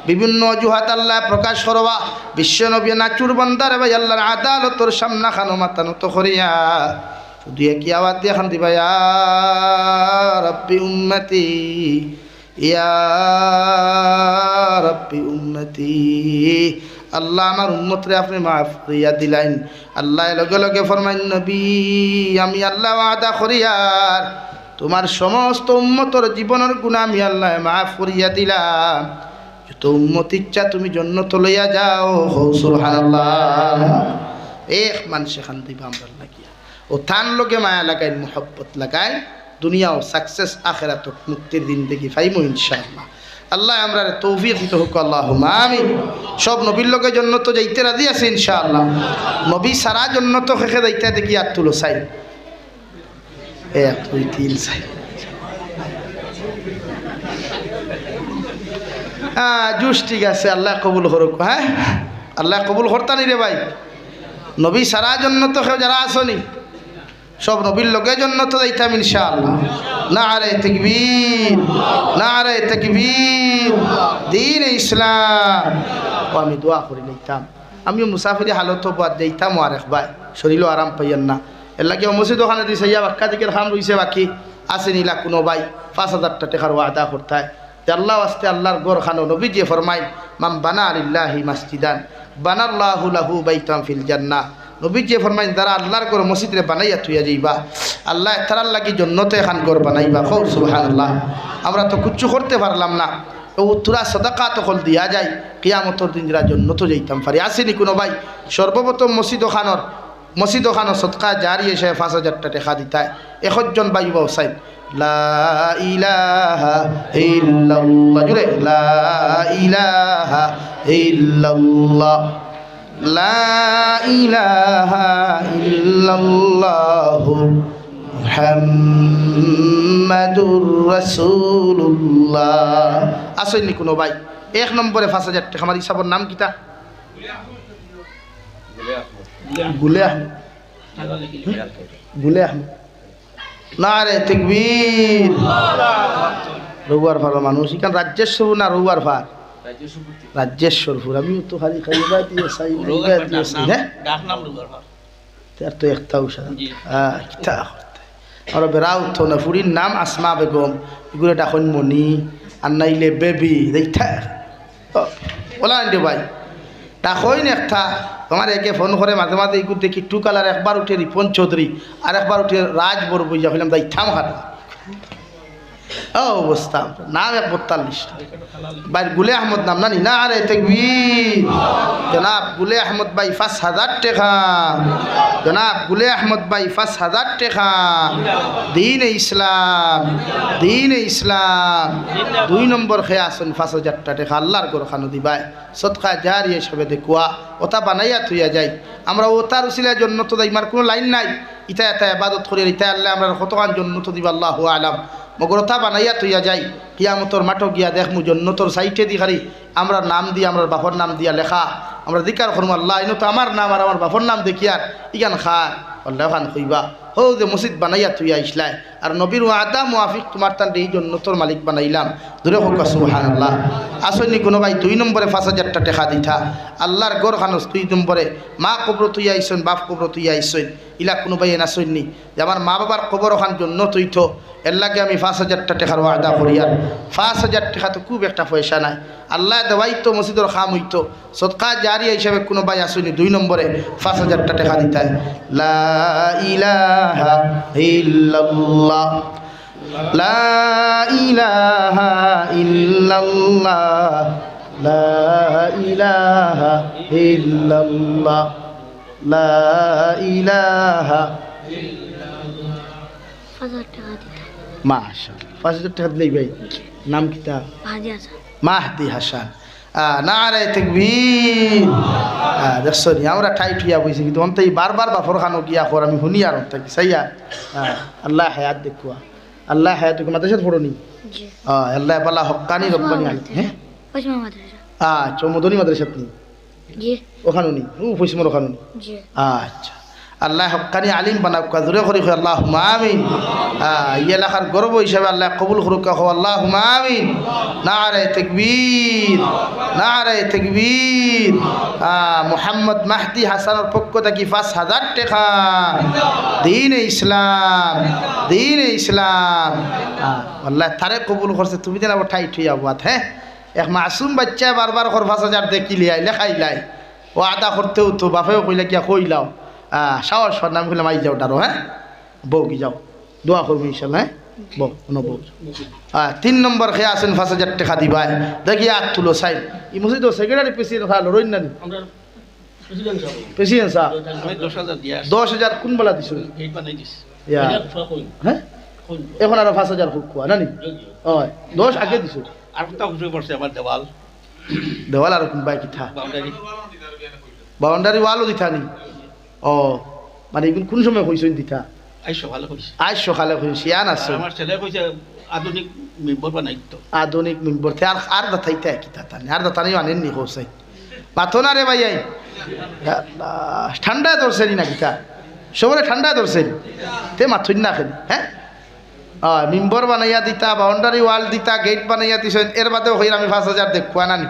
বিভিন্ন অজুহাত আল্লাহ প্রকাশ করবা, বিশ্ব নবী নাচুর বান্দারে ভাই আল্লাহর আদালতর সামনা খানো মাথা নত করিয়া শুধু একই আওয়াজ দিয়ে খান দিবা, ইয়া রব্বি উম্মতি, ইয়া রব্বি উম্মতি। আল্লাহ আমার উম্মতরে আপনি মাফ করিয়া দিলেন। আল্লাহ লগে লগে ফরমাইন, নবী আমি আল্লাহ ওয়াদা করিয়ার তোমার সমস্ত উম্মতর জীবনের গুনাহ আমি আল্লাহ মাফ করিয়া দিলাম, যত উম্মত ইচ্ছা তুমি জান্নাত লইয়া যাও। সুবহানাল্লাহ। এক মানুষে খান দিবা আমরা লাগিয়া ও থান লোকে মায়া লাগাই, মোহব্বত লাগাই, দুনিয়াও সাকসেস, আখিরাত মুক্তির দিন দেখি পাইমু ইনশাআল্লাহ। আল্লাহ আমরা তৌফিক দিতে হোক, আল্লাহুম্মা আমিন। সব নবীর লোকের জন্য তো যাইতে রাজি আছে ইনশাআল্লাহ। নবী সারা জন্য তো খেখে যাইতে দেখি আর তুলো চাই 1 2 3 চাই। জুস ঠিক আছে, আল্লাহ কবুল করুক। হ্যাঁ আল্লাহ কবুল করতানি রে ভাই। নবী সারা জন্য তো কেউ যারা আসনি সব নবীর লোকের জন্য তো যাইতাম ইনশাআল্লাহ। নারে তাকবীর, নারে তাকবীর, দ্বীন ইসলাম। ও আমি দোয়া করে লইতাম, আমিও মুসাফিরি হালত বাদ দিতাম আর এক ভাই শরীরও আরাম পাইয়েন না, এর লাগে মসজিদ ওখানে দিছে ইয়া বাক্কা দিকের খাম রইছে বাকি আছে নিলা কোনো ভাই 5,000 টাকার ওয়াদা করতে হয় যে আল্লাহ আস্তে আল্লাহর গড় খানো নবী যে ফরমাই মাম বানা লিল্লাহি মাসজিদান বানাল্লাহু লাহু বাইতান ফিল জান্নাহ নবী যে ফরমাই যারা আল্লাহর গড় মসজিদে বানাইয়া থুইয়া যাইবা আল্লাহ তারার লাগি জন্নতে খান গড় বানাইবা খুব সুবহানাল্লাহ। আমরা তো কিচ্ছু করতে পারলাম না ও তুরা সদাকা তখন দিয়া যায় কিয়ামতের দিন যারা জন্নত যাইতাম পারি আসেনি কোনো ভাই সর্বপ্রথম মসজিদ খানো সদকা জারি এসে 5,000 টাকা দিতায় 1জন ভাই ব্যবসায় লা ইলাহা ইল্লাল্লাহ জুড়ে লা ইলাহা ইল্লাল্লাহ লা ইলাহা ইল্লাল্লাহু মুহাম্মাদুর রাসূলুল্লাহ আসেনি কোনো ভাই 1 নম্বরে 5,000 টাকা আমার হিসাবের নাম কিতা গুলে আহমেদ নারে তাকবীর রঘুয়ার ফার মানুষ ইকান রাজ্যেশ্বর না রঘুয়ার ফার রাজ্যেশ্বরপুর আমিও তো খালি খাইবা দিয়ে চাই হ্যাঁ ডাক নাম রঘুয়ার ফার তার তো একটা উষা কিতা আর বেড়াও তো না ফুরির নাম আসমা বেগম এগুলো ডাকন মনি আর নাইলে বেবি দেখা ওলা আনতে ভাই ডাকই না একটা তোমার একে ফোন করে মাঝে মাঝে এগুলো দেখি টু কালার একবার উঠে রিপন চৌধুরী আর একবার উঠে রাজ বড়বই যা হইলাম তাই থাম খাটা ও অবস্থা নাম 41 ভাই গুলে আহমদ নাম না নি না আরে তাকবীর জনাব গুলে আহমদ ভাই 5,000 টাকা জনাব গুলে আহমদ ভাই 5,000 টাকা দিন ইসলাম 2 নম্বর খেয়ে আসুন 5,000 টাকা আল্লাহর গড় খানো দিবাই সদকা জারি হিসেবে দেখুয়া ওটা বানাইয়া থইয়া যায় আমরা ওটার উসিলার জন্য তো ইমার কোনো লাইন নাই ইটা এটা ইবাদত করি ইটা আল্লাহ আমরা কতক্ষণ জন্য তো দিবা আল্লাহু আলাম মগরতা বানাইয়া তুইয়া যাই কিয়ামতর মাঠো গিয়া দেখমু জন্নতর সাইটে দি খারি আমরা নাম দিয়ে আমরা বাপর নাম দিয়া লেখা আমরা দিকার করবো আল্লাহ ইনো তো আমার নাম আর আমার বাপর নাম দেখিয়ার ইগান খা আল্লাহ খান কইবা হো যে মসজিদ বানাইয়া তুইয়া ইসলাই আর নবীর ওয়াদা মুআফিক তোমার তান এই জন্নতর মালিক বানাইলাম দূরে হোক সুবহানাল্লাহ আসনি কোনো ভাই 2 নম্বরে 5,000 টাকা দিতা আল্লাহর গড় খানস 2 নম্বরে মা কবর তুইয়া আইসন বাপ কবর তুইয়া আইসন ইলা কোনো ভাই না সইনি যে আমার মা বাবার কবর খান জন্য তুই তো এর লাগে আমি 5,000 টাকার ওয়াদা করি আর 5,000 টাকা তো খুব একটা পয়সা নাই আল্লাহ দেওয়াই তো মসজিদের খাম হইতো সদকা জারি হিসাবে কোনো ভাই আসুনি 2 নম্বরে 5,000 টাকা দিতে লা ইলাহা ইল্লাল্লাহ লা ইলাহা ইল্লাল্লাহ লা ইলাহা ইল্লাল্লাহ লা ইলাহা মাশাআল্লাহ 5,000 টাকা দিলেই ভাই নাম কিতা মাহদি হাসান নারে তাকবীর দেখছো নি আমরা টাইট হইয়া বইছি কিন্তু অন্তই বারবার বাফর খানো গিয়া কর আমি শুনি আর অন্ত কি সাইয়া আল্লাহ হায়াত দেখুয়া আল্লাহ হায়াত মাদ্রাসা পড়নি জি আল্লাহ পালা হক্কানি রব্বানি আনতে হ্যাঁ পশ্চিম মাদ্রাসা চৌমদনী মাদ্রাসা নি জি ওখানে নি পশ্চিম ওখানে নি জি আচ্ছা আল্লাহ হক্কানি আলিম বানাক জোরে করি আল্লাহুম্মা আমিন এই এলাকার গর্ব হিসাবে আল্লাহ কবুল করুক আল্লাহুম্মা আমিন নারে তাকবীর মুহাম্মদ মাহদি হাসানের পক্ষ থেকে 5,000 টাকা দিন ইসলাম আল্লাহ তারে কবুল করছে তুমি যেন আবার ঠাই ঠুইয়া বাত হ্যাঁ এক মাসুম বাচ্চা বারবার 5,000 দেখিলি আইলে খাইলাই ও আদা করতেও তো বাপেও কইলা কিয়া কইলাও সাহস নাম করলাম আই যাও ডারো হ্যাঁ বউ কি যাও দোয়া করবো ইনশাল্লাহ হ্যাঁ বউ বউ 3 নম্বর খেয়ে আসেন 5,000 টাকা দিবাই দেখি আর তুলো সাইড এই মসজিদ সেক্রেটারি প্রেসিডেন্ট ভালো রইন না প্রেসিডেন্ট সাহেব 10,000 কোন বেলা দিছো হ্যাঁ এখন আরো 5,000 হোক কোয়া নানি 10 আগে দিছো আর কোথা খুশি করছে আমার দেওয়াল আর কোন বাকি থা বাউন্ডারি ওয়ালও দিতা নি ও মানে কোন সময় কইছেন দিতা আজ সকালে কইছি আন আছে আমার ছেলে কইছে আধুনিক মেম্বার বানাইতো আধুনিক মেম্বার তে আর দাতাইতা কি দাতা আর দাতানি আনেন নি কইছে পাতো না রে ভাই আই ঠান্ডা ধরছে না কিতা সবরে ঠান্ডা ধরছে তে মাথুন না খেলি হ্যাঁ মেম্বার বানাইয়া দিতা বাউন্ডারি ওয়াল দিতা গেট বানাইয়া দিছেন এর বাদেও কই আমি 5,000 দেখুয়া নানি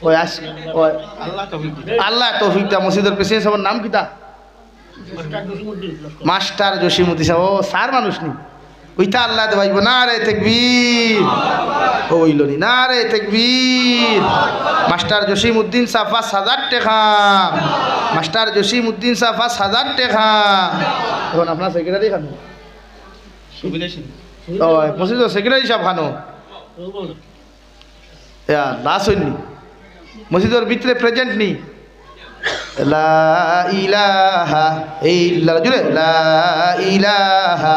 ও ওই আস ওই আল্লাহ তৌফিক দা মসজিদের প্রেসিডেন্ট সাহেবের নাম কিতা মাস্টার জসিমুদ্দিন সাহেব ও স্যার মানুষ নি ওইটা আল্লাহ দেবাইব না রে তাকবীর ওইল নি না রে তাকবীর মাস্টার জসিমুদ্দিন সাহেব ৫,০০০ টাকা মাস্টার জসিমুদ্দিন সাহেব ৫,০০০ টাকা এখন আপনার সেক্রেটারি খানো ও মসজিদের সেক্রেটারি সাহেব খানো লাশ হইনি মসজিদের ভিতরে প্রেজেন্ট নি লা ইলাহা ইল্লাল্লাহ জুড়ে লা ইলাহা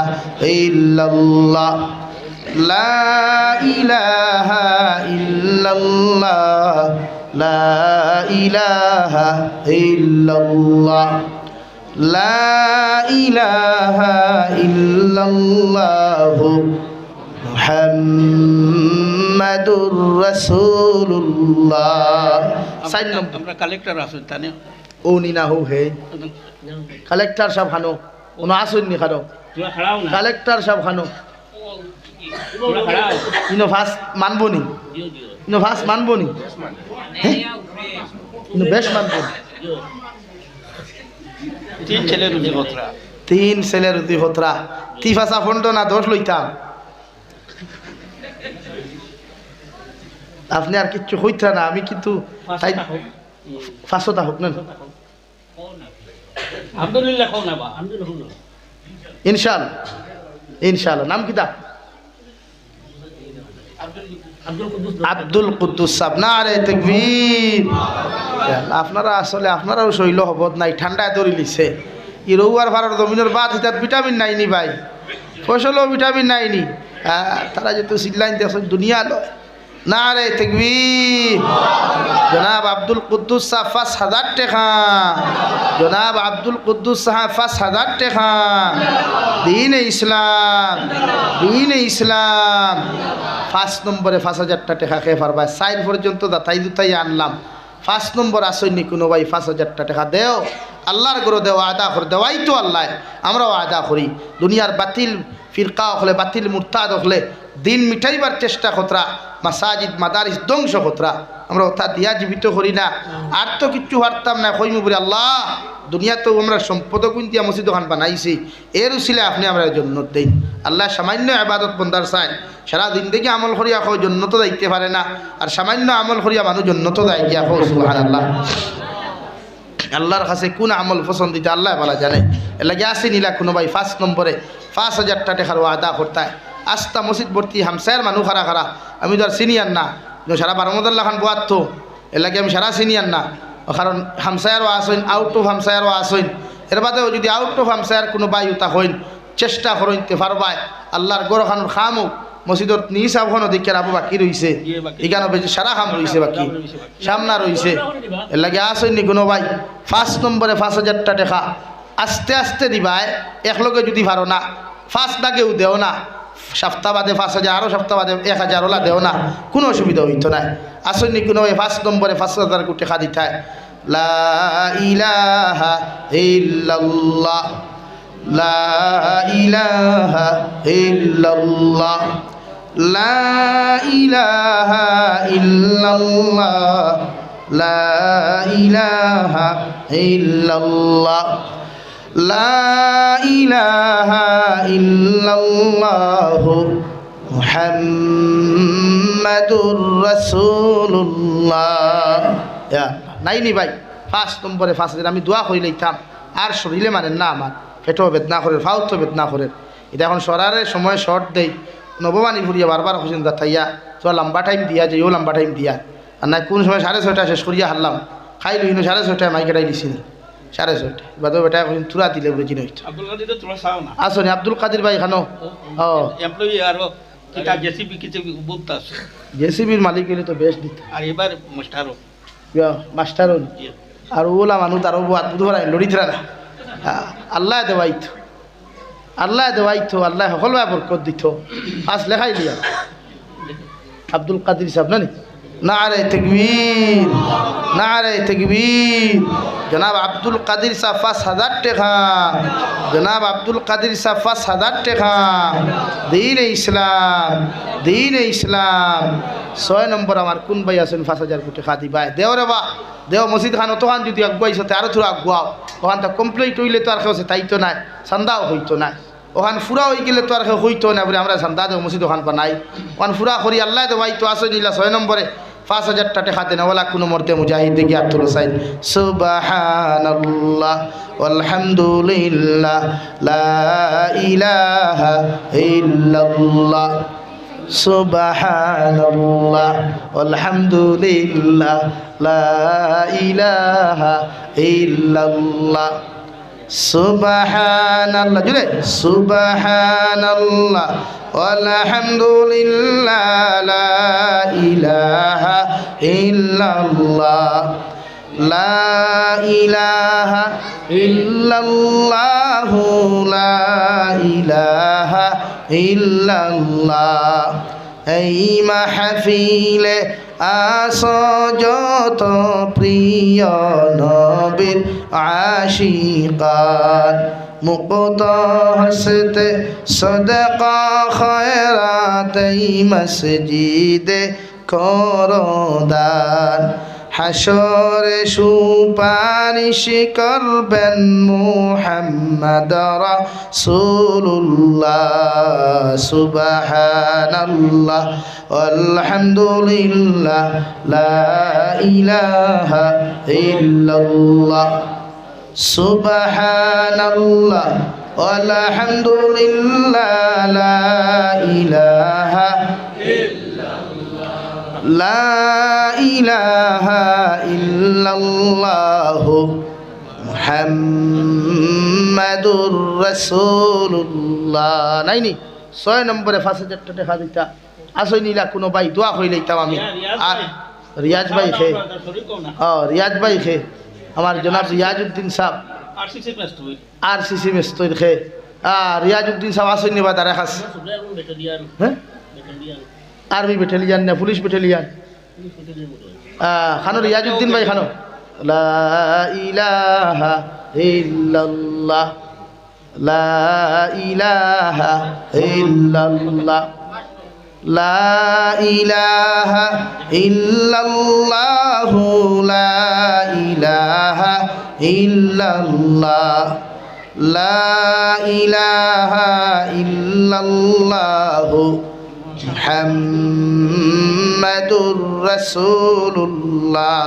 ইল্লাল্লাহ লা ইলাহা ইল্লাল্লাহ লা ইলাহা ইল্লাল্লাহ লা ইলাহা ইল্লাল্লাহ মুহাম্মাদুর রাসূলুল্লাহ সাইন আমরা কালেক্টর আছেন তানে ও নি না হো হে কালেক্টর সাহেব খানো ওনা আসুন নি খানো তোরা খড়াও না কালেক্টর সাহেব খানো তোরা খড়াও ইনো ফাস মানবো নি জিও জিও ইনো ফাস মানবো নি ইনো বেশ মানবো তিন ছেলে রুজি বতরা 3 ছেলের উতি হতরা তি ফাসা ফন্ড না 10 লইতাম আপনি আর কিচ্ছু হইতা না আমি কিন্তু তাই ফাঁসতা হোক না আলহামদুলিল্লাহ খাও না বা আলহামদুলিল্লাহ ইনশাআল্লাহ ইনশাআল্লাহ নাম কিতা আব্দুল কুদ্দুস সাহেব না রে তাকবীর আপনারা আসলে আপনারাও শৈল হবত নাই ঠান্ডায় ধরে লিছে ই রৌয়ার ভাড়ার জমিনের বাদ হিতাত ভিটামিন নাইনি ভাই ফসলও ভিটামিন নাইনি তারা যেহেতু সিল্লাইন দেখছেন দুনিয়া লয় না রে তাকবীর জনাব আব্দুল কুদ্দুস সাহেব ৫,০০০ টাকা জনাব আব্দুল কুদ্দুস সাহেব ৫,০০০ টাকা দিন ইসলাম ৫ নম্বরে ৫,০০০ টাকা খেয়ে পারবা ৪ পর্যন্ত দাতাই দুতাই আনলাম ৫ নম্বর আসেননি কোনো ভাই ৫,০০০ টাকা দেও আল্লাহর গরো দেওয়া আদা করে দেওয়াই তো আল্লাহ আমরাও আদা করি দুনিয়ার বাতিল ফিরকা হলে বাতিল মুরতাদ হলে দিন মিটাইবার চেষ্টা খতরা মাসাজিদ মাদারিস ধ্বংস খতরা আমরা ওটা দিয়া জীবিত করি না আর তো কিচ্ছু হারতাম না কইমু বলে আল্লাহ দুনিয়াতেও আমরা সম্পদ কুন্তিয়া মসজিদ ওখান বানাইছি এর উসিলে আপনি আমরা জন্নত দেই আল্লাহ সামান্য ইবাদত বন্দার চায় সারা জিন্দেগি আমল করিয়া কই জন্নত যাইতে পারে না আর সামান্য আমল করিয়া মানুষ জন্নত যায় গিয়া কই সুবহানাল্লাহ আল্লাহর কাছে কোন আমল পছন্দিত আল্লাহ ভালো জানে এর লাগে আসি নিলা কোনো ভাই ৫ নম্বরে ৫,০০০ টাকার ওয়াদা করতে আস্তা মসজিদ ভর্তি হামসায়ের মানুষ খারা খারা আমি তো আর সিনিয়র না সারা বারমদুল্লাহ খান বোয়াত তো এর লাগে আমি সারা সিনিয়র না কারণ হামসায়ারও আসইন আউট অফ হামসায়ারও আসইন এর বাদেও যদি আউট অফ হামসায়ার কোনো বায়ুতা হইন চেষ্টা করইতে পারবাই আল্লাহর গড় খান খামো মসজিদত নিসাবখানো দেখে আবু বাকি রইছে এখানে বেশি সারা খাম রইছে বাকি সামনা রইছে এর লাগে আসইনি কোনো ভাই ৫ নম্বরে ৫,০০০ টাকা আস্তে আস্তে দিবাই একলগে যদি পারো না ৫ টাকাও দেও না সপ্তাহ বাদে ৫,০০০ আরও সপ্তাহ বাদে ১,০০০ ওলা দেও না কোনো অসুবিধা হইতো না আসইনি কোনো ভাই ৫ নম্বরে ৫,০০০ কোটি টাকা দিতায় লা ইলাহা ইল্লাল্লাহ লা ইলাহা ইল্লাল্লাহ লা ইলাহা ইল্লাল্লাহ লা ইলাহা ইল্লাল্লাহ লা ইলাহা ইল্লাল্লাহ মুহাম্মাদুর রাসূলুল্লাহ নাইনি ভাই ৫ নম্বরে ৫,০০০ আমি দোয়া করি লইতাম আর শরীরে মানেন না আমার পেটও বেদনা করে ফাউতো বেদনা করে এটা এখন সরারের সময় শর্ট দেই নববাণী ফুরিয়া বারবার খুঁজেন দাতাইয়া তো লম্বা টাইম দিয়া যে ও লম্বা টাইম দিয়া আর না কোন সময় 6:30 শেষ করিয়া হারলাম খাই লইনো 6:30 মাই কেটাই দিছি না 6:30 বাদ বেটা এখন তুরা দিলে বুঝি নইতো আসনি আব্দুল কাদের ভাই খানো ও এমপ্লয়ি আর কিটা জেসিবি কিছু বলতাস জেসিবির মালিক হলে তো বেশ দিত আর এবার মাস্টারও মাস্টারও আর ওলা মানুষ তারও বুধবার লড়িতরা না আল্লাহ দেওয়াইতো আল্লাহ দেওয়াইতো আল্লাহ সকল বরকত দিত আজ লেখাই দিয়া আব্দুল কাদের সাহেব না নারে তাকবীর নারে তাকবীর জনাব আব্দুল কাদের সাহেব ৫,০০০ টাকা জনাব আব্দুল কাদের সাহেব ৫,০০০ টাকা দ্বীন ইসলাম ছয় নম্বর আমার কোন ভাই আছেন 5,000 কোটি খা দিবাই দেও রে বা দেও মসজিদ খান অতখান যদি আগুয়াইছে আরো থোড়া আগুয়াও ওখান তো কমপ্লিট হইলে তো আর কেউ তাই তো নাই চান্দাও হইতো না ওখান ফুরা হয়ে গেলে তো আর কেউ হইতো না বলে আমরা চান্দা দেও মসজিদ ওখান পা নাই ওখান ফুরা করি আল্লাহ দেওয়াই তো আসো নিলা 6 নম্বরে 5,000 টাকা খাতে না ওলা কোনো মরতে মুজাহিদ দেখি আর তুলো চাই সুবহানাল্লাহ আলহামদুলিল্লাহ লা ইলাহা ইল্লাল্লাহ সুবহানাল্লাহ আলহামদুলিল্লাহ লা ইলাহা ইল্লাল্লাহ সুবহানাল্লাহ জুড়ে সুবহানাল্লাহ আলহামদুলিল্লাহ লা ইলাহা ইল্লাল্লাহ লা ইলাহা ইল্লাল্লাহ লা ইলাহা ইল্লাল্লাহ এই মাহফিলে আসো যত প্রিয় নবীর আশিকান মুক্ত হসতে সদকা খয়রাত এই মসজিদে করো দান হাসরে সুপারিশ করবেন মুহাম্মদ রাসূলুল্লাহ সুবহানাল্লাহ আলহামদুলিল্লাহ লা ইলাহা ইল্লাল্লাহ সুবহানাল্লাহ আলহামদুলিল্লাহ লা ইলাহা লা ইলাহা ইল্লাল্লাহ মুহাম্মাদুর রাসূলুল্লাহ নাইনি 6 নম্বরে 5,000 টাকা দিতা আসই নিলা কোনো ভাই দোয়া কই লইতাম আমি আর রিয়াজ ভাই খে রিয়াজ ভাই খে আমার জনাব রিয়াজউদ্দিন সাহেব আরসিসি মেস্তর খে রিয়াজউদ্দিন সাহেব আসই নিবা তারা খাস হ্যাঁ আর্মি ব্যাটালিয়ান না পুলিশ ব্যাটালিয়ান খানো রিয়াজউদ্দিন ভাই খানো লা ইলাহা ইল্লাল্লাহ লা ইলাহা ইল্লাল্লাহ লা ইলাহা ইল্লাল্লাহ লা ইলাহা ইল্লাল্লাহ লা ইলাহা ইল্লাল্লাহ মুহাম্মাদুর রাসূলুল্লাহ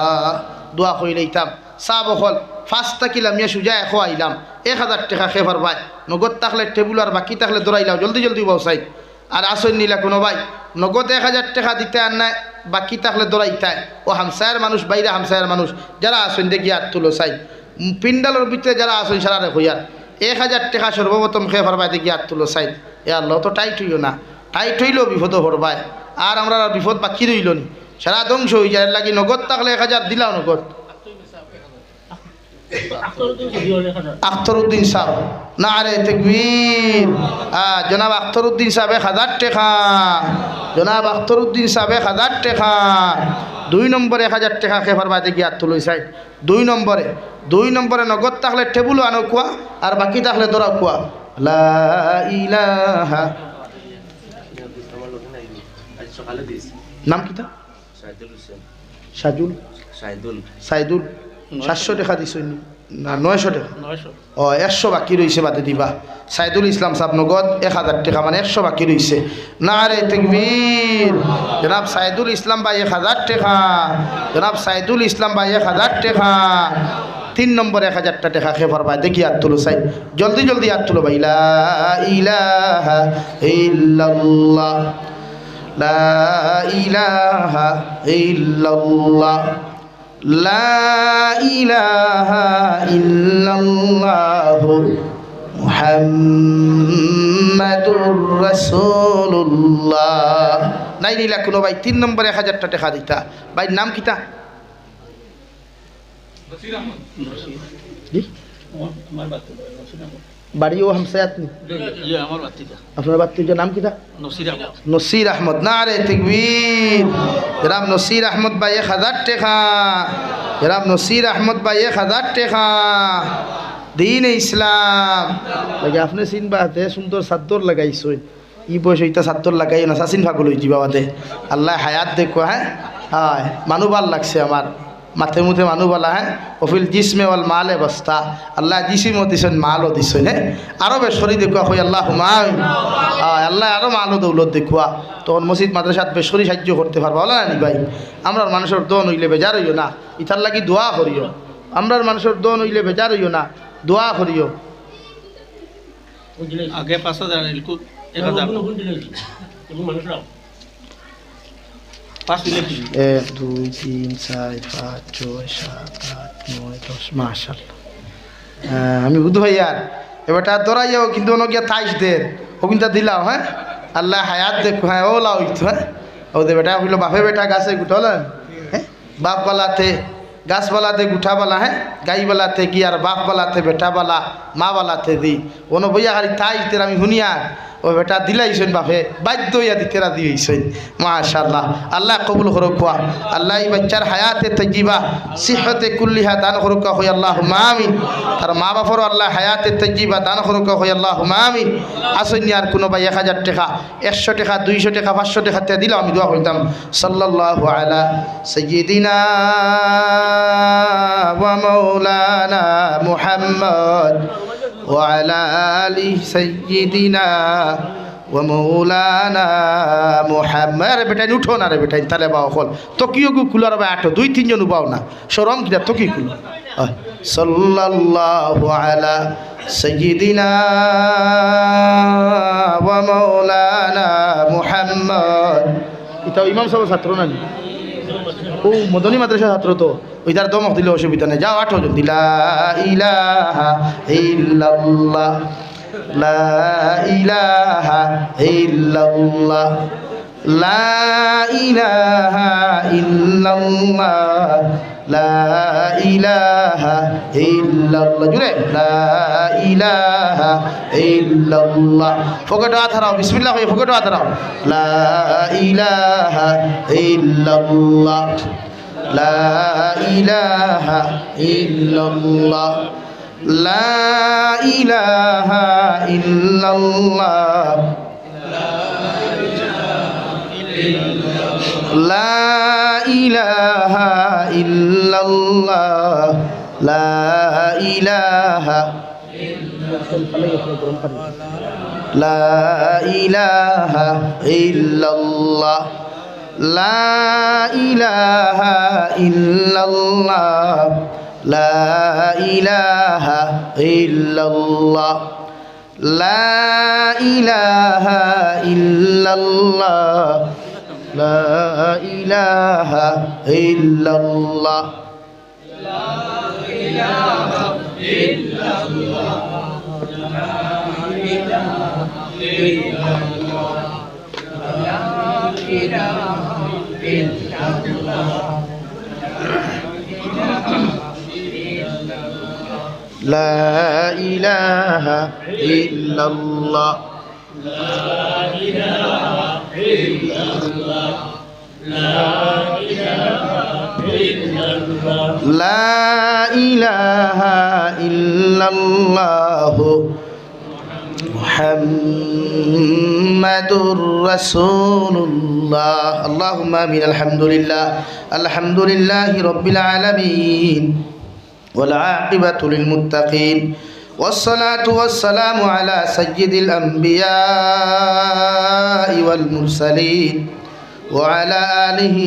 দোয়া কইলাইতাম সাব হল 5টা কিলা মিয়া সুজায় খোয়াইলাম 1000 টাকা খেফার ভাই নগদ থাকলে টেবিল আর বাকি থাকলে দৌড়াইলাম জলদি জলদি বসাই আর আসন নিলা কোনো ভাই নগদ 1000 টাকা দিতে আর নাই বাকি থাকলে দৌড়াইতাই ও হামসায়ের মানুষ বাইরে হামসায়ের মানুষ যারা আসন দেখি আর তুলো চাই পিন্ডালের ভিতরে যারা আসন সারা হইয়ার 1000 টাকা সর্বপ্রথম খেফার ভাই দেখি আর তুলো চাই এ আল্লাহ তো টাইট হইও না টাইট হইলেও বিপদ হরবায় আর আমরা বিপদ বাকি রইল নি সারা ধ্বংস হয়ে যায় লাগি নগদ থাকলে 1000 দিলাও নগদ আখতারউদ্দিন সাহেব নারে তাকবীর জনাব আখতারউদ্দিন সাহেব 1000 টাকা জনাব আখতারউদ্দিন সাহেব 1000 টাকা 2 নম্বরে 1000 টাকা খেফার বাদে গিয়ে আর তুলই চাই 2 নম্বরে নগদ থাকলে টেবুলও আনো কুয়া আর বাকি থাকলে দরাও কুয়া লা ইলাহা নাম কিতা সাজুল সাইদুল 700 টাকা দিছ না 900 টাকা ও 100 বাকি রয়েছে বাদে দিবা সাইদুল ইসলাম সাহেব নগদ 1000 টাকা মানে 100 বাকি রয়েছে নারে তাকবীর জনাব সাইদুল ইসলাম ভাই 1000 টাকা জনাব সাইদুল ইসলাম ভাই 1000 টাকা 3 নম্বরে 1000 টাকা খেফার ভাই দেখি আর তুলো চাই জলদি জলদি আর তুলো ভাই লা ইলাহা ইল্লাল্লাহ লা ইলাহা ইল্লাল্লাহ লা ইলাহা ইল্লাল্লাহ মুহাম্মাদুর রাসূলুল্লাহ নাই নিলা কোনো ভাই 3 নম্বরে 1000 টাকা দিতা ভাই নাম কিতা বাড়িও হামসায়াত নি আপনার বাতিজার নাম কিতা নসির আহমদ নারে তাকবীর জনাব নসির আহমদ ভাই 1000 টাকা জনাব নসির আহমদ ভাই 1000 টাকা দিন ইসলাম লাগে আপনি সিন বাতে সুন্দর সাদ্দর লাগাইছই ই বয়স হইতা ছাত্র লাগাই না চাচিন ফাগুল হইছি বাবাতে আল্লাহ হায়াত দেখো হ্যাঁ হয় মানুষ ভাল লাগছে আমার মাথে মুথে মানুষ বলা হ্যাঁ অফিল জিসমে ওয়াল মালে বস্তা আল্লাহ জিসিমও দিছেন মালও দিছেন হ্যাঁ আরও বেসরি দেখুয়া হই আল্লাহ হুমায় আল্লাহ আরও মালও দৌলত দেখুয়া তখন মসজিদ মাদ্রাসাত বেসরি সাহায্য করতে পারবো বলা না ভাই আমরা মানুষের দন হইলে বেজার হইও না ইতার লাগি দোয়া করিও আমরা মানুষের দন হইলে বেজার হইও না দোয়া করিও আগে 5,000 এলকু 1,000 5 দিলে কি 1 2 3 4 5 6 7 8 9 10 মাশাআল্লাহ আমি বুধ ভাই আর এবারটা দরাইও কিন্তু অন্য গিয়া 23 দের ও কিন্তু দিলাও হ্যাঁ আল্লাহ হায়াত দেখো হ্যাঁ ও লাও ইতো হ্যাঁ ও দে বেটা হইলো বাপে বেটা গাছে গুটলেন হ্যাঁ বাপ বালাতে গাছ বালাতে গুঠা বালা হ্যাঁ গাই বালাতে কি আর বাপ বালাতে বেটা বালা মা বালাতে দি অন্য বইয়া খালি 23 দের আমি শুনিয়া ও বেটা দিলাইছেন বাপে বাধ্য হইয়া দিতেরা দিয়েছেন মাশাআল্লাহ আল্লাহ কবুল করুক আল্লাহ এই বাচ্চার হায়াতে তজ্জিবা সিহতে কুল্লিহা দান করুক হই আল্লাহুম্মা আমিন তার মা বাপর আল্লাহ হায়াতে তজ্জিবা দান করুক হই আল্লাহুম্মা আমিন আসুন আর কোনো ভাই 1000 টাকা 100 টাকা 200 টাকা 500 টাকা তে দিলাম আমি দোয়া করতাম সাল্লাল্লাহু আলা সাইয়্যিদিনা ওয়া মাওলানা মুহাম্মদ وعلى آل سيدنا ومولانا محمد আরে বেটা উঠো না রে বেটা তালে বাও হল তকিও গু কুলার বা 8 2 3 জন উবাও না শরম কিরা তকি কুল সাল্লাল্লাহু আলা সাইয়্যিদিনা ওয়া মাওলানা মুহাম্মদ এটা ইমাম সাহেব ছাত্র না ও মদনী মাদ্রাসা ছাত্র তো ওইটার দমক দিলে অসুবিধা নেই যাও 8 জন দিলা ইলাহা ইল্লাল্লাহ লা ইলাহা ইল্লাল্লাহ লা ইলাহা ইল্লাল্লাহ লা ইলাহা ইল্লাল্লাহ জুড়ে লা ইলাহা ইল্লাল্লাহ ফকট আধারাও বিসমিল্লাহ হয়ে ফকট আধারাও লা ইলাহা ইল্লাল্লাহ লা ইলাহা ইল্লাল্লাহ লা ইলাহা ইল্লাল্লাহ লা ইলাহা ইল্লাল্লাহ লা ইলাহা লা ইলাহা ইল্লাল্লাহ লা ইলাহা ইল্লাল্লাহ লা ইলাহা ইল্লাল্লাহ লা ইলাহা ইল্লাল্লাহ লা ইলাহা ইল্লাল্লাহ লা ইলাহা ইল্লাল্লাহ لا إله إلا الله لا إله إلا الله محمد رسول الله اللهم آمين الحمد لله رب العالمين والعاقبة للمتقين والصلاة والسلام على سيد الأنبياء والمرسلين وعلى آله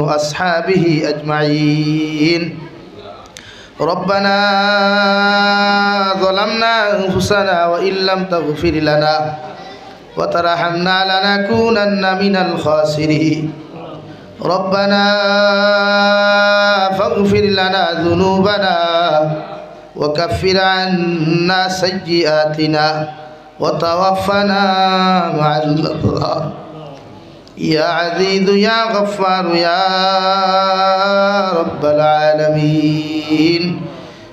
وأصحابه أجمعين ربنا ظلمنا أنفسنا وإن لم تغفر لنا وترحمنا لنكونن من الخاسرين ربنا فاغفر لنا ذنوبنا وكفر عنا سيئاتنا وتوفنا مع الأبرار يا عزيز يا غفار يا رب العالمين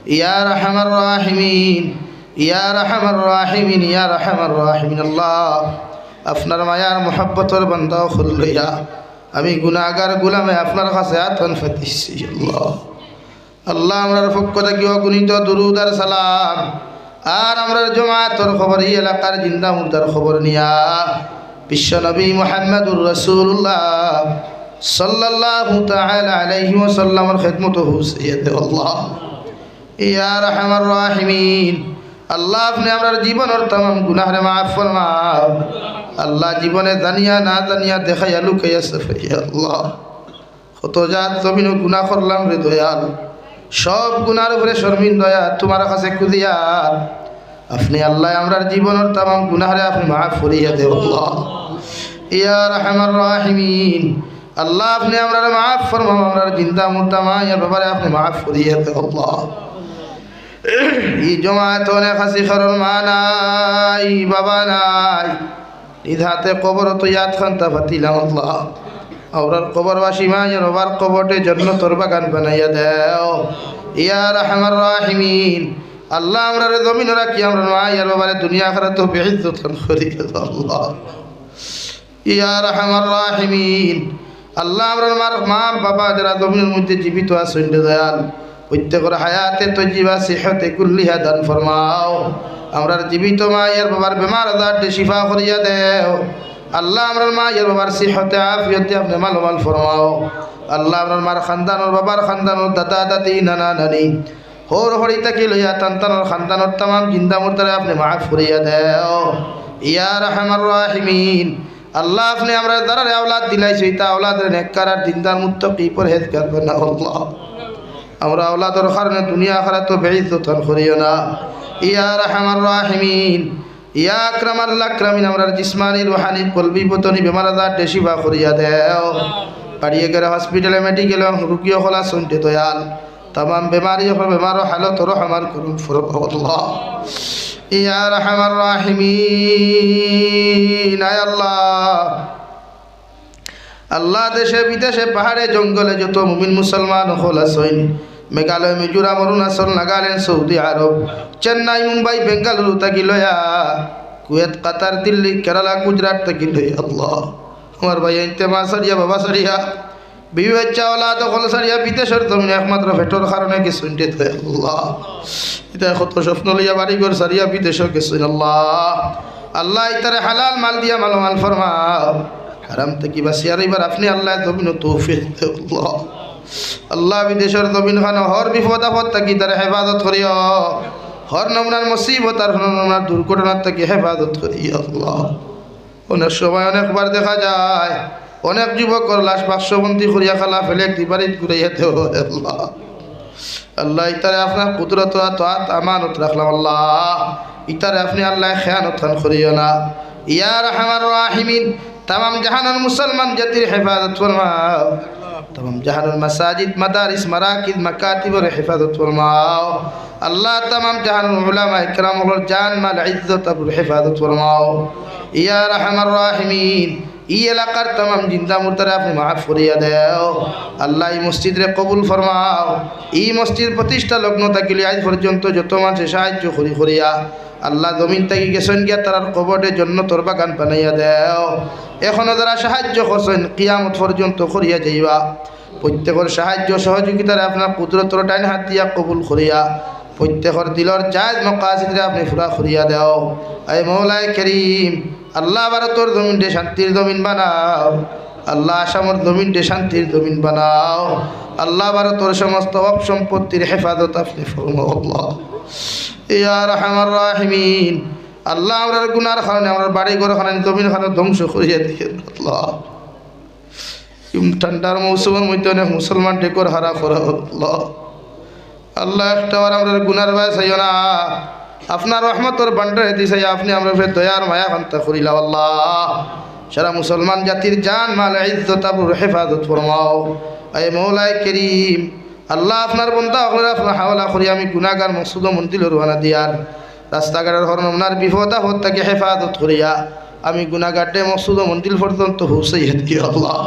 يا أرحم الراحمين يا أرحم الراحمين يا أرحم الراحمين الله আপনার মায়ার মোহাব্বতের বান্দা খুললিয়া আমি গুনাহগার গোলামে আপনার কাছে আতন ফাতিছি আল্লাহ আল্লাহ আমরার পক্ষ থেকে অগণিত দুরুদ আর সালাম আর আমরার জামাতের খবর এই এলাকার জিন্দা মুর্দার খবর নিয়া বিশ্বনবী মুহাম্মদুর রাসূলুল্লাহ সাল্লাল্লাহু তাআলা আলাইহি ওয়াসাল্লামের খিদমত হুসাইয়া দে আল্লাহ। ইয়া রাহমার রাহিমিন, আল্লাহ আপনি আমার জীবনের तमाम গুনাহরে মাফ ফরমাও। আল্লাহ জীবনে জানিয়া না জানিয়া দেখাইয়া লুকাইয়া সাফাইয়া আল্লাহ কত জাত জমিন গুনাহ করলাম রে দয়াল, সব গুনার উপরে শর্মিন্দা তোমার কাছে খুঁজিয়া আপনি আল্লাহ আমরার জীবনের तमाम গুনাহরে আপনি মাফ করিয়া দেও আল্লাহ। ইয়া রাহমার রাহিমিন, আল্লাহ আপনি আমরার মাফ ফরমাও, আমরার জিন্দা মুর্দা মায়ের ব্যাপারে আপনি মাফ করিয়া দেও আল্লাহ। এই জমায়েত অনেক হাসি খরর মা নাই বাবা নাই, ইধাতে কবর তো ইয়াদ খান্তা ফাতিলাম আল্লাহ। আমরার কবরবাসী মায়ের বাবার কবরটে জান্নাতের বাগান বানাইয়া দেও। ইয়া রাহমার রাহিমিন, আল্লাহ আমরার জমিন রাখি আমরার মায়ের বাবারে দুনিয়া আখিরাত বেইজ্জত করিয়া দাও আল্লাহ। ইয়া রাহমার রাহিমিন, আল্লাহ আমরার মা বাবা যারা জমিনের মধ্যে জীবিত আছেন দয়াল প্রত্যেকের হায়াতে তৈজিবা সিহতে কুল্লিহা দান ফরমাও। আমরার জীবিত মায়ের বাবার বেমার আজারটি শিফা করিয়া দেও আল্লাহ। আমরার মায়ের বাবার সিহতে আফিয়তে আপনি মালমাল ফরমাও আল্লাহ। আমরার মার খানদানোর বাবার খানদানোর দাদা দাদি নানা নানি হোর হরি তাকি লইয়া তান্তানোর খানদানোর तमाम জিন্দা মুর্দারে আপনি মাফ করিয়া দেও। ইয়া রাহমার রাহিমিন, আল্লাহ আপনি আমরা দ্বারা আওলাদ দিলাইছি তা আওলাদের নেককার আর দিনদার মুত্তাকি পরহেজগার বানাও আল্লাহ। আমরা আওলাদের কারণে দুনিয়া আখিরাত বেইজ্জত করিও না। ইয়া রাহমার রাহিমিন, ইয়া আকরামাল আকরামিন, আমরার জিসমানি রুহানি কলবি বতনি বেমার আজার শিফা করিয়া দেও। পাড়িয়ে গেলে হসপিটালে মেডিকেলে রুগীও খোলা শুনতে দয়াল तमाम বেমারি বেমারও হালত রহমান করুন ফরমাও আল্লাহ। ইয়া রাহমার রাহিমিন, আয় আল্লাহ আল্লাহ দেশে বিদেশে পাহাড়ে জঙ্গলে যত মুমিন মুসলমান হল আছেন, মেঘালয় মিজোরাম অরুণাচল নাগাল্যান্ড সৌদি আরব চেন্নাই মুম্বাই বেঙ্গালুরু থাকি লয়া কুয়েত কাতার দিল্লি কেরালা গুজরাট থাকি লইয়া আল্লাহ আমার ভাই ইন্তেমা সারিয়া বাবা সারিয়া বিবি বাচ্চা ওলাদ হল সারিয়া বিদেশের জমিনে একমাত্র ভেটর কারণে গেছেন আল্লাহ। এটা কত স্বপ্ন লইয়া বাড়ি ঘর সারিয়া বিদেশে গেছেন আল্লাহ। আল্লাহ ইতারে হালাল মাল দিয়া মাল ফরমাও, হারাম থেকে বাঁচিয়া রইবার আপনি আল্লাহ জমিন তৌফিক দেও আল্লাহ। আল্লাহ বিদেশের জমিন খান হর বিপদ আপদ থাকি তার হেফাজত করিও, হর নমুনার মুসিবত আর নমুনার দুর্ঘটনার থেকে হেফাজত করিও আল্লাহ। অনেক সময় অনেকবার দেখা যায় অনেক যুবকর লাশ বাক্সবন্দি করিয়া খালা ফেলে দিবারিত ঘুরাইয়া দেও আল্লাহ। আল্লাহ ইতারে আপনার কুদরত আত আমানত রাখলাম আল্লাহ, ইতারে আপনি আল্লাহ খেয়ানত খান করিও না। ইয়া রাহমার রাহিমিন, तमाम जहानर मुसलमान जातिर हिफाजत फरमाओ, तमाम जहानर मसाजिद मदारिस मराकिज मकातिब और हिफाजत फरमाओ अल्लाह। तमाम जहानर उलमा इकराम और जान माल इज्जत और हिफाजत फरमाओ। या रहमान राहिमीन, ई एलाकार तमाम जिंदा मुर्दारे आपने माफ करिया देओ अल्लाह। ई मस्जिद रे कबूल फरमाओ। ई मस्जिद प्रतिष्ठा लग्न थाकिले आज पर्यন্ত যত মানুষ সাহায্য করিয়া আল্লাহ জমিন থেকে গেছেন গিয়া তার কবরে জান্নাতের বাগান বানাইয়া দেও। এখনো যারা সাহায্য করছেন কিয়ামত পর্যন্ত করিয়া যাইবা, প্রত্যেকের সাহায্য সহযোগিতারে আপনার কুদরতের ডাইন হাত দিয়া কবুল করিয়া প্রত্যেকের দিলর জায়েজ মাকাসিদরে আপনি পুরা করিয়া দেও। আয় মওলায়ে করিম, আল্লাহ ভারতের জমিনটে শান্তির জমিন বানাও আল্লাহ। আসামের জমিনটে শান্তির জমিন বানাও আল্লাহ। ভারতের সমস্ত অপ সম্পত্তির হেফাজত আপনি ফরমাও আল্লাহ। ইয়া রাহমার রাহিমিন, আল্লাহ আমরার গুনার কারণে আমার বাড়ি ঘর খানে জমিন খানে ধ্বংস করিয়া দিয়ে আল্লাহ। ঠান্ডার মৌসুমের মধ্যে অনেক মুসলমান ডেকর হারা করা আল্লাহ। আল্লাহ একটা আমরা গুনার ভাই চাইও না, আপনার রহমতর বান্ডারে দিছে আপনি আমরা ফের দয়ার মায়া কান্তা করিলা আল্লাহ। সারা মুসলমান জাতির জান মাল ইজ্জত আবরুর হেফাজত ফরমাও। আয় মওলায়ে করিম, আল্লাহ আপনার বন্ধা আপনার হাওলা করি আমি গুনাহগার মকসুদ মন্দির রওনা দিয়ার রাস্তাঘাটের হরনার বিপদ আপদ থেকে হেফাজত করিয়া আমি গুনাহগারটে মকসুদ মন্দির পর্যন্ত পৌঁছাইয়া দিও আল্লাহ।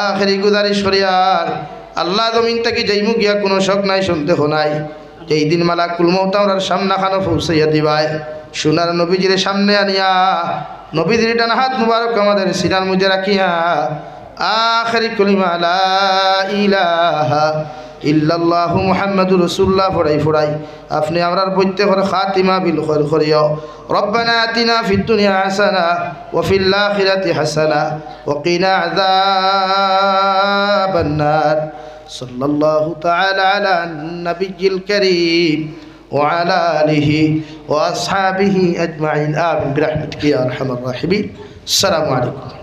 আখেরি গুজারিশ করিয়ার আল্লাহ জমিন থেকে যাইমু গিয়া কোনো শক নাই সন্দেহ নাই, যেই দিন মালাকুল মউত আমরার সামনা খানো পৌঁছাইয়া দিবাই সোনার নবীজির সামনে আনিয়া নবীজির ডান হাত মুবারক আমাদের সিনার মধ্যে রাখিয়া আখেরি কলিমা লা ইলাহা ইল্লাল্লাহু মুহাম্মাদুর রাসূলুল্লাহ ফড়াই ফড়াই আপনি আমরার প্রত্যেকের খাতিমা বিল খায়র করিও রব্বানা আতিনা ফিদ দুনিয়া হাসানা ওয়া ফিল আখিরাতি হাসানা ওয়া কিনা আযাবান নার সাল্লাল্লাহু তাআলা আলা নাবিয়্যিল কারীম ওয়া আলা আলিহি ওয়া আসহাবিহি আজমাইন আমিন বিরহমাতিকা ইয়া আরহামার রাহিমিন আসসালামু আলাইকুম।